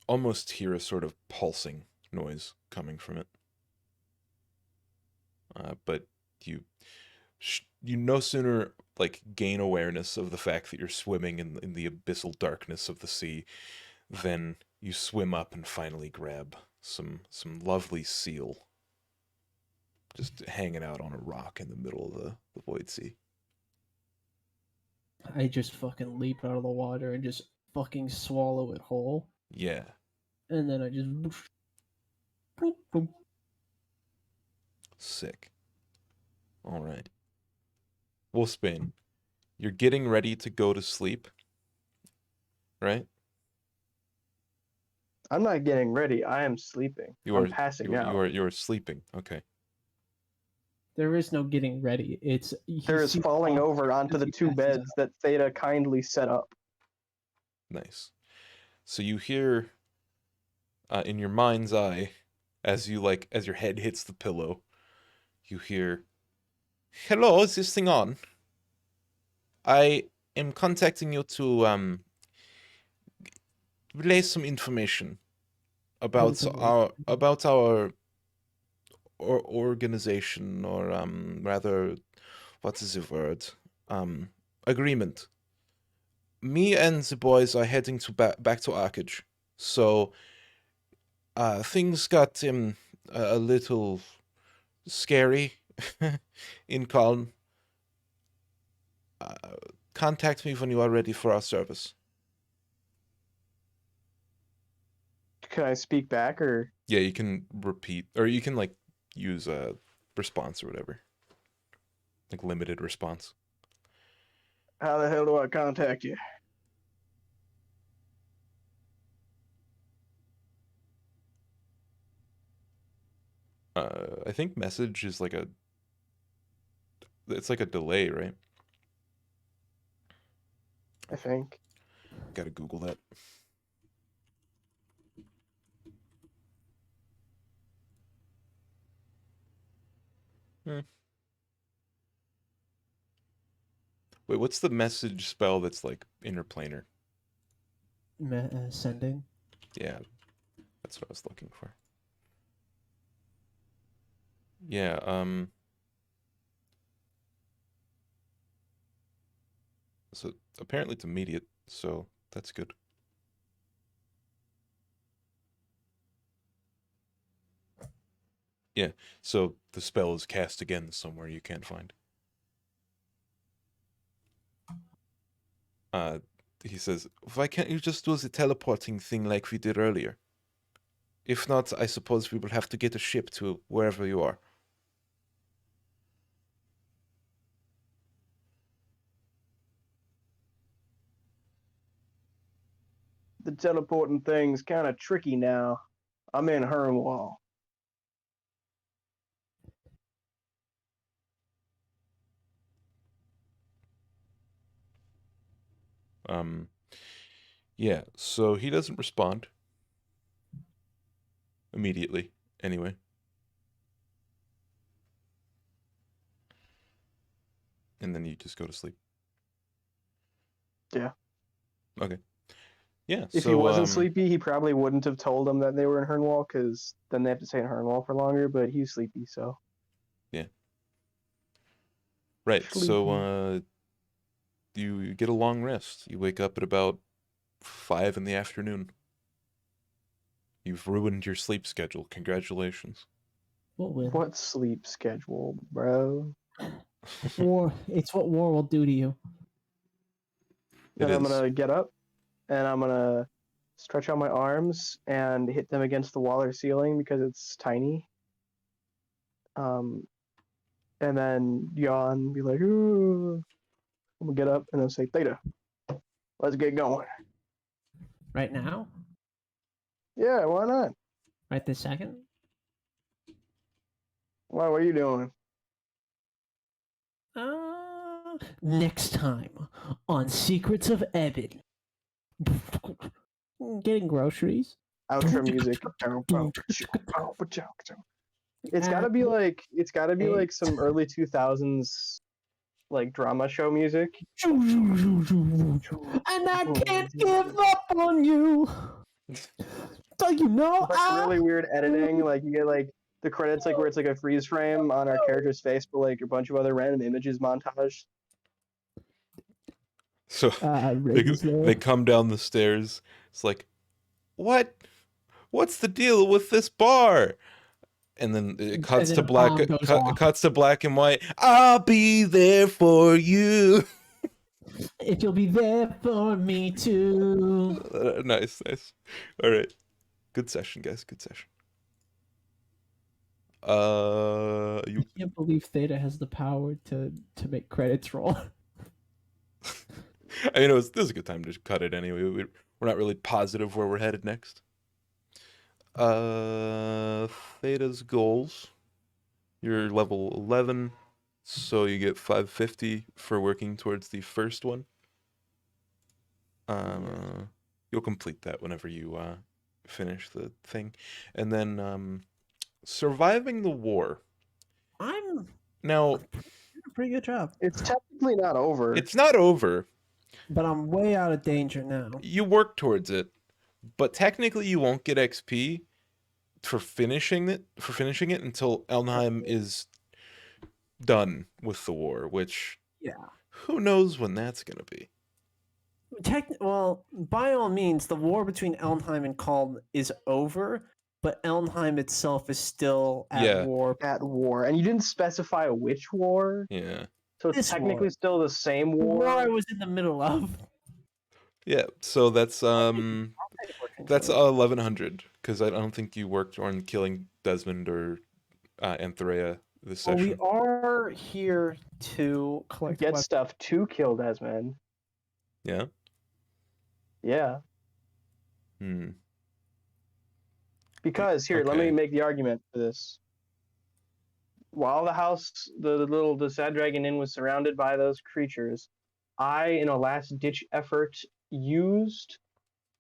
almost hear a sort of pulsing noise coming from it. But you no sooner like gain awareness of the fact that you're swimming in the abyssal darkness of the sea than you swim up and finally grab some lovely seal. just hanging out on a rock in the middle of the void sea. I just fucking leap out of the water and just fucking swallow it whole. Yeah. And then I just... Boop, boop. Sick. All right. Wolfsbane, you're getting ready to go to sleep, right? I'm not getting ready. I am sleeping. I'm passing out. You are sleeping. Okay. There is no getting ready. It's... There is falling over onto the two beds that Theta kindly set up. Nice. So you hear in your mind's eye, as your head hits the pillow, you hear, "Hello, is this thing on? I am contacting you to relay some information about our organization, or rather, what is the word? Agreement. Me and the boys are heading to back to Arcage, so things got a little scary in Calm. Contact me when you are ready for our service." Can I speak back or? Yeah, you can repeat, or you can like use a response or whatever, like limited response. How the hell do I contact you? I think message is like it's like a delay, right? I think. Gotta Google that. Wait, what's the message spell that's like interplanar? Sending. Yeah, that's what I was looking for. Yeah, so apparently it's immediate, so that's good. Yeah, so the spell is cast again somewhere you can't find. He says, "Why can't you just do the teleporting thing like we did earlier? If not, I suppose we will have to get a ship to wherever you are." The teleporting thing's kind of tricky now. I'm in Hernwall. Yeah, so he doesn't respond immediately, anyway. And then you just go to sleep. Yeah. Okay. Yeah, If he wasn't sleepy, he probably wouldn't have told them that they were in Hernwall, because then they have to stay in Hernwall for longer, but he's sleepy, so. Yeah. Right, Sleepy. so you get a long rest. You wake up at about 5 in the afternoon. You've ruined your sleep schedule. Congratulations. What sleep schedule, bro? War. It's what war will do to you. Then I'm gonna get up, and I'm gonna stretch out my arms and hit them against the wall or ceiling because it's tiny. And then yawn, be like, "Ooh." I'm gonna get up and then say, "Theta, let's get going." Right now? Yeah, why not? Right this second? Why? What are you doing? Next time on Secrets of Ebbon. Getting groceries. Outro music. It's gotta be like some early 2000s like drama show music. And I can't give up on you. So you know, It's like really weird editing. Like you get like the credits like where it's like a freeze frame on our character's face, but like a bunch of other random images montage. So they come down the stairs. It's like, what's the deal with this bar? And then it And cuts then to a black. bomb goes off. Cuts to black and white. I'll be there for you. If you'll be there for me too. Nice. All right. Good session, guys. Good session. You. I can't believe Theta has the power to make credits roll. I mean, this is a good time to cut it anyway. We're not really positive where we're headed next. Theta's goals. You're level 11, so you get 550 for working towards the first one. You'll complete that whenever you finish the thing. And then surviving the war. I'm Now, doing a pretty good job. It's technically not over. it's not over. But I'm way out of danger now. You work towards it, but technically you won't get XP for finishing it until Elnheim is done with the war, which who knows when that's gonna be. Well, by all means, the war between Elnheim and Kalm is over, but Elnheim itself is still at war. At war, and you didn't specify which war. Yeah. So it's This technically war. still the same The war. war I was in the middle of. Yeah. So that's Working 1100 because I don't think you worked on killing Desmond or Anthrea this Well, session. we are here to collect Get weapons. stuff to kill Desmond. Yeah. Yeah. Hmm. Because here, let me Okay. make the argument for this. While the house, the Sad Dragon Inn was surrounded by those creatures, I, in a last-ditch effort, used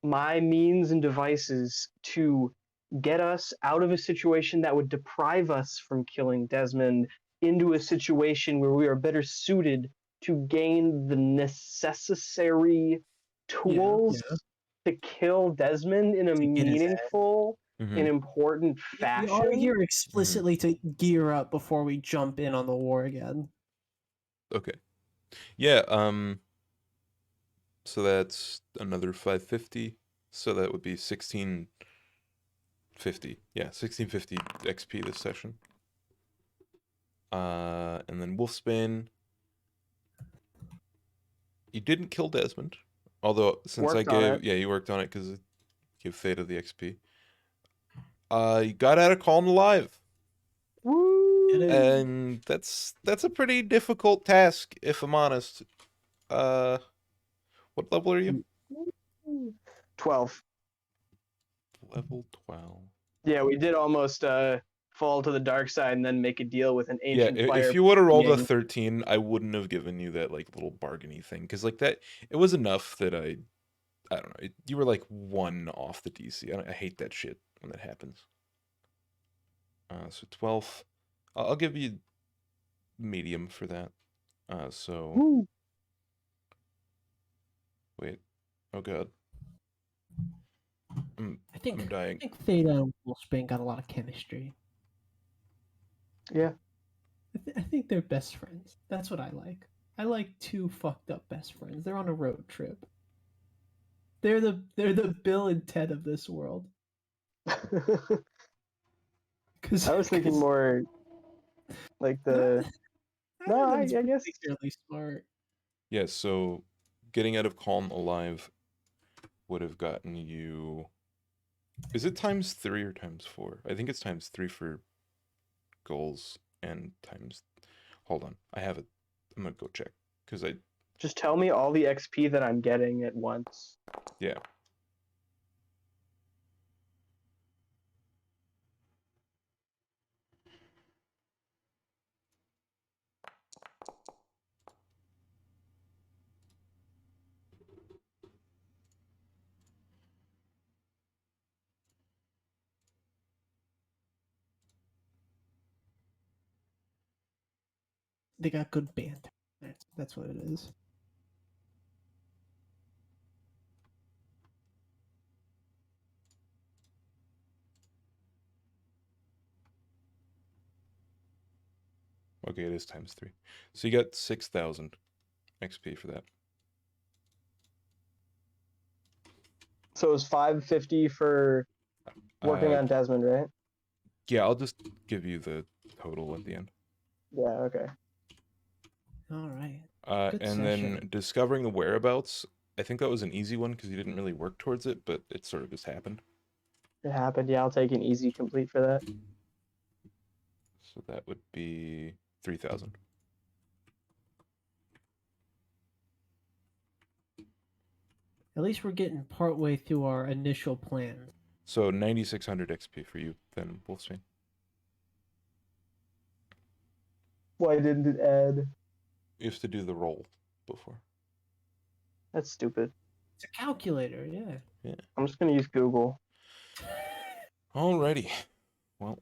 my means and devices to get us out of a situation that would deprive us from killing Desmond into a situation where we are better suited to gain the necessary tools to kill Desmond in a To get his head. meaningful Mhm. and important We are fashion. here explicitly to gear up before we jump in on the war again. Okay. Yeah. So that's another 550. So that would be 1650. Yeah, 1650 XP this session. And then Wolfsbane. You didn't kill Desmond, although since Worked on it. you worked on it because it gave Theta the XP. You got out of Calm Alive, Woo! and that's a pretty difficult task, if I'm honest. What level are you? 12. Level 12. Yeah, we did almost fall to the dark side and then make a deal with an Yeah, ancient fire. if you would have rolled a being. 13, I wouldn't have given you that like little bargainy thing, because like that, it was enough that I don't know. You were like 1 off the DC. I hate that shit when that happens. So 12. I'll give you medium for that. So Woo! wait. Oh god. I'm dying. I think Theta and Wolfsbane got a lot of chemistry. Yeah. I think they're best friends. That's what I like. I like 2 fucked up best friends. They're on a road trip. They're the Bill and Ted of this world. I was thinking more like the. No, I guess. Particularly smart. Yeah, so getting out of Calm Alive would have gotten you. Is it times 3 or times 4? I think it's times 3 for goals and times. Hold on, I have it. I'm gonna go check because I. Just tell me all the XP that I'm getting at once. Yeah. They got good banter. That's what it is. Okay, it is times 3. So you got 6,000 XP for that. So it was 550 for working on Desmond, right? Yeah, I'll just give you the total at the end. Yeah. Okay. All right. Good And session. then discovering the whereabouts. I think that was an easy one because you didn't really work towards it, but it sort of just happened. It happened. Yeah, I'll take an easy complete for that. So that would be 3,000. At least we're getting partway through our initial plan. So 9,600 XP for you, then Wolfsbane. Why didn't it add? You have to do the roll before. That's stupid. It's a calculator, yeah. I'm just gonna use Google. Alrighty. Well,